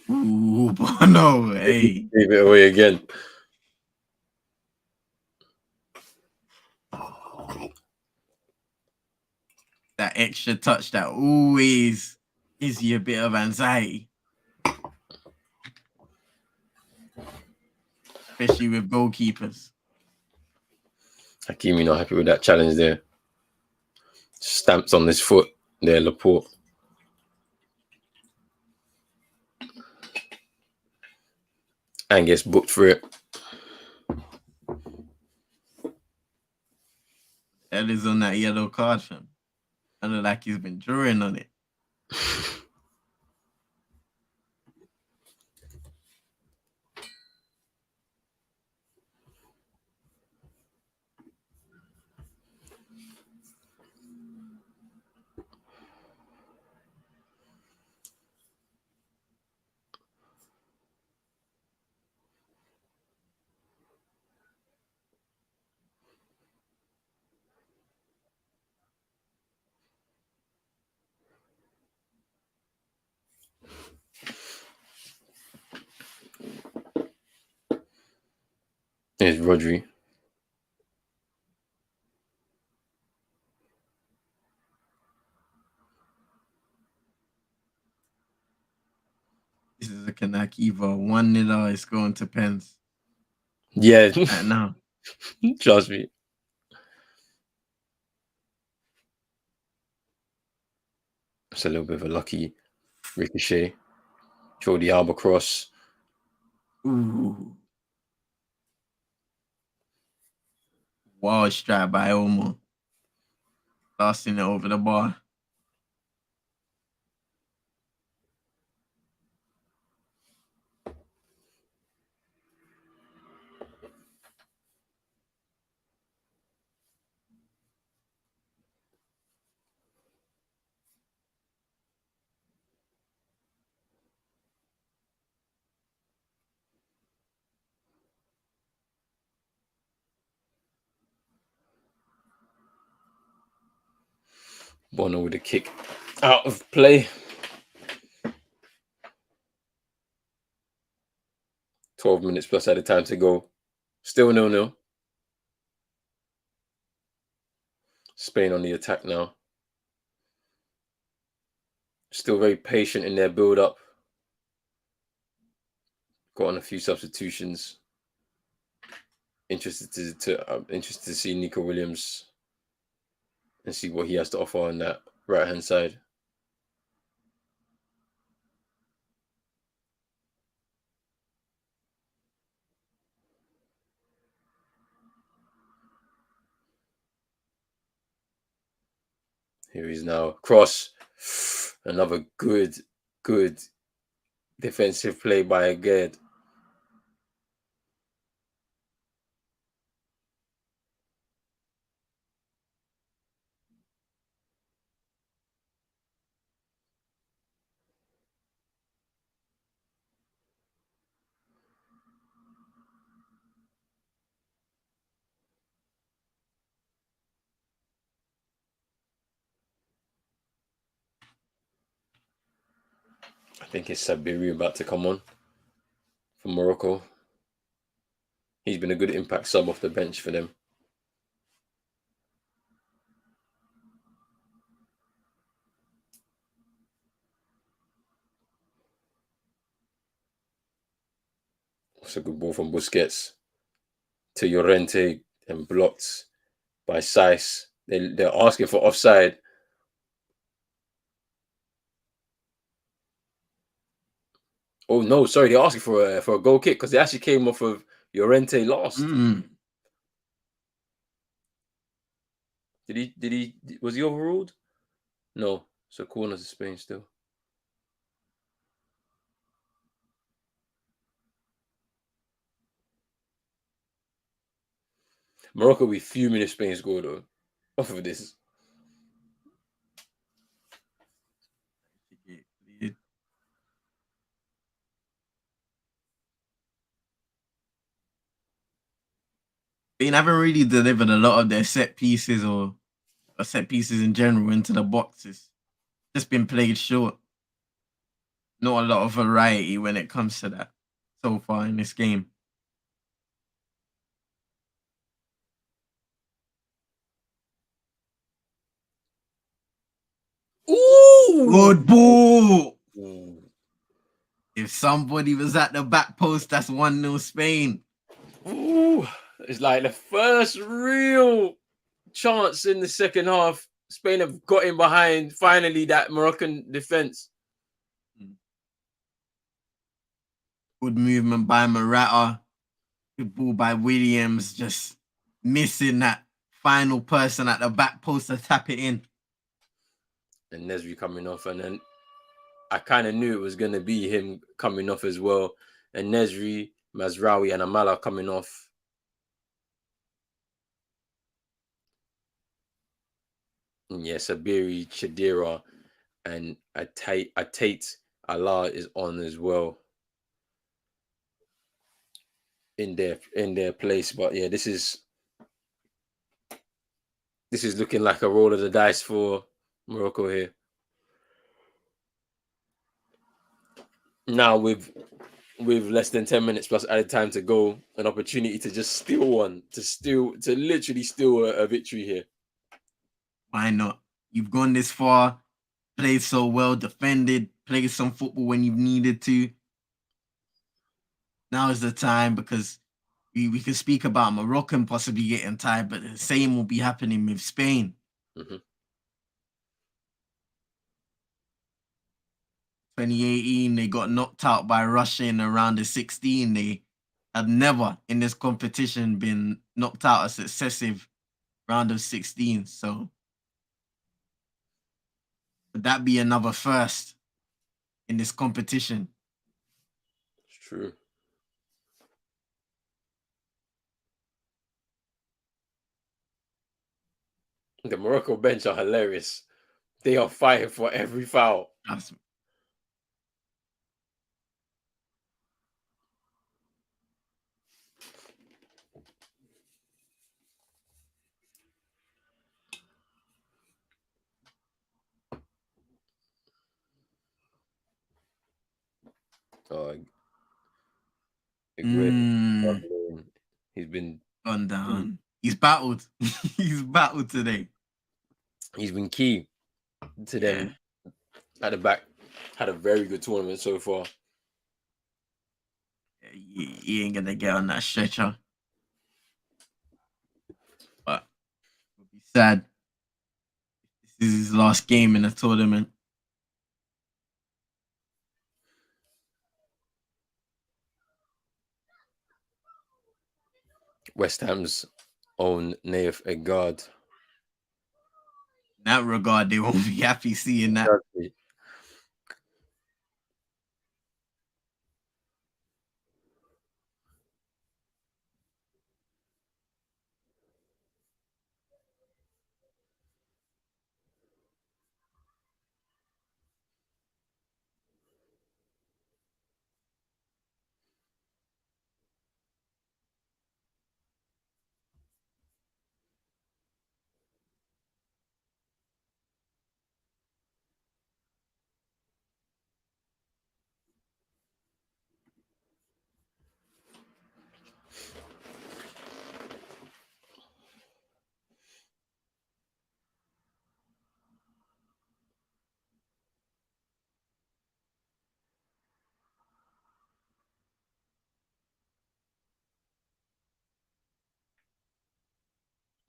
Ooh, Bono, hey. Gave it away again. That extra touch that always gives you a bit of anxiety. Especially with goalkeepers. Hakimi not happy with that challenge there. Stamps on his foot there, Laporte. And gets booked for it. That is on that yellow card, fam. I look like he's been drawing on it. There's Rodri. This is a Kanaki Evo. 1-0 is going to pens. Yeah. Right now. Trust me. It's a little bit of a lucky ricochet. Jordi Alba cross. Ooh. Wild strike by Omo. Tossing it over the bar. Bono with a kick out of play. 12 minutes plus added time to go. Still 0-0. Spain on the attack now. Still very patient in their build-up. Got on a few substitutions. Interested to see Nico Williams and see what he has to offer on that right-hand side. Here he's now. Cross. Another good defensive play by Aged. I think it's Sabiri about to come on for Morocco. He's been a good impact sub off the bench for them. It's a good ball from Busquets to Llorente and blocked by Saiz. They're asking for offside. Oh no, sorry, they're asking for a goal kick because they actually came off of Llorente last. Was he overruled? No. So corner to Spain still. Morocco will be fuming if Spain score though. Off of this. They haven't really delivered a lot of their set pieces or set pieces in general into the boxes. Just been played short. Not a lot of variety when it comes to that so far in this game. Ooh! Good ball! Ooh. If somebody was at the back post, that's 1-0 Spain. Ooh! It's like the first real chance in the second half. Spain have got in behind, finally, that Moroccan defense. Good movement by Morata. Good ball by Williams, just missing that final person at the back post to tap it in. And Nesri coming off, and then I kind of knew it was going to be him coming off as well. And Nesri, Mazraoui, and Amala coming off. And yes, Sabiri, Chadira, and Tate Allah is on as well in their place. But yeah, this is looking like a roll of the dice for Morocco here. Now with less than 10 minutes plus added time to go, an opportunity to just steal one, to literally steal a victory here. Why not? You've gone this far, played so well, defended, played some football when you needed to. Now is the time, because we can speak about Moroccan possibly getting tired, but the same will be happening with Spain. 2018, they got knocked out by Russia in the round of 16. They had never in this competition been knocked out a successive round of 16. So would that be another first in this competition? It's true. The Morocco bench are hilarious. They are fighting for every foul. Trust me. Oh, Mm, he's been gone down. He's battled. He's battled today. he's been key to Yeah. them at the back. Had a very good tournament so far. He ain't gonna get on that stretcher. But it'll be sad. This is his last game in the tournament. West Ham's own Naif Egard. In that regard, they won't be happy seeing that.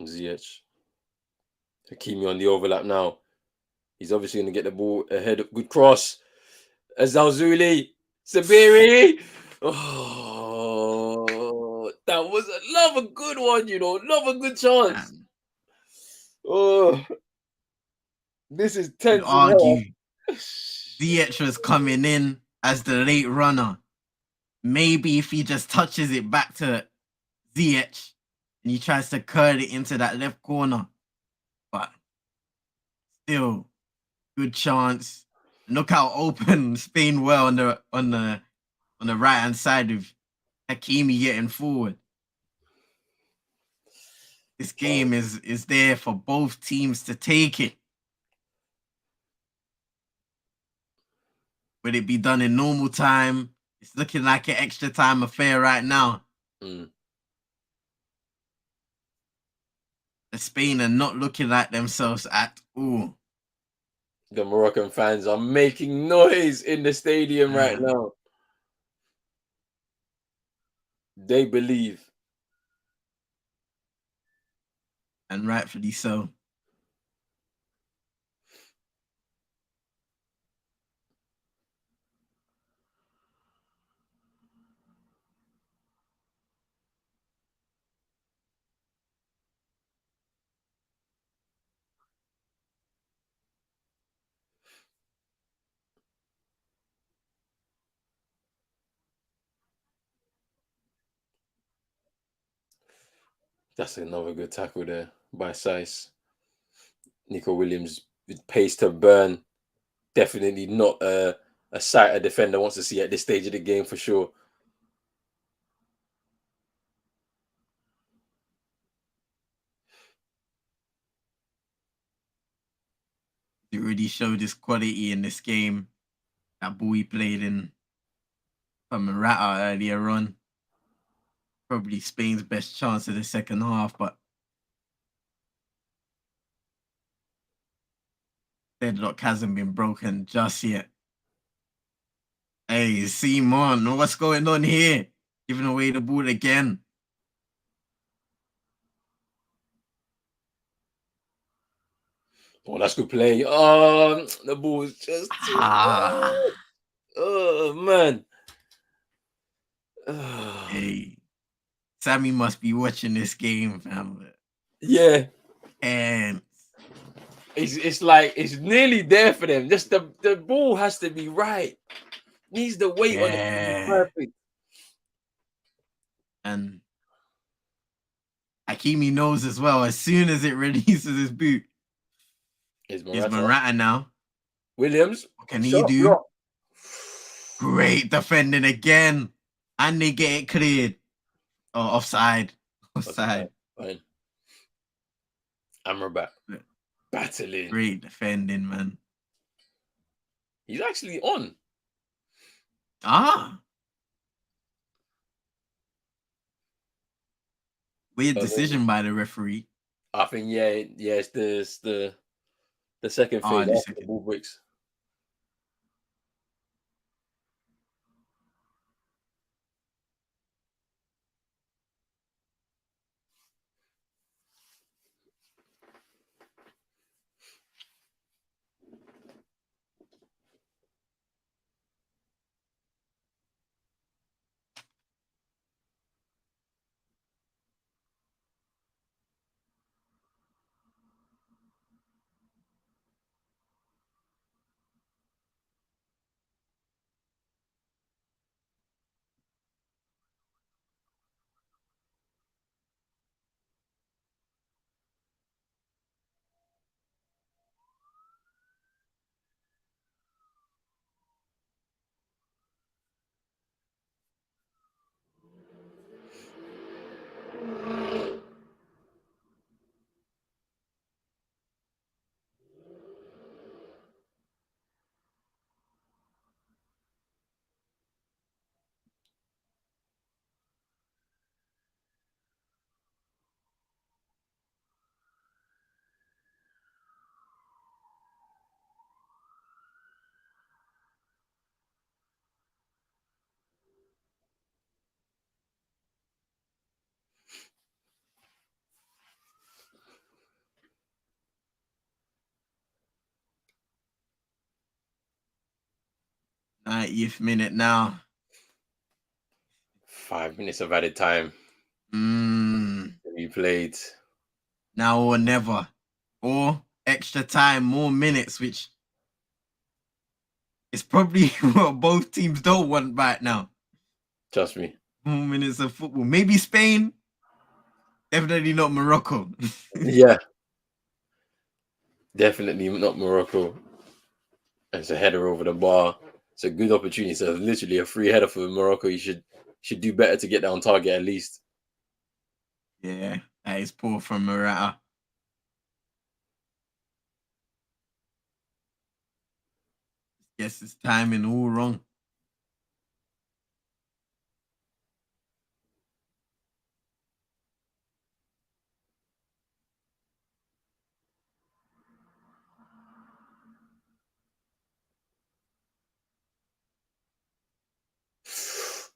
Ziyech. Hakimi on the overlap now. He's obviously going to get the ball ahead. Good cross. Azalzuli. Sabiri. Oh, that was another good one, another good chance. Oh, this is tense. You'd argue Ziyech was coming in as the late runner. Maybe if he just touches it back to Ziyech and he tries to curl it into that left corner. But still, good chance. Look how open Spain were on the right hand side of Hakimi getting forward. This game is there for both teams to take it. Would it be done in normal time? It's looking like an extra time affair right now. Mm. The Spain are not looking like themselves at all. The Moroccan fans are making noise in the stadium right now. They believe. And rightfully so. That's another good tackle there by Sice. Nico Williams with pace to burn. Definitely not a sight a defender wants to see at this stage of the game for sure. He really showed his quality in this game. That ball he played in from Morata earlier on. Probably Spain's best chance of the second half, but deadlock hasn't been broken just yet. Hey, Simon, what's going on here? Giving away the ball again. Oh, that's good play. The ball is just oh man. Hey, Sammy must be watching this game, fam. Yeah. And it's like it's nearly there for them. Just the ball has to be right. Needs the weight on it to be perfect. And Hakimi knows as well, as soon as it releases his boot, it's Morata now. Williams. What can he do? Block. Great defending again. And they get it cleared. Oh, offside. Offside. Fine. Amrabat. Battling. Great defending, man. He's actually on. Ah, weird I think, decision by the referee. yeah, it's the second Ah, phase the after the second. ball breaks. th minute now. 5 minutes of added time Mm, to be played. now or never. Or extra time, more minutes, which is probably what both teams don't want right now. Trust me. More minutes of football. Maybe Spain. Definitely not Morocco. Yeah, definitely not Morocco. It's a header over the bar. It's a good opportunity. So literally a free header for Morocco. You should do better to get that on target at least. Yeah, that is poor from Morata. Guess his timing all wrong.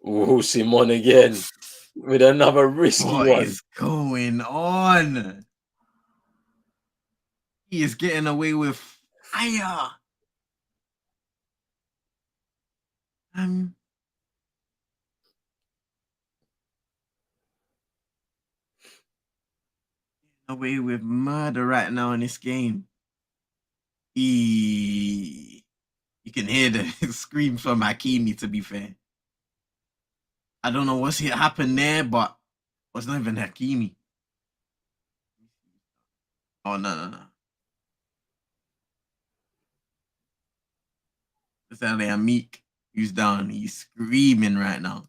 Ooh, Simon again with another risky What one. is going on? He is getting away with fire. I'm away with murder right now in this game. You can hear the screams from Hakimi, to be fair. I don't know what's happened there, but was not even Hakimi. Oh, no, no, no. It's only Amik who's down. He's screaming right now.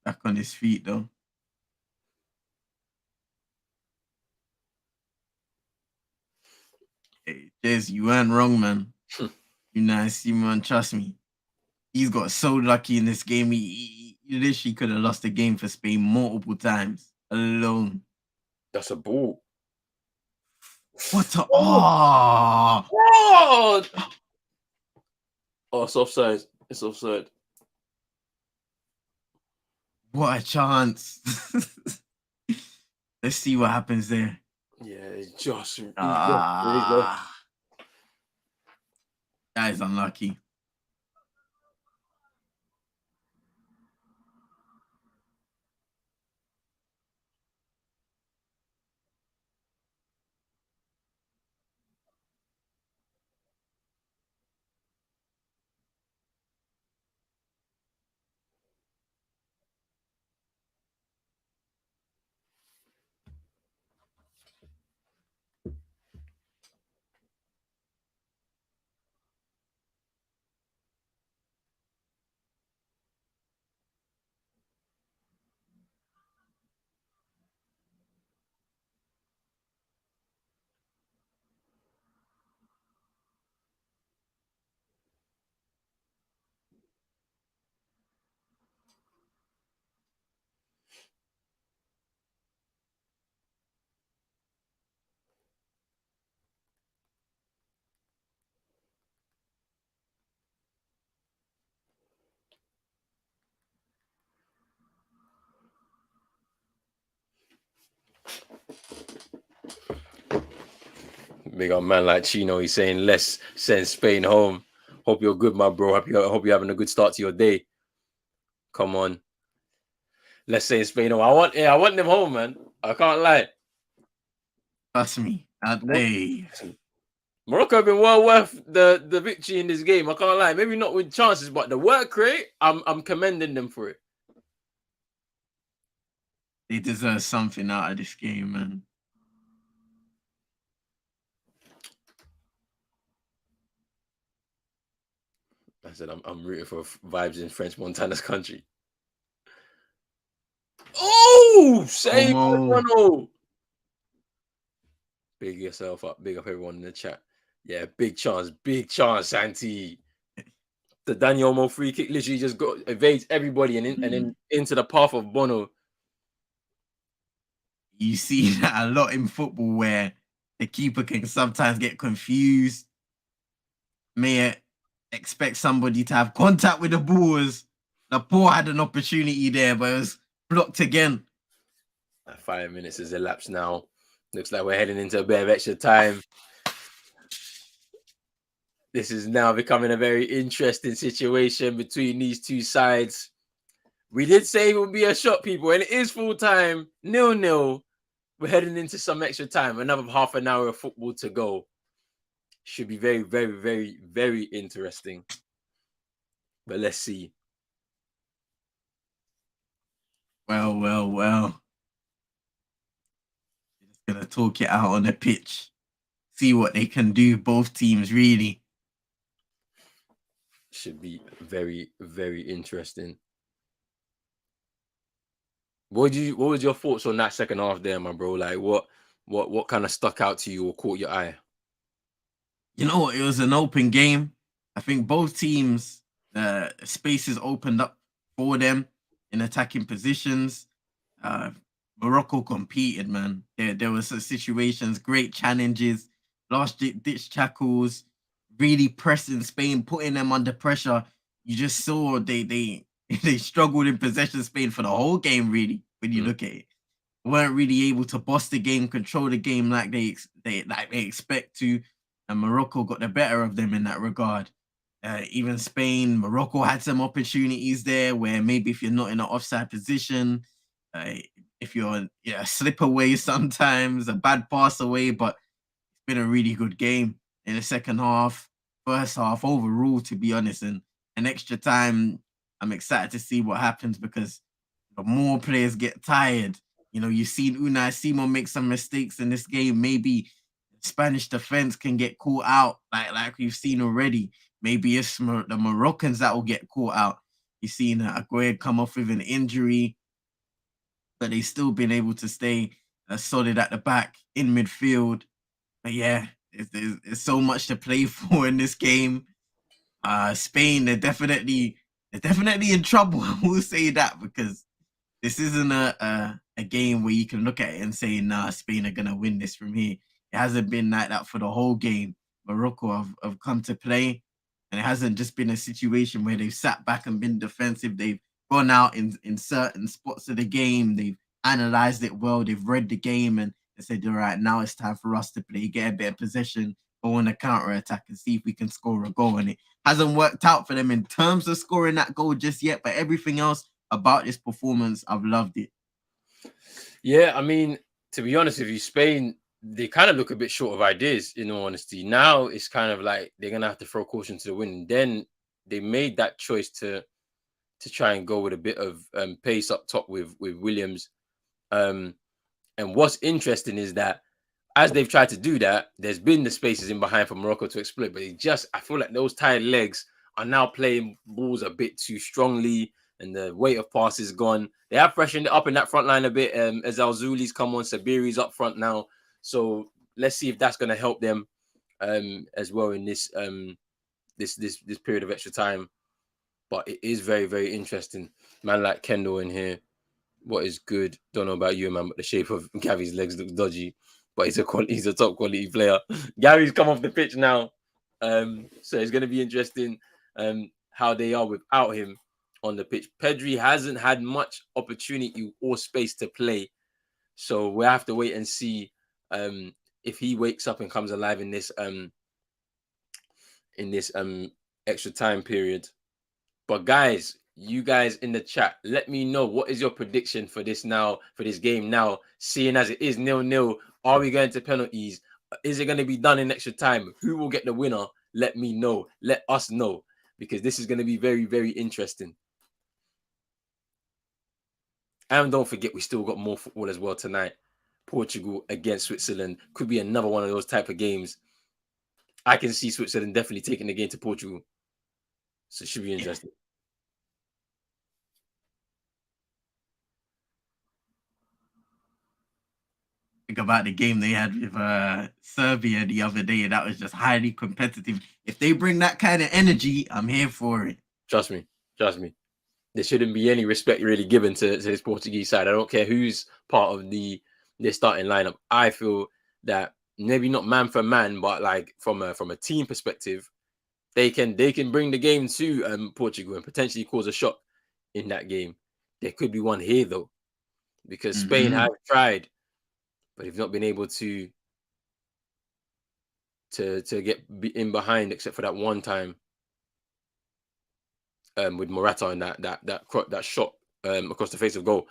Back on his feet, though. Hey, Jez, you weren't wrong, man. You nice, Simon, trust me. He's got so lucky in this game. He literally could have lost the game for Spain multiple times alone. That's a ball. What a Oh, God! Oh, it's offside. It's offside. What a chance. Let's see what happens there. Yeah, he just raised off. Ah, that is unlucky. Big up man like Chino. He's saying, let's send Spain home. Hope you're good, my bro. Hope you're having a good start to your day. Come on. Let's say Spain home. I want them home, man. I can't lie. Trust me. Morocco have been well worth the victory in this game. I can't lie. Maybe not with chances, but the work rate, I'm commending them for it. They deserve something out of this game, man. I said I'm rooting for vibes in French Montana's country. Oh, save one. Big yourself up. Big up everyone in the chat. Yeah, big chance, Santi. The Daniel Mo free kick literally just evades everybody and then into the path of Bono. You see that a lot in football where the keeper can sometimes get confused. May expect somebody to have contact with the ball. The ball had an opportunity there, but it was blocked again. 5 minutes has elapsed now. Looks like we're heading into a bit of extra time. This is now becoming a very interesting situation between these two sides. We did say it would be a shot, people, and it is full time, 0-0. We're heading into some extra time. Another half an hour of football to go. Should be very, very, very, very interesting. But let's see. Well. Just gonna talk it out on the pitch. See what they can do, both teams, really. Should be very, very interesting. What was your thoughts on that second half there, my bro? Like what kind of stuck out to you or caught your eye? You know what? It was an open game. I think both teams, spaces opened up for them in attacking positions. Morocco competed, man. There were some situations, great challenges, last ditch tackles, really pressing Spain, putting them under pressure. You just saw they struggled in possession Spain for the whole game, really, when you look at it. Weren't really able to boss the game, control the game like they expect to. And Morocco got the better of them in that regard. Even Spain, Morocco had some opportunities there where maybe if you're not in an offside position, if you're a slip away sometimes, a bad pass away, but it's been a really good game in the second half, first half overall, to be honest. And an extra time, I'm excited to see what happens because the more players get tired, you've seen Unai Simon make some mistakes in this game. Maybe Spanish defense can get caught out, like we've seen already. Maybe it's the Moroccans that will get caught out. You've seen Aguero come off with an injury, but they've still been able to stay solid at the back in midfield. But yeah, there's so much to play for in this game. Spain, they're definitely in trouble. I will say that because this isn't a game where you can look at it and say, nah, Spain are going to win this from here. It hasn't been like that for the whole game. Morocco have come to play, and it hasn't just been a situation where they've sat back and been defensive. They've gone out in certain spots of the game. They've analyzed it well. They've read the game and they said, all right, now it's time for us to play, get a bit of possession, go on a counter-attack and see if we can score a goal. And it hasn't worked out for them in terms of scoring that goal just yet, but everything else about this performance, I've loved it. Yeah, I mean, to be honest with you, Spain, they kind of look a bit short of ideas, in all honesty. Now it's kind of like they're gonna have to throw caution to the wind. Then they made that choice to try and go with a bit of pace up top with Williams. And what's interesting is that as they've tried to do that, there's been the spaces in behind for Morocco to exploit, but I feel like those tired legs are now playing balls a bit too strongly, and the weight of pass is gone. They have freshened it up in that front line a bit. As Al-Zuli's come on, Sabiri's up front now. So let's see if that's going to help them as well in this this period of extra time. But it is very, very interesting. Man like Kendall in here. What is good? Don't know about you, man, but the shape of Gavi's legs looks dodgy. But he's a top quality player. Gary's come off the pitch now. So it's going to be interesting how they are without him on the pitch. Pedri hasn't had much opportunity or space to play. So we'll have to wait and see if he wakes up and comes alive in this extra time period. But guys, you guys in the chat, let me know what is your prediction for this game now, seeing as it is 0-0. Are we going to penalties? Is it going to be done in extra time? Who will get the winner? Let me know. Let us know, because this is going to be very, very interesting. And don't forget, we still got more football as well tonight. Portugal against Switzerland could be another one of those type of games. I can see Switzerland definitely taking the game to Portugal. So it should be interesting. Think about the game they had with Serbia the other day. That was just highly competitive. If they bring that kind of energy, I'm here for it. Trust me. There shouldn't be any respect really given to this Portuguese side. I don't care who's part of their starting lineup. I feel that maybe not man for man, but like from a team perspective, they can bring the game to Portugal and potentially cause a shock in that game. There could be one here though, because Spain have tried, but they've not been able to get in behind, except for that one time with Morata and that shot across the face of goal.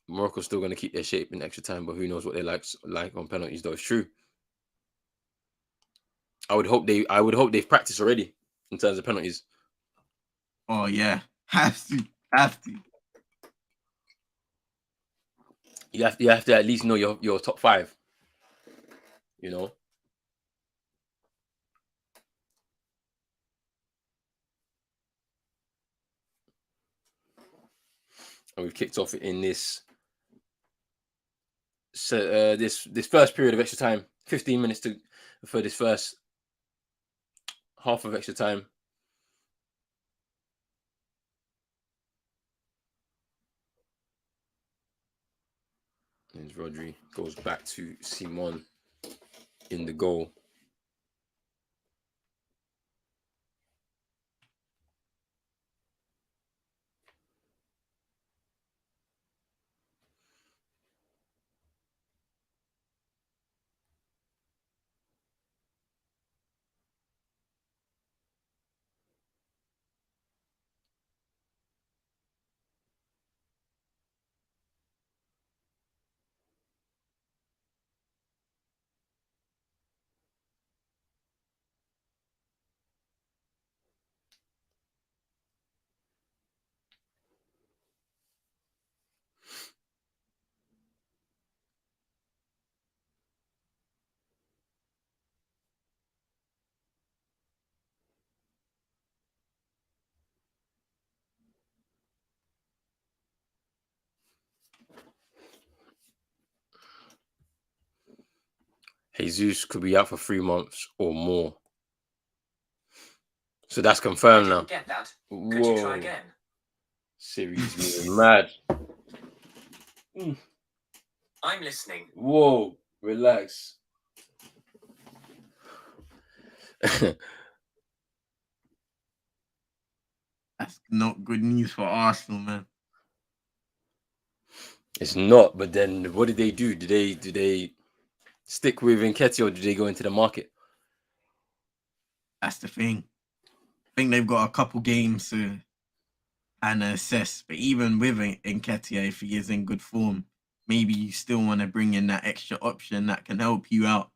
Morocco's still going to keep their shape in extra time, but who knows what they like on penalties though. It's true. I would hope they've practiced already in terms of penalties. Oh yeah, have to. You have to at least know your top 5. You know. And we've kicked off in this. So this first period of extra time, 15 minutes for this first half of extra time. And Rodri goes back to Simon in the goal. Jesus could be out for 3 months or more. So that's confirmed now. Get that? Whoa. Could you try again? Series mad. I'm listening. Whoa, relax. That's not good news for Arsenal, man. It's not, but then what did they do? Do they stick with Nketiah or do they go into the market? That's the thing. I think they've got a couple games to assess. But even with Nketiah, if he is in good form, maybe you still want to bring in that extra option that can help you out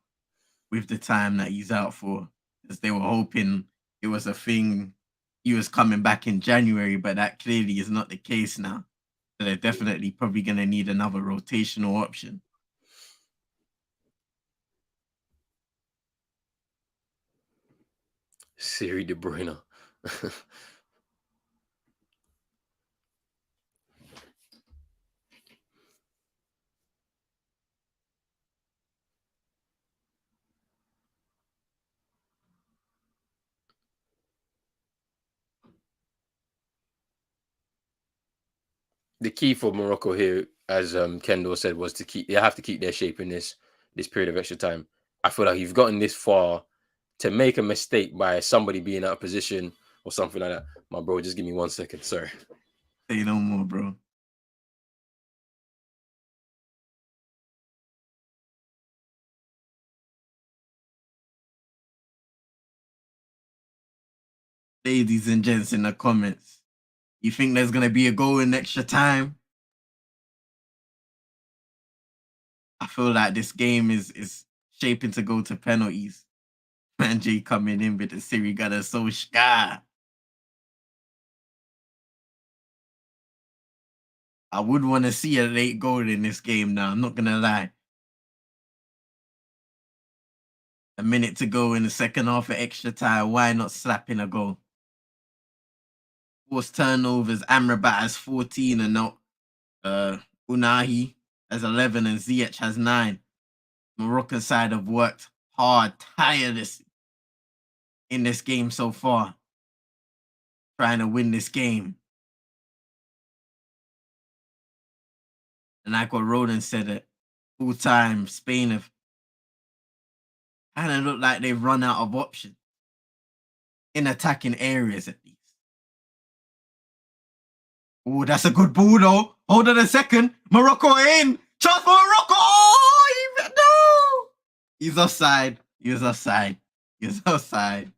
with the time that he's out for. Because they were hoping it was a thing, he was coming back in January, but that clearly is not the case now. So they're definitely probably going to need another rotational option. Siri De Bruyne. The key for Morocco here, as Kendall said, was they have to keep their shape in this period of extra time. I feel like you've gotten this far to make a mistake by somebody being out of position or something like that. My bro, just give me 1 second. Sorry. Say no more, bro. Ladies and gents in the comments, you think there's going to be a goal in extra time? I feel like this game is shaping to go to penalties. Man, Jay coming in with the Siri got us so scared. I would want to see a late goal in this game now, I'm not going to lie. A minute to go in the second half of extra time. Why not slapping a goal? Forced turnovers. Amrabat has 14 and now Unahi has 11 and Ziyech has 9. Moroccan side have worked hard, tirelessly in this game so far, trying to win this game. And like what Roland said, at full time, Spain have kind of looked like they've run out of options in attacking areas at least. Oh, that's a good ball though. Hold on a second. Morocco in. Chance for Morocco. Oh, no. He's offside. He was offside. He was offside.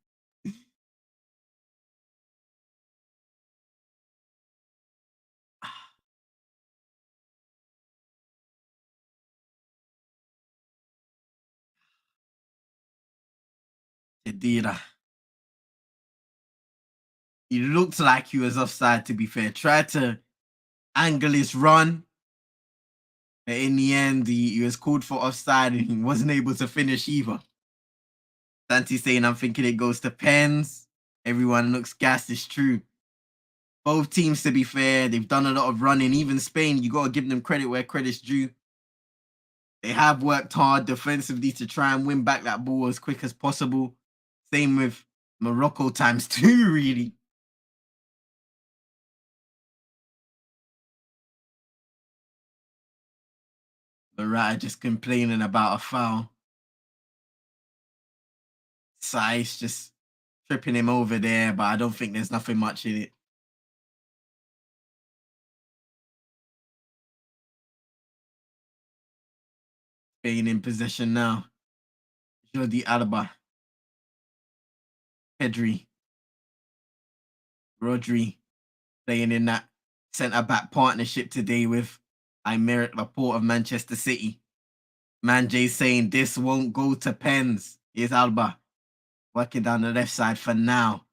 Kedira. He looked like he was offside, to be fair. Tried to angle his run. But in the end, he was called for offside and he wasn't able to finish either. Santi saying, I'm thinking it goes to pens. Everyone looks gassed. It's true. Both teams, to be fair, they've done a lot of running. Even Spain, you got to give them credit where credit's due. They have worked hard defensively to try and win back that ball as quick as possible. Same with Morocco times 2, really. Morata just complaining about a foul. Sai's just tripping him over there, but I don't think there's nothing much in it. Spain in possession now. Jordi Alba. Pedri. Rodri playing in that centre-back partnership today with Aymeric Laporte of Manchester City. Manjay saying this won't go to pens. Here's Alba working down the left side for now.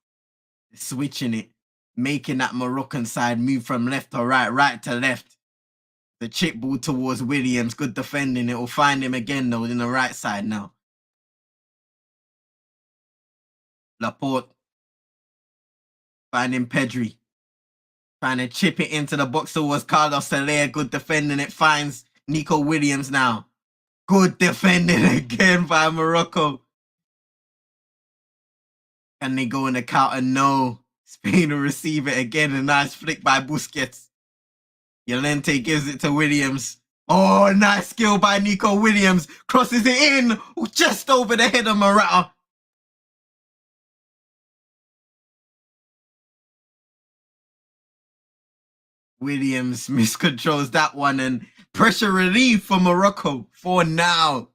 Switching it, making that Moroccan side move from left to right, right to left. The chip ball towards Williams, good defending. It will find him again though in the right side now. Laporte finding Pedri. Trying to chip it into the box towards Carlos Soler. Good defending. It finds Nico Williams now. Good defending again by Morocco. Can they go in the counter? No. Spain will receive it again. A nice flick by Busquets. Llorente gives it to Williams. Oh, nice skill by Nico Williams. Crosses it in. Just over the head of Morata. Williams miscontrols that one and pressure relief for Morocco for now.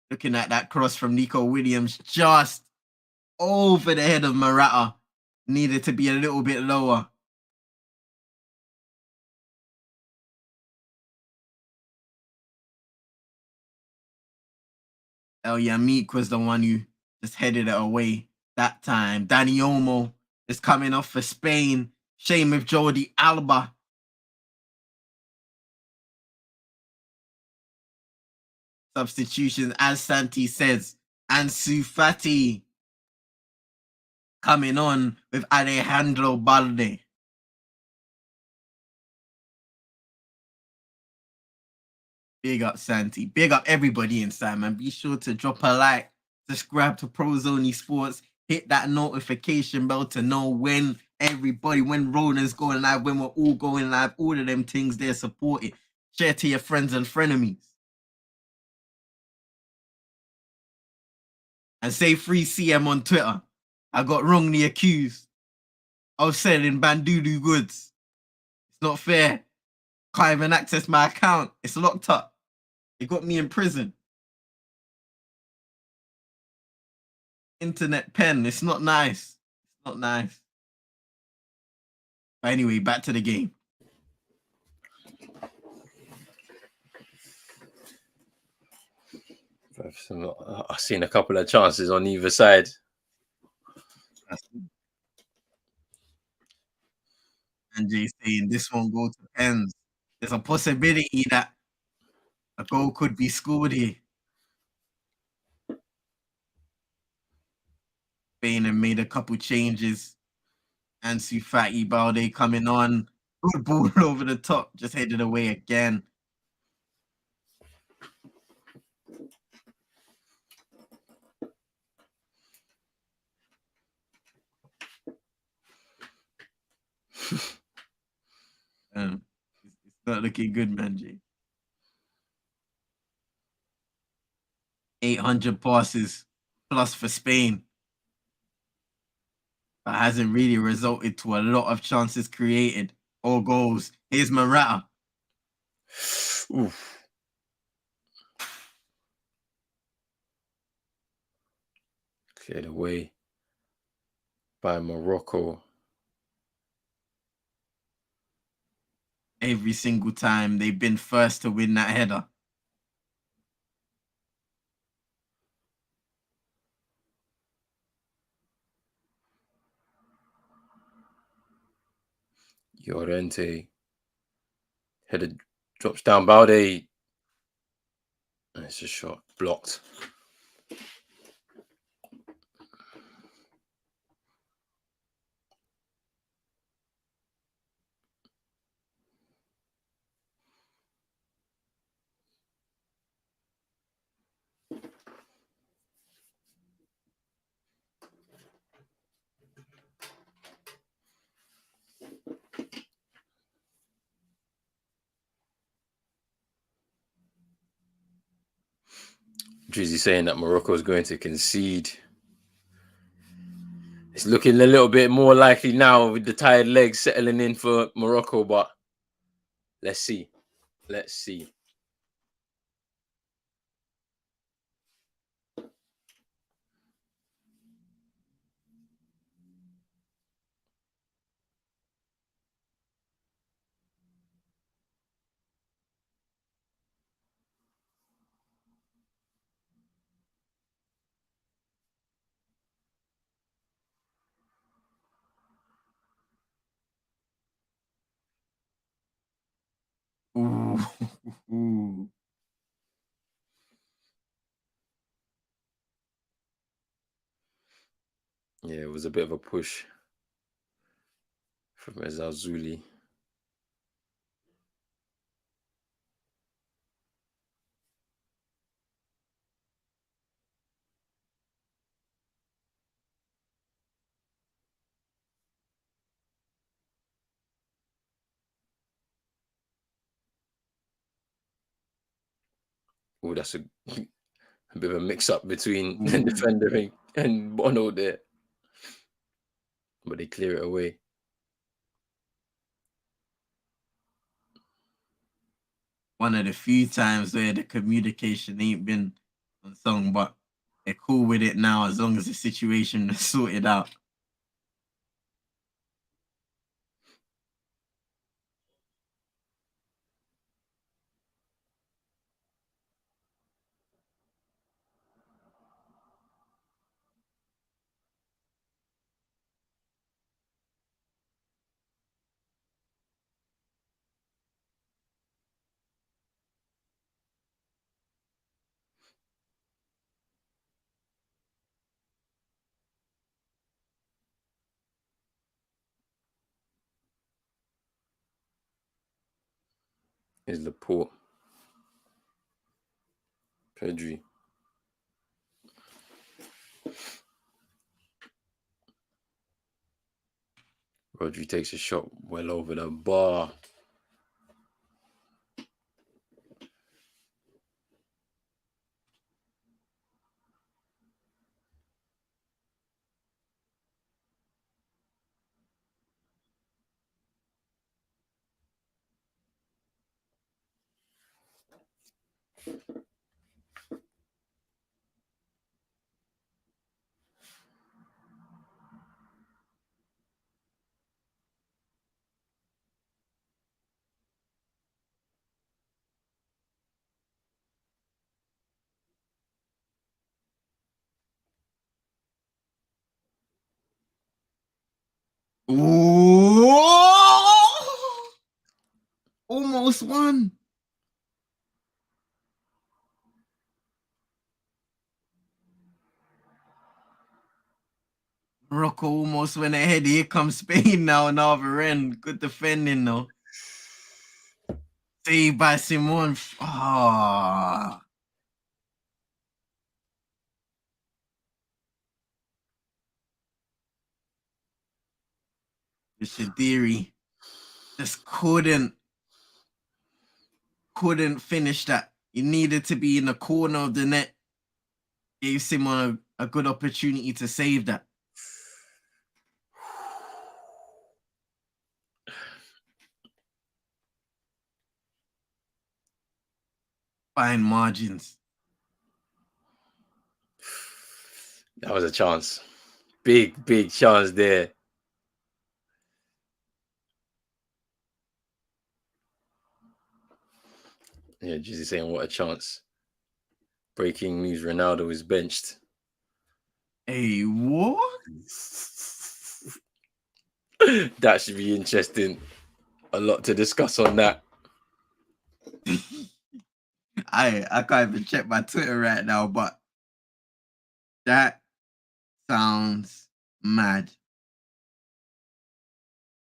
Looking at that cross from Nico Williams, just over the head of Morata. Needed to be a little bit lower. El Yamik was the one who just headed it away that time. Dani Olmo is coming off for Spain. Shame with Jordi Alba. Substitutions, as Santi says. Ansu Fati coming on with Alejandro Balde. Big up Santi. Big up everybody inside, man. Be sure to drop a like, subscribe to Prozone Sports, hit that notification bell to know when Ronan's going live, when we're all going live, all of them things there, support it. Share to your friends and frenemies. And say free CM on Twitter. I got wrongly accused of selling Bandoodoo goods. It's not fair. Can't even access my account. It's locked up. They got me in prison. internet pen. It's not nice. It's not nice. But anyway, back to the game. I've seen a couple of chances on either side. And Jay saying this won't go to pens. There's a possibility that a goal could be scored here. Spain have made a couple changes. Ansu Fati, Balde coming on. Good ball over the top. Just headed away again. It's not looking good, man, Jay. 800 passes plus for Spain. But hasn't really resulted to a lot of chances created or goals. Here's Morata. Oof. Cleared away by Morocco. Every single time they've been first to win that header. Llorente. Header drops down Balde. And it's a shot blocked. Drizzy saying that Morocco is going to concede. It's looking a little bit more likely now with the tired legs settling in for Morocco, but let's see. Let's see. Ooh. Yeah, it was a bit of a push from Zuli. Oh, that's a bit of a mix-up between the defender and Bono there. But they clear it away. One of the few times where the communication ain't been on song, but they're cool with it now as long as the situation is sorted out. Here's Laporte. Pedri. Rodri takes a shot well over the bar. Ooh! Almost won. Morocco almost went ahead. Here comes Spain now on the other end. Good defending though. Saved by Simon. Ah. The Shadiri just couldn't finish that. He needed to be in the corner of the net. Gave Simon a good opportunity to save that. Fine margins. That was a chance. Big chance there. Yeah, Jizzy saying what a chance. Breaking news, Ronaldo is benched. Hey, what? That should be interesting. A lot to discuss on that. I can't even check my Twitter right now, but that sounds mad.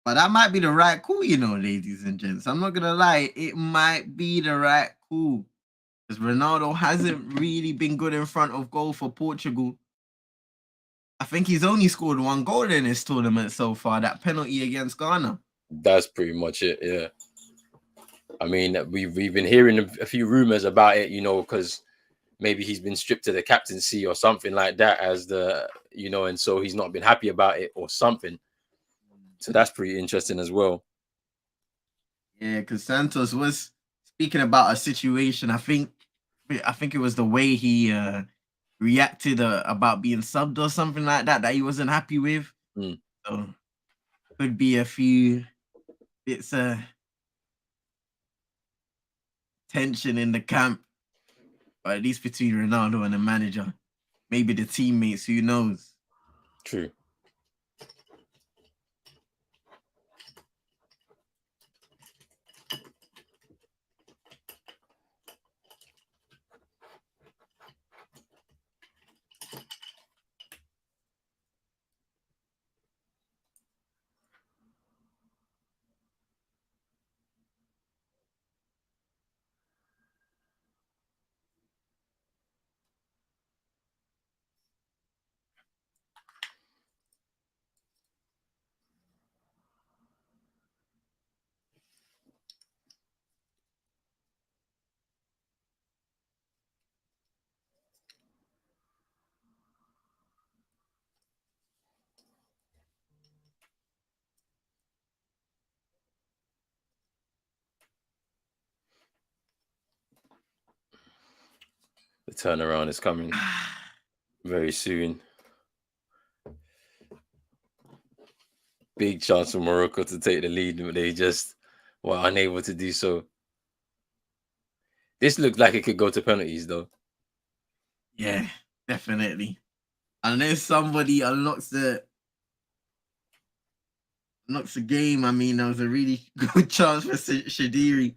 But that might be the right call, you know, ladies and gents. I'm not gonna lie, it might be the right call. Because Ronaldo hasn't really been good in front of goal for Portugal. I think he's only scored one goal in this tournament so far, that penalty against Ghana. That's pretty much it, yeah. I mean, we've been hearing a few rumors about it, you know, because maybe he's been stripped to the captaincy or something like that as the, you know, and so he's not been happy about it or something. So that's pretty interesting as well. Yeah, because Santos was speaking about a situation. I think it was the way he reacted about being subbed or something like that he wasn't happy with. So could be a few bits of tension in the camp, or at least between Ronaldo and the manager. Maybe the teammates, who knows? True. The turnaround is coming very soon. Big chance for Morocco to take the lead, but they just were unable to do so. This looks like it could go to penalties, though. Yeah, definitely. Unless somebody unlocks the game, I mean, there was a really good chance for Shadiri.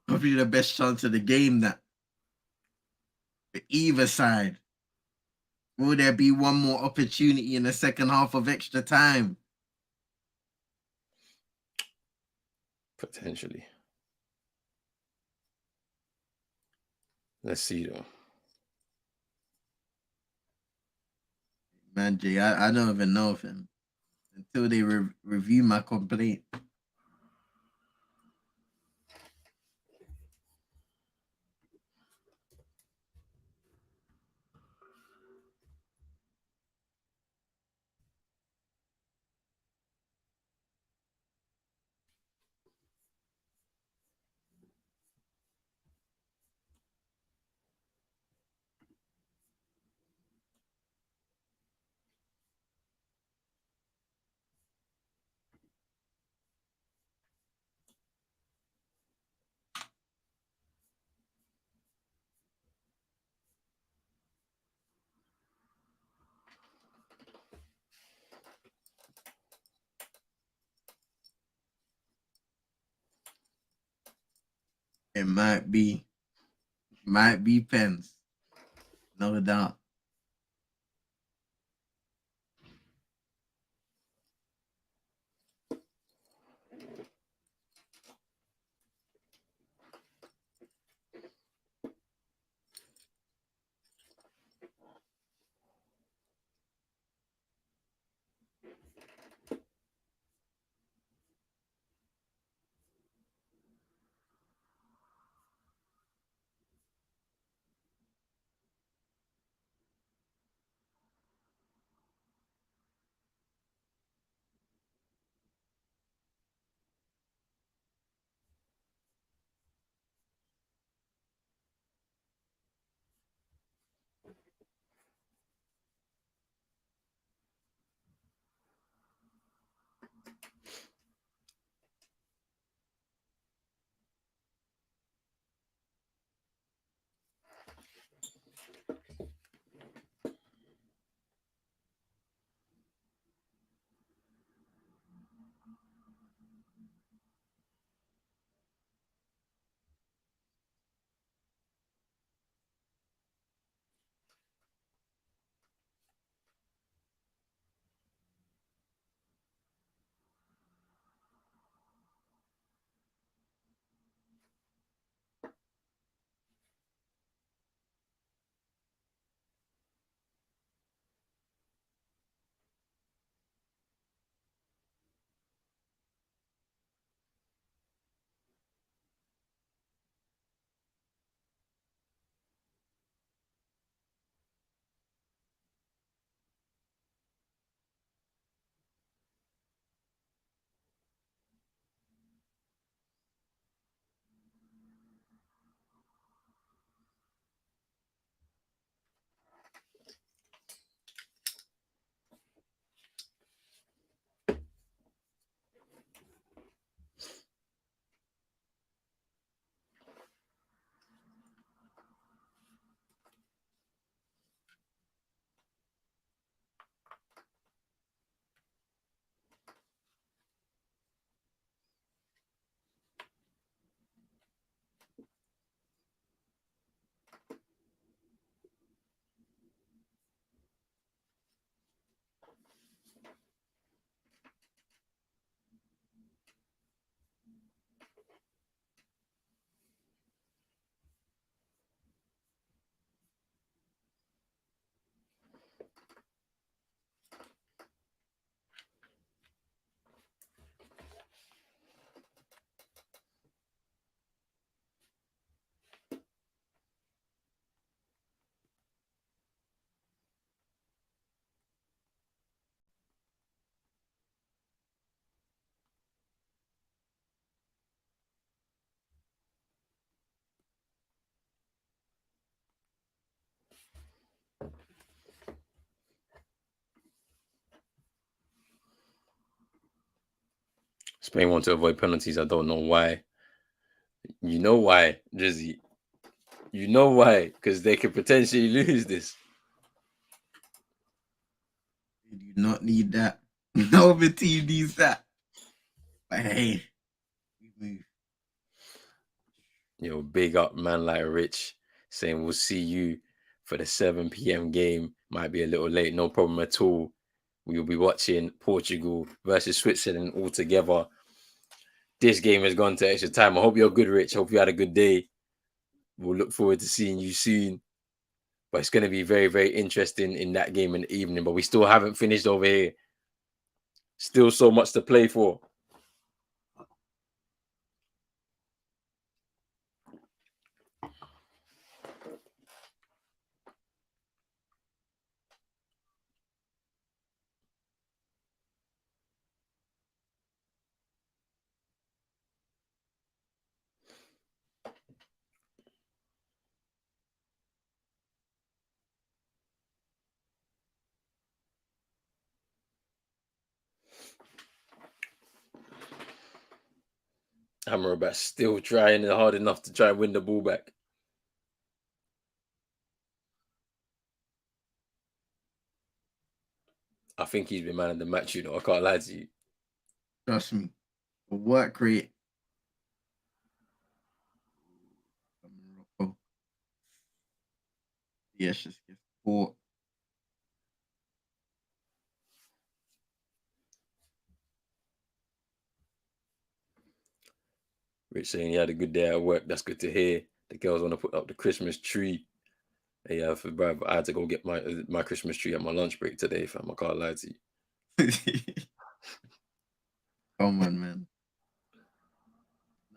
Probably the best chance of the game, that for either side. Will there be one more opportunity in the second half of extra time? Potentially. Let's see, though. Man, Jay, I don't even know of him until they review my complaint. It might be Pence, no doubt. Spain want to avoid penalties. I don't know why. You know why, Drizzy? You know why? Because they could potentially lose this. You do not need that. No other team needs that. But hey, we move. You know, big up man like Rich saying we'll see you for the 7 p.m. game. Might be a little late, no problem at all. We will be watching Portugal versus Switzerland all together. This game has gone to extra time. I hope you're good, Rich. Hope you had a good day. We'll look forward to seeing you soon. But it's going to be very, very interesting in that game in the evening. But we still haven't finished over here. Still so much to play for. Amrabat still trying hard enough to try and win the ball back. I think he's been man of the match, you know. I can't lie to you. Trust me. The work rate. Yes, just get support. Rich saying he had a good day at work. That's good to hear. The girls want to put up the Christmas tree. Hey, bro, I had to go get my Christmas tree at my lunch break today, fam. I can't lie to you. Come on, man.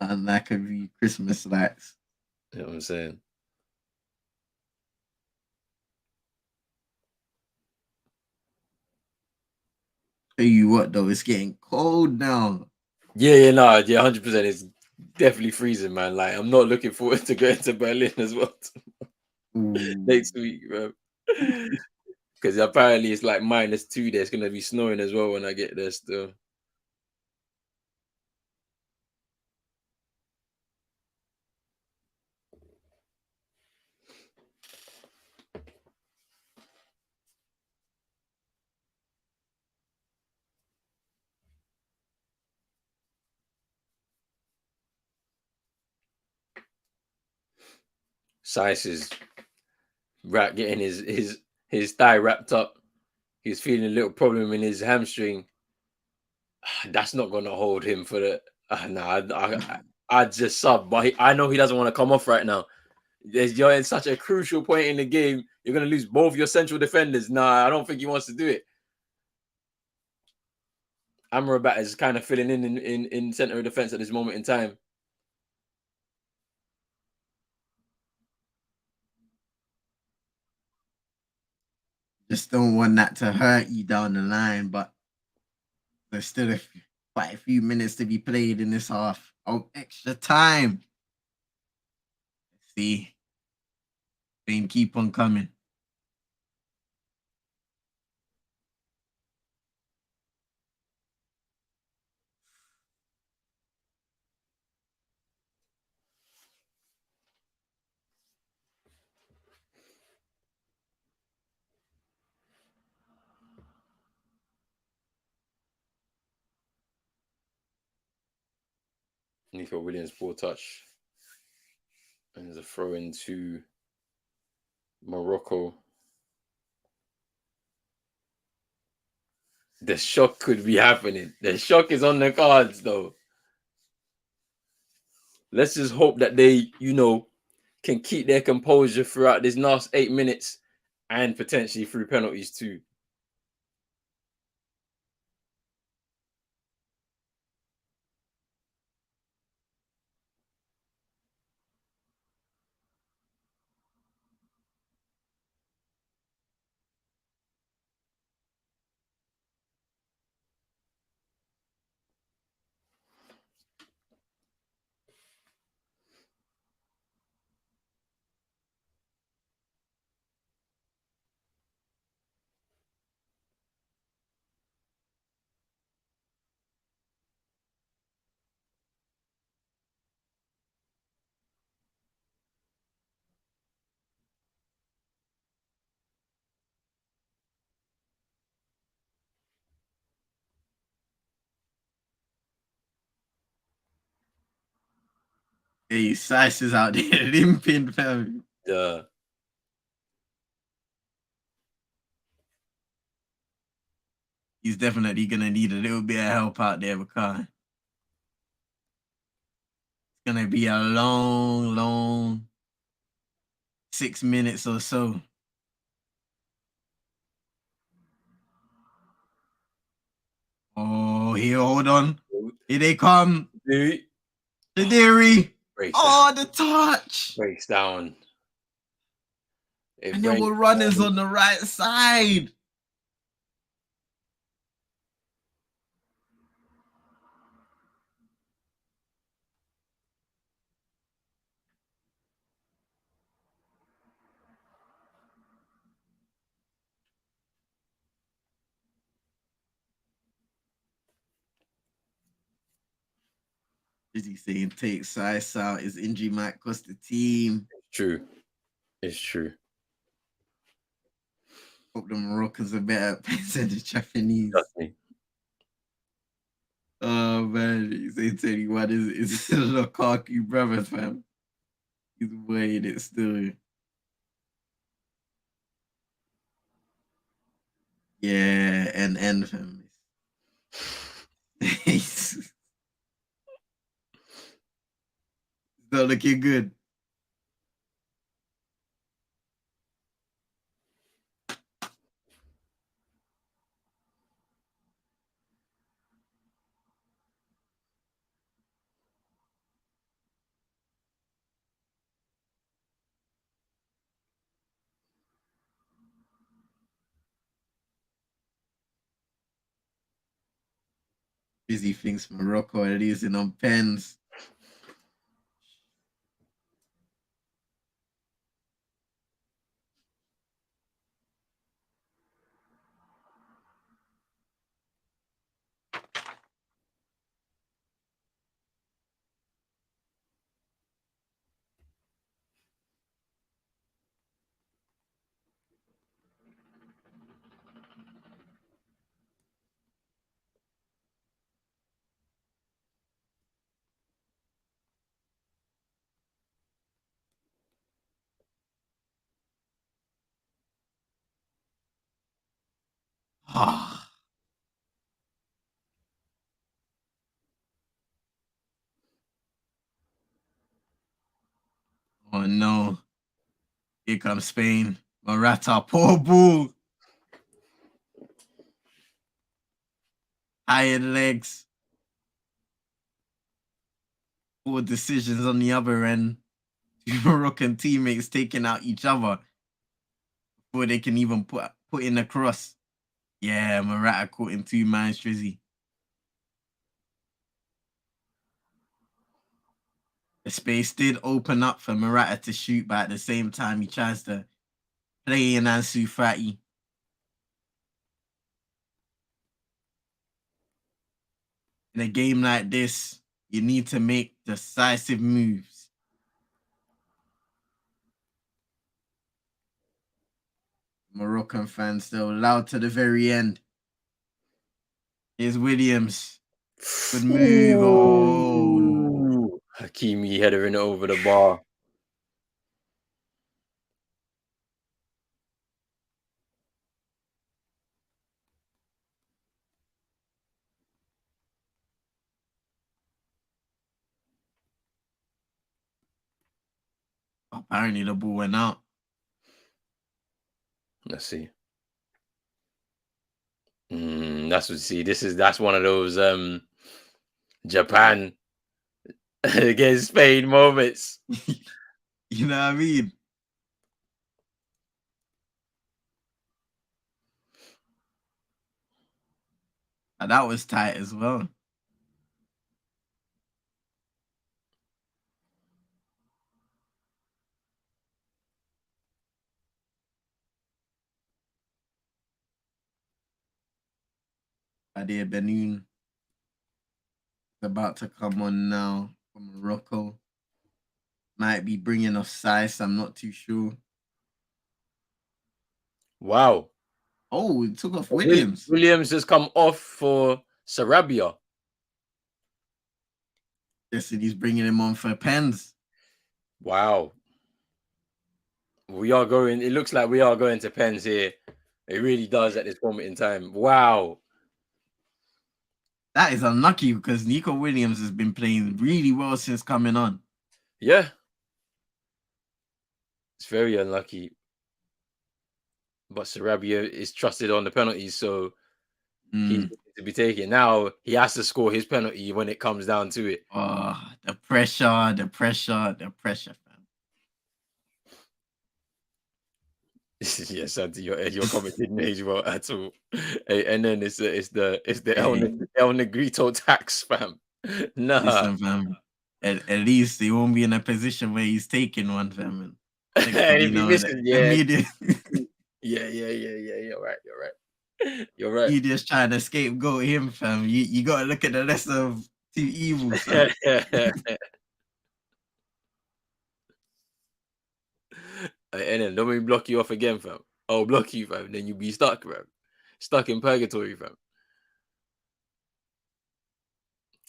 Nothing like a few Christmas lights. You know what I'm saying? Tell you what, though, it's getting cold now. Yeah, 100%. It's definitely freezing, man. Like, I'm not looking forward to going to Berlin as well next week, bro. Because apparently it's like -2 there. It's gonna be snowing as well when I get there still. Sice is getting his thigh wrapped up. He's feeling a little problem in his hamstring. That's not gonna hold him for the. I just sub, but I know he doesn't want to come off right now. You're in such a crucial point in the game. You're gonna lose both your central defenders. Nah, I don't think he wants to do it. Amrabat is kind of filling in center of defense at this moment in time. Just don't want that to hurt you down the line, but there's still quite a few minutes to be played in this half of extra time. Let's see. Spain keep on coming. Nico Williams ball touch. And there's a throw into Morocco. The shock could be happening. The shock is on the cards, though. Let's just hope that they, can keep their composure throughout this last 8 minutes and potentially through penalties too. Hey, Sice is out there limping, fam. Yeah. He's definitely gonna need a little bit of help out there because it's gonna be a long 6 minutes or so. Oh, here, hold on. Here they come. Shadiri. Oh, the touch. Breaks down. And there were runners on the right side. Is he saying take Sice out? His injury might cost the team. True. It's true. Hope the Moroccans are better at pace than the Japanese. Trust me. Oh man, he's saying 21 is Lukaku brother, fam. He's weighing it still. Yeah, and fam. It's not looking good. Busy thinks Morocco are losing on pens. Ah. Oh no. Here comes Spain. Morata, poor ball. Iron legs. Poor decisions on the other end. Two Moroccan teammates taking out each other before they can even put in a cross. Yeah, Morata caught in 2 man Strizzy. The space did open up for Morata to shoot, but at the same time, he tries to play in Ansu Fati. In a game like this, you need to make decisive moves. Moroccan fans still loud to the very end. Here's Williams. Good move. Oh, Hakimi headering it over the bar. apparently the ball went out. Let's see. That's what you see. That's one of those Japan against Spain moments. You know what I mean? And that was tight as well. Adir Benoon is about to come on now from Morocco. Might be bringing off size. I'm not too sure. Wow. Oh, it took off Williams. Williams has come off for Sarabia. Yes, and he's bringing him on for pens. Wow. We are going. It looks like we are going to pens here. It really does at this moment in time. Wow. That is unlucky because Nico Williams has been playing really well since coming on. Yeah. It's very unlucky. But Sarabia is trusted on the penalties, so he's to be taken. Now he has to score his penalty when it comes down to it. Oh, the pressure, fam. Yes, Santi, your comment didn't age well at all. Hey, and then it's the El Negrito tax, fam. Nah. Listen, fam. At least he won't be in a position where he's taking one, fam. If you missing, yeah. Media, yeah. You're right. You're right. you just trying to scapegoat him, fam. You got to look at the lesser of two evils, fam. And then don't let me block you off again, fam. I'll block you, fam. Then you be stuck, fam. Stuck in purgatory, fam.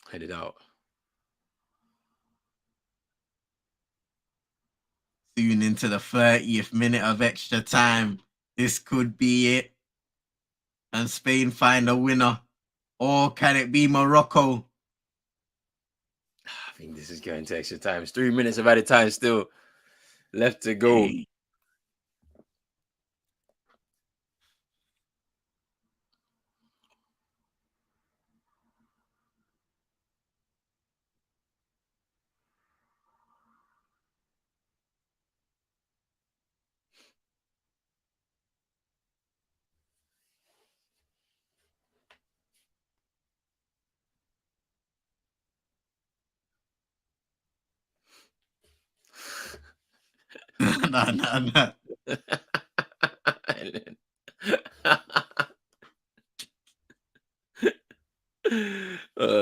Headed out. Soon into the 30th minute of extra time. This could be it. and Spain find a winner? Or can it be Morocco? I think this is going to extra time. It's 3 minutes of added time still left to go. Hey. Nah.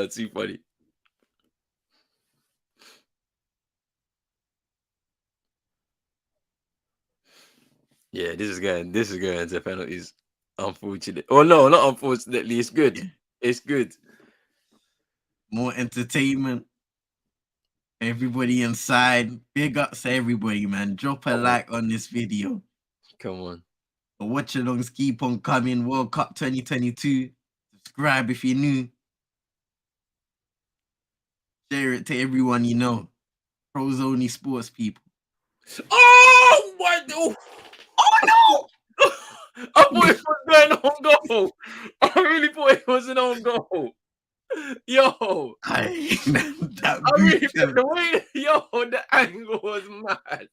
Too funny. Yeah, this is going to penalties. Unfortunately. Oh no, not unfortunately. It's good. Yeah. It's good. More entertainment. Everybody inside. Big ups to everybody, man. Drop a like on this video. Come on. The Watchalongs keep on coming. World Cup 2022. Subscribe if you're new. Share it to everyone you know. Pros only sports people. Oh my! Oh no! I thought it was going on goal. I really thought it was an own goal. Yo, I really thought the way, the angle was mad.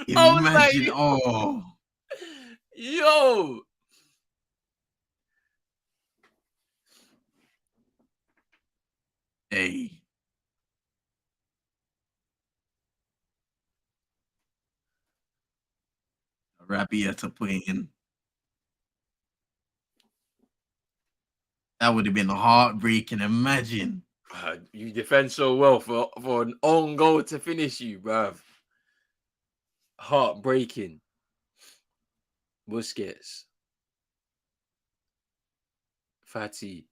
Imagine, yo. Hey. Rabia to put in. That would have been heartbreaking. Imagine. You defend so well for an own goal to finish you, bruv. Heartbreaking. Busquets. Fatty.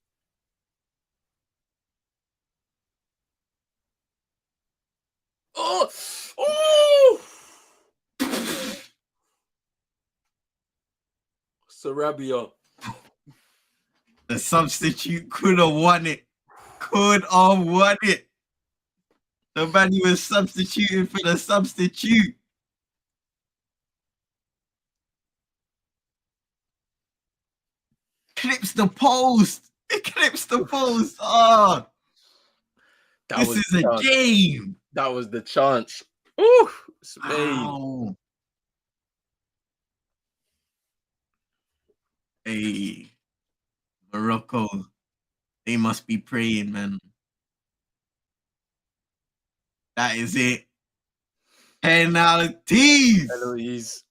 Oh! Sarabia. The substitute could have won it. The man who was substituting for the substitute. Clips the post. It clips the post. Oh. This is a game. That was the chance. Ooh, Spain. Wow. Hey, Morocco. They must be praying, man. That is it. Penalties. Penalties.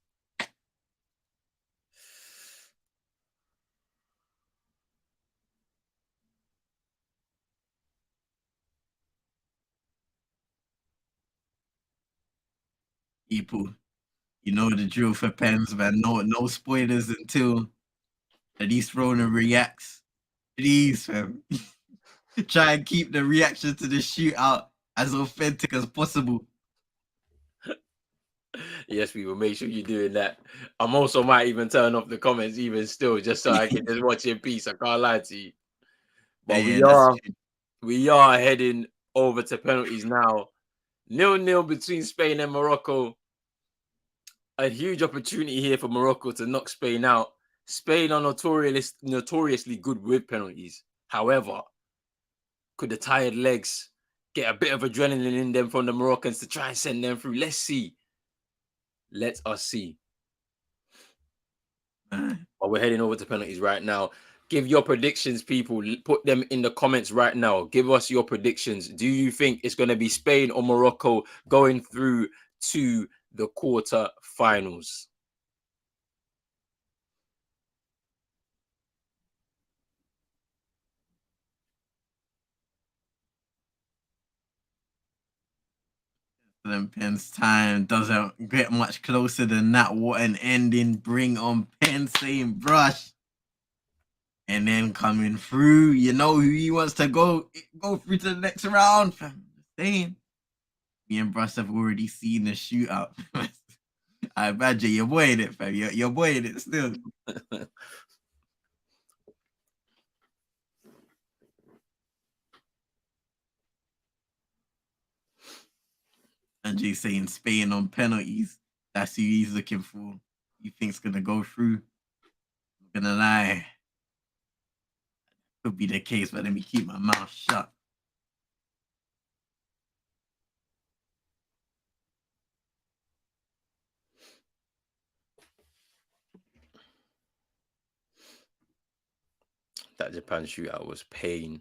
People, you know the drill for pens, man. No spoilers until at least Rona reacts. Please, fam. Try and keep the reaction to the shootout as authentic as possible. Yes, we will make sure you're doing that. I'm also might even turn off the comments even still, just so I can just watch in peace. I can't lie to you. But we are heading over to penalties now. 0-0 between Spain and Morocco. A huge opportunity here for Morocco to knock Spain out. Spain are notoriously good with penalties. However, could the tired legs get a bit of adrenaline in them from the Moroccans to try and send them through? Let's see. Let us see. But we're heading over to penalties right now. Give your predictions, people. Put them in the comments right now. Give us your predictions. Do you think it's going to be Spain or Morocco going through to the quarter-finals? Them Pens time doesn't get much closer than that. What an ending. Bring on Pen saying brush. And then coming through, you know who he wants to go through to the next round. Saying me and Brush have already seen the shootout. I imagine you're boying it, fam. You're boying it still. Andre's saying Spain on penalties. That's who he's looking for. He thinks gonna go through. I'm gonna lie. Could be the case, but let me keep my mouth shut. That Japan shootout was pain.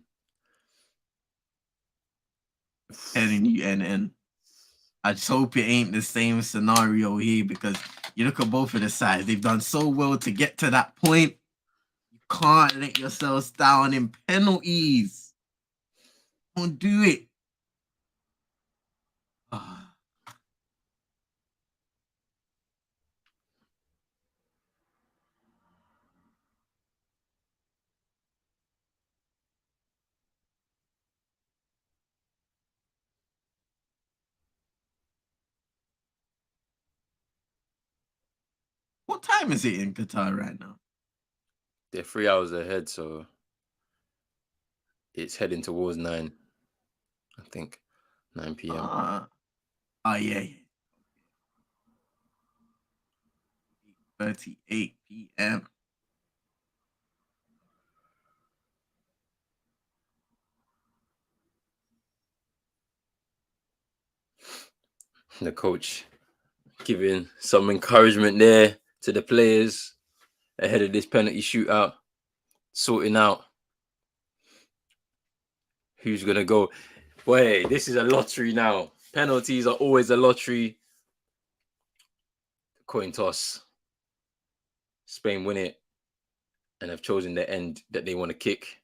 Telling you, and I just hope it ain't the same scenario here, because you look at both of the sides. They've done so well to get to that point. You can't let yourselves down in penalties. Don't do it. What time is it in Qatar right now? They're 3 hours ahead, so it's heading towards 9. I think 9 p.m. Yeah. 38 p.m. The coach giving some encouragement there to the players ahead of this penalty shootout, sorting out who's gonna go. Boy, this is a lottery now. Penalties are always a lottery. Coin toss. Spain win it and have chosen the end that they want to kick.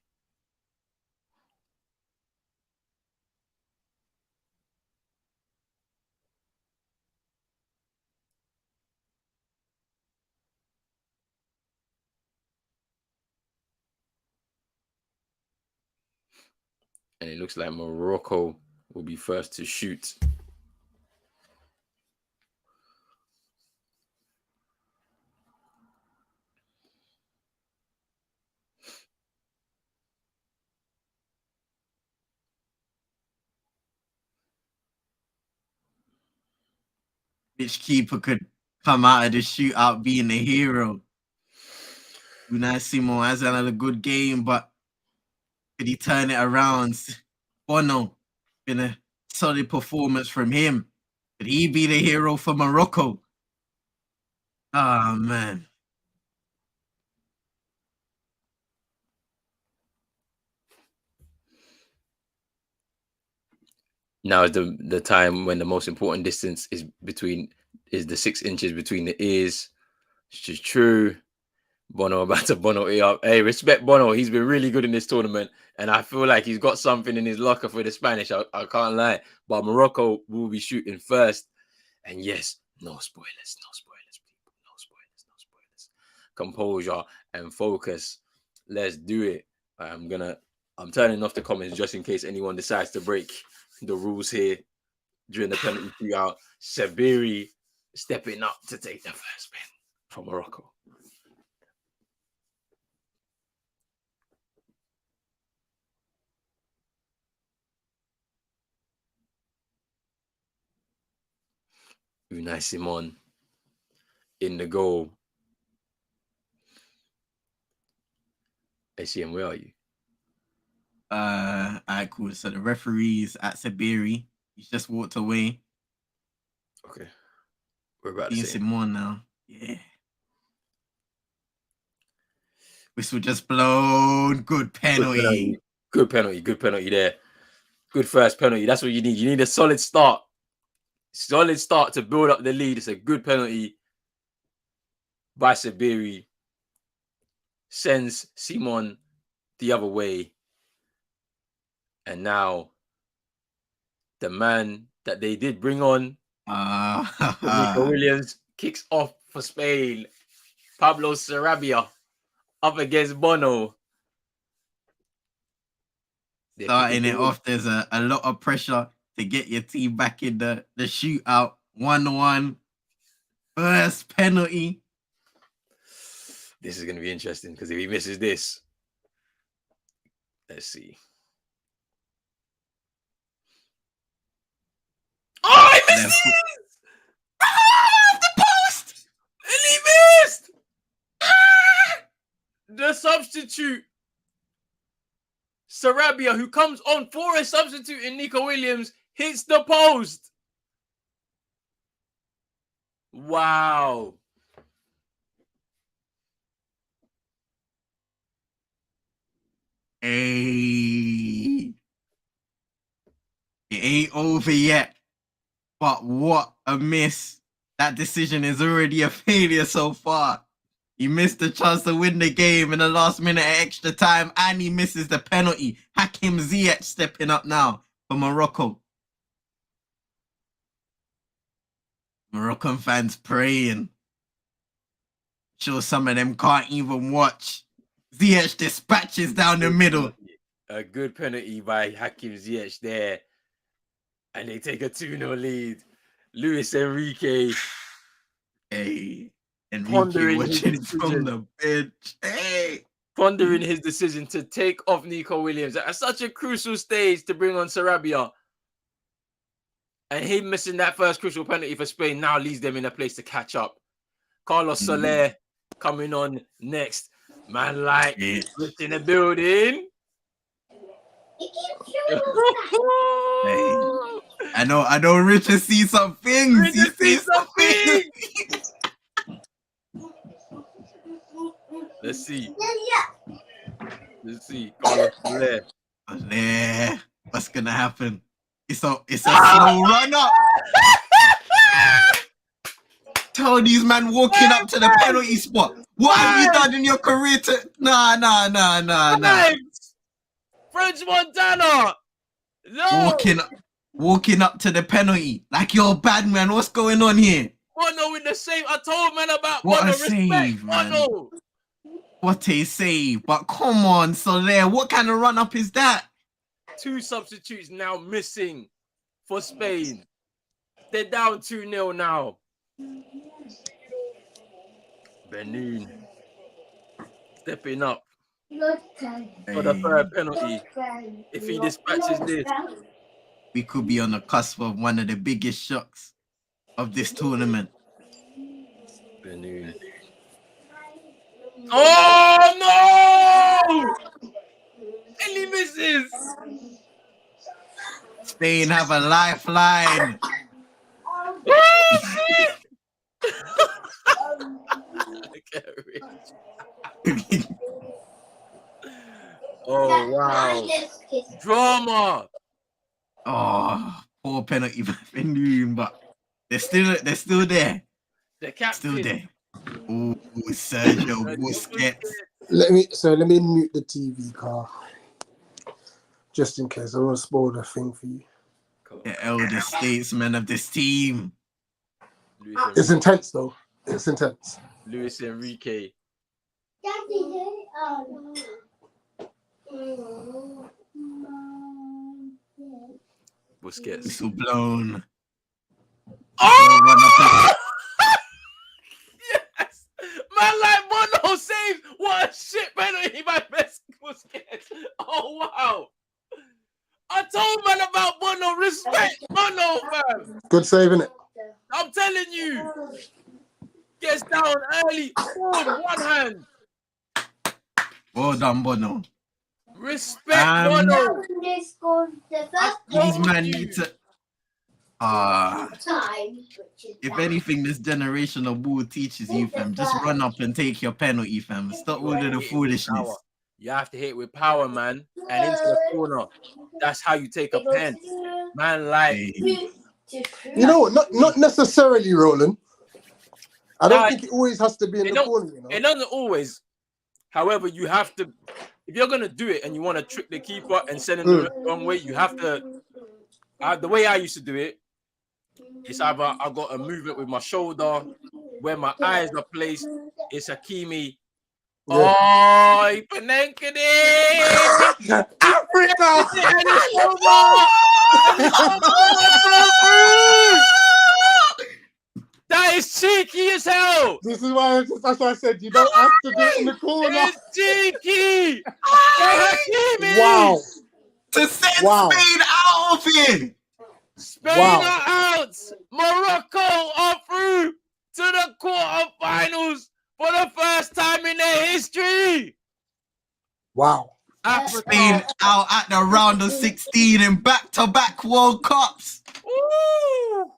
And it looks like Morocco will be first to shoot. Which keeper could come out of the shootout being the hero? Unai Simon has had a good game, but could he turn it around? Bono, been a solid performance from him. Could he be the hero for Morocco? Oh, man. Now is the time when the most important distance is the 6 inches between the ears, which is true. Bono about to Bono it up. Hey, respect Bono. He's been really good in this tournament, and I feel like he's got something in his locker for the Spanish. I can't lie. But Morocco will be shooting first. And yes, no spoilers, people. No spoilers. Composure and focus. Let's do it. I'm turning off the comments just in case anyone decides to break the rules here during the penalty shootout. Sabiri stepping up to take the first win from Morocco. Unai Simon in the goal. ACM, where are you? All right, cool. So the referee's at Sabiri. He's just walked away. Okay. We're about to Seeing see Simon now. Yeah. Whistle just blown. Good penalty. Good penalty there. Good first penalty. That's what you need. You need a solid start. Solid start to build up the lead. It's a good penalty by Sabiri. Sends Simon the other way. And now the man that they did bring on, Nico Williams, kicks off for Spain. Pablo Sarabia up against Bono. Starting it off, there's a lot of pressure to get your team back in the shootout. 1-1. First penalty. This is going to be interesting because if he misses this, let's see. Oh, he misses! The post! And he missed! The substitute, Sarabia, who comes on for a substitute in Nico Williams, hits the post. Wow. Hey. It ain't over yet. But what a miss. That decision is already a failure so far. He missed the chance to win the game in the last minute of extra time, and he misses the penalty. Hakim Ziyech stepping up now for Morocco. Moroccan fans praying. Sure, some of them can't even watch. Ziyech dispatches down the middle. A good penalty by Hakim Ziyech there. And they take a 2-0 lead. Luis Enrique. Hey. Enrique Pondering watching his from the bench. Hey. Pondering his decision to take off Nico Williams at such a crucial stage to bring on Sarabia. And him missing that first crucial penalty for Spain now leaves them in a place to catch up. Carlos Soler coming on next. Man, like, Yeah. in the building. Hey. I know Richard sees some things. Richard He sees sees some things. Let's see. Carlos Soler. Yeah. What's gonna happen? It's a slow run up. Tony's man walking up to the penalty spot. What have you done in your career to Nah. French Montana. No. Walking up to the penalty like you're a bad man. What's going on here? Bono with the save. I told man about What Bono. a save, man. Bono. What a save. But come on, Soler. What kind of run up is that? 2 substitutes now missing for Spain. They're down 2-0 now. Benoon stepping up for the third penalty. If he dispatches this, we could be on the cusp of one of the biggest shocks of this tournament. Benoon. Oh no! And he misses. Spain have a lifeline. Oh wow! Drama. Oh, poor penalty by Benoon, but they're still there. The captain. Still there. Oh, Sergio Busquets. Let me mute the TV car. Just in case. I don't want to spoil the thing for you. The elder statesman of this team. It's intense though. It's intense. Luis Enrique. Busquets. Whistle blown. Oh! Yes! Man, like Bono save. What a shit penalty by Busquets. Oh, wow. I told man about Bono. Respect Bono, man. Good save, innit? I'm telling you. Gets down early. Oh, one hand. Well done, Bono. Respect Bono. These man need to. If anything, this generational ball teaches you, fam. Just run up and take your penalty, fam. Stop all of the foolishness. You have to hit with power, man, and into the corner. That's how you take a pen, man. Like, Hey. You know what? Not necessarily, Roland. I don't think it always has to be in the corner. You know? It doesn't always. However, you have to. If you're gonna do it and you want to trick the keeper and send him the wrong way, you have to. The way I used to do it, it's either I got a movement with my shoulder, where my eyes are placed. It's Hakimi. Yeah. Oh, he panenked it! Africa! And it's over! That is cheeky as This is why that's why I said you don't have to do it in the corner. It's cheeky. Hakimi. Wow. To send Wow. Spain out of here. Spain Wow. are out. Morocco are through to the quarterfinals for the first time in their history. Wow. Spain out at the round of 16 in back-to-back World Cups. Woo!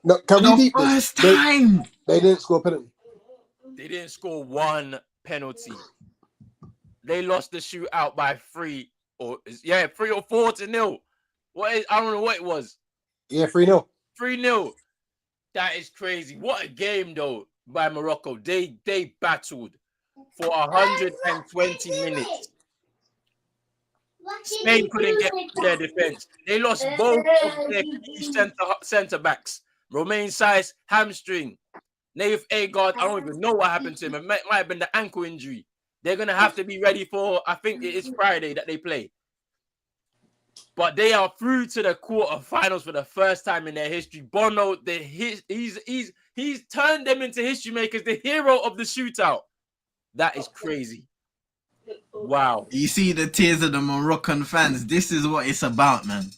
No, can we The deep this? first time. They didn't score a penalty. They didn't score one penalty. They lost the shootout by 3 or 4-0. I don't know what it was. Yeah, 3-0. 3-0. That is crazy. What a game though by Morocco. They battled for 120 minutes. Spain couldn't get through their defense. They lost both of their key centre backs. Romain Saiz hamstring. Naif Agard, I don't even know what happened to him. It might have been the ankle injury. They're gonna have to be ready for. I think it is Friday that they play. But they are through to the quarterfinals for the first time in their history. Bono, he's turned them into history makers, the hero of the shootout. That is crazy. Wow. You see the tears of the Moroccan fans. This is what it's about, man.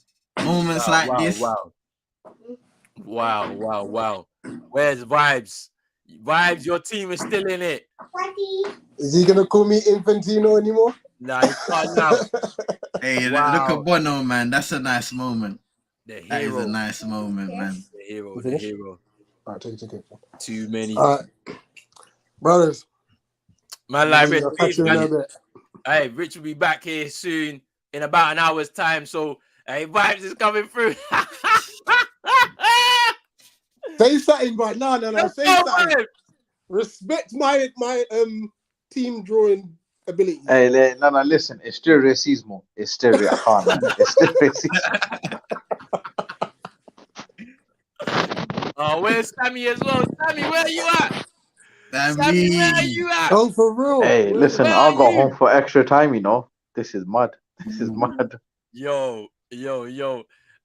Moments like this. Wow. Where's Vibes? Vibes, your team is still in it. Is he gonna call me Infantino anymore? Nah, he can't now. Hey, Wow. look at Bono, man. That's a nice moment. The hero. That is a nice moment, man. The hero. All right, take it. Too many. Brothers. Man, like I'll catch you in a bit. Hey, Rich will be back here soon in about an hour's time. So, hey, Vibes is coming through. Say something, but no. Say something. Vibes. Respect my team drawing ability. Hey, no, listen. It's still racismo. It's still man. It's still racismo. Oh, where's Sammy as well? Sammy, where are you at? Sammy, where are you at? Oh, for real. Hey, listen. Where I'll are go you? home for extra time. You know, this is mad. This is mad. Yo.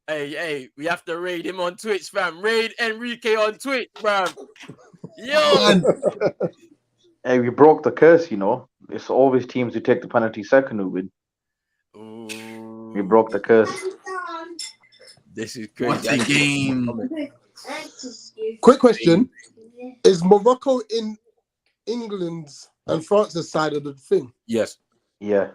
Hey, we have to raid him on Twitch, fam. Raid Enrique on Twitch, fam. Yo. Hey, we broke the curse. You know, it's always teams who take the penalty second who win. Ooh, We broke the curse. this is crazy. what a game. Quick question. Is Morocco in England's and France's side of the thing? Yes. Yeah.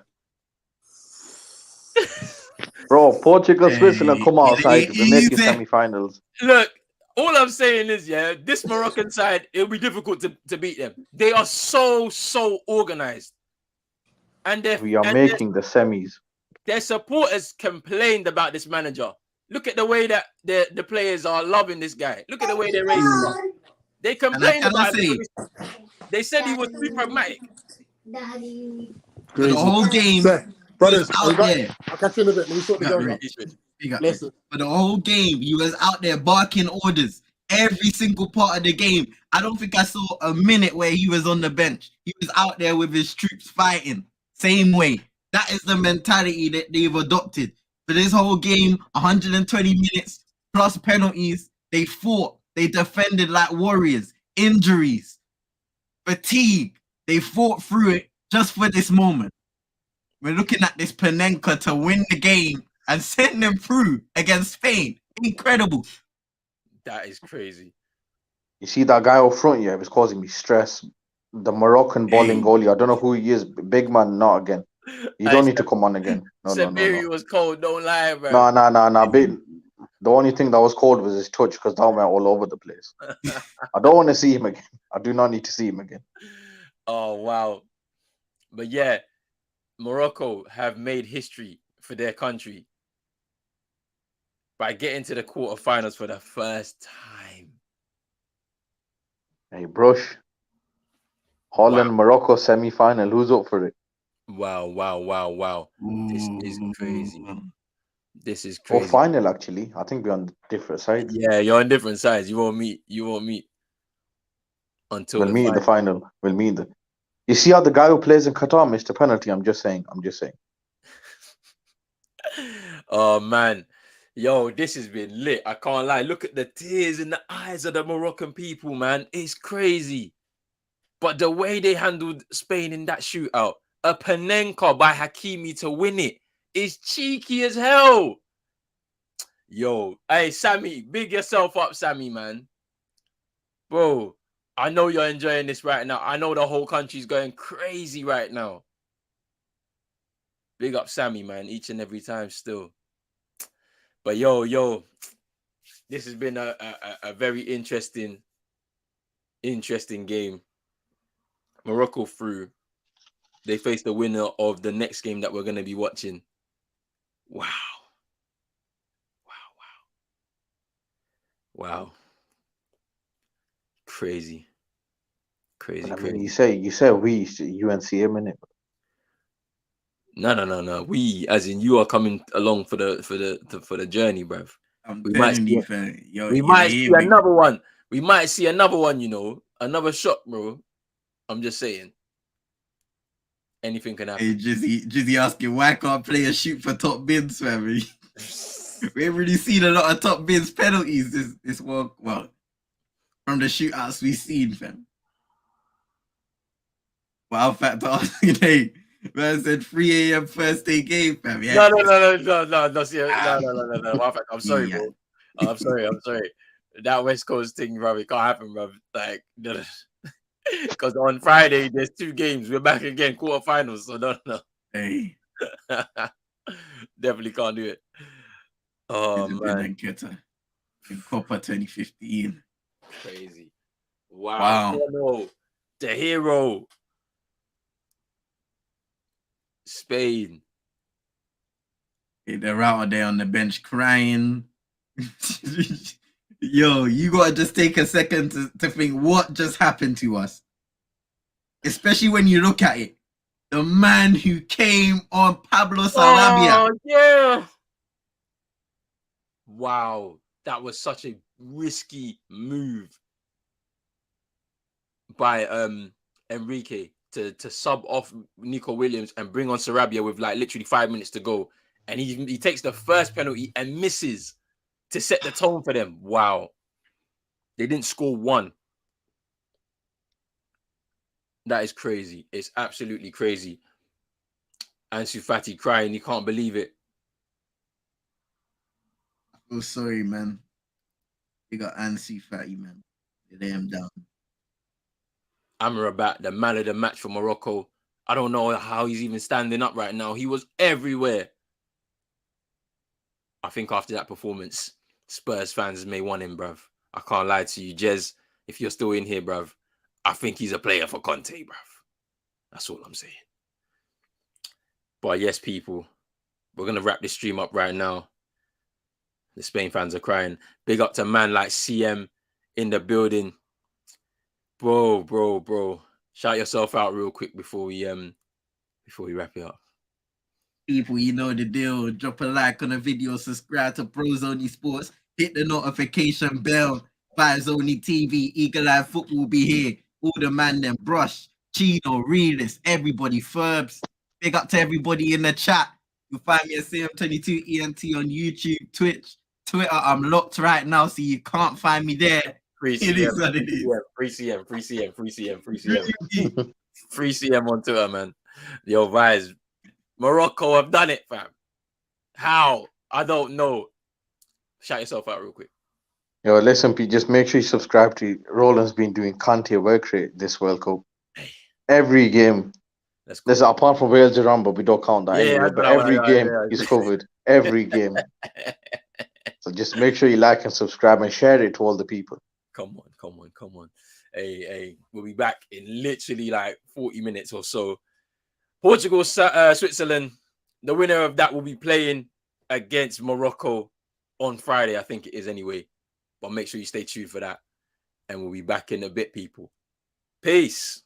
Bro, Portugal, Switzerland come outside. We make it semi-finals. Look, all I'm saying is, this Moroccan side, it'll be difficult to beat them. They are so organized. And We are making the semis. Their supporters complained about this manager. Look at the way that the players are loving this guy. Look at the way they're raising him. They complained about him. They said he was too pragmatic. The whole game, brothers, out there. I'll catch you in a bit. Let me sort the game out. Listen. For the whole game, he was out there barking orders every single part of the game. I don't think I saw a minute where he was on the bench. He was out there with his troops fighting. Same way. That is the mentality that they've adopted. For this whole game, 120 minutes plus penalties, they fought. They defended like warriors. Injuries, fatigue. They fought through it just for this moment. We're looking at this Panenka to win the game and send them through against Spain. Incredible. That is crazy. You see that guy up front, yeah, was causing me stress. The Moroccan balling goalie. I don't know who he is. Big man, not again. You don't need to come on again. No. was cold, don't lie, bro. No. The only thing that was cold was his touch because that went all over the place. I don't want to see him again. I do not need to see him again. Oh, wow. But yeah, Morocco have made history for their country by getting to the quarterfinals for the first time. Hey, Brush. Holland, Morocco semi-final. Who's up for it? Wow. This is crazy. This is crazy. Or final, actually. I think we're on different sides. Yeah, you're on different sides. You won't meet until we'll meet in the final. We'll meet the. You see how the guy who plays in Qatar missed a penalty? I'm just saying. Oh man, yo, this has been lit. I can't lie. Look at the tears in the eyes of the Moroccan people, man. It's crazy. But the way they handled Spain in that shootout, a Panenka by Hakimi to win it is cheeky as hell. Yo, hey, Sammy, big yourself up, Sammy, man. Bro, I know you're enjoying this right now. I know the whole country's going crazy right now. Big up Sammy, man, each and every time still. But yo, this has been a very interesting game. Morocco through. They face the winner of the next game that we're going to be watching. Wow. Crazy. I mean, you say we UNCM in it. No. We, as in you, are coming along for the journey, bruv. We might see another one. We might see another one, you know, another shot, bro. I'm just saying. Anything can happen. Hey, Jizzy asking why can't players shoot for top bins, fam? We ain't really seen a lot of top bins penalties this one. Well, from the shootouts we've seen, fam. Well, in fact, hey, man said 3 a.m. first day game, fam. Yeah. No. I'm sorry, bro. I'm sorry. That West Coast thing, bro, it can't happen, bro. Like, because on Friday there's 2 games. We're back again, quarterfinals. So no. Hey, definitely can't do it. Oh man, Qatar in Copa 2015. Crazy. Wow. The hero. Spain. Hey, they're out there on the bench crying. Yo, you gotta just take a second to think what just happened to us. Especially when you look at it. The man who came on Pablo Sarabia. Oh, yeah. Wow. That was such a risky move by Enrique to sub off Nico Williams and bring on Sarabia with like literally 5 minutes to go. And he takes the first penalty and misses to set the tone for them. Wow. They didn't score one. That is crazy. It's absolutely crazy. Ansu Fati crying. He can't believe it. Oh, sorry, man. They got Ansu Fati, man. They lay him down. Amrabat, the man of the match for Morocco. I don't know how he's even standing up right now. He was everywhere. I think after that performance, Spurs fans may want him, bruv. I can't lie to you, Jez. If you're still in here, bruv, I think he's a player for Conte, bruv. That's all I'm saying. But yes, people, we're going to wrap this stream up right now. The Spain fans are crying. Big up to a man like CM in the building. Bro. Shout yourself out real quick before we wrap it up. People, you know the deal. Drop a like on the video, subscribe to Bros Only Sports, hit the notification bell. Vibes Only TV, Eagle Eye Football will be here. All the man them, Brush, Chino, Realist, everybody, Furbs. Big up to everybody in the chat. You'll find me at CM22ENT on YouTube, Twitch, Twitter. I'm locked right now, so you can't find me there. Free CM on Twitter, man. Yo, Vibes. Morocco have done it, fam. How? I don't know. Shout yourself out real quick. Yo, listen, Pete, just make sure you subscribe to Roland's been doing Conte work rate this World Cup. Every game. That's cool. There's apart from Wales Iran, but we don't count that anyway. But every game he's covered. Every game. So just make sure you like and subscribe and share it to all the people. Come on. Hey, we'll be back in literally like 40 minutes or so. Portugal, Switzerland. The winner of that will be playing against Morocco on Friday, I think it is anyway. But make sure you stay tuned for that. And we'll be back in a bit, people. Peace.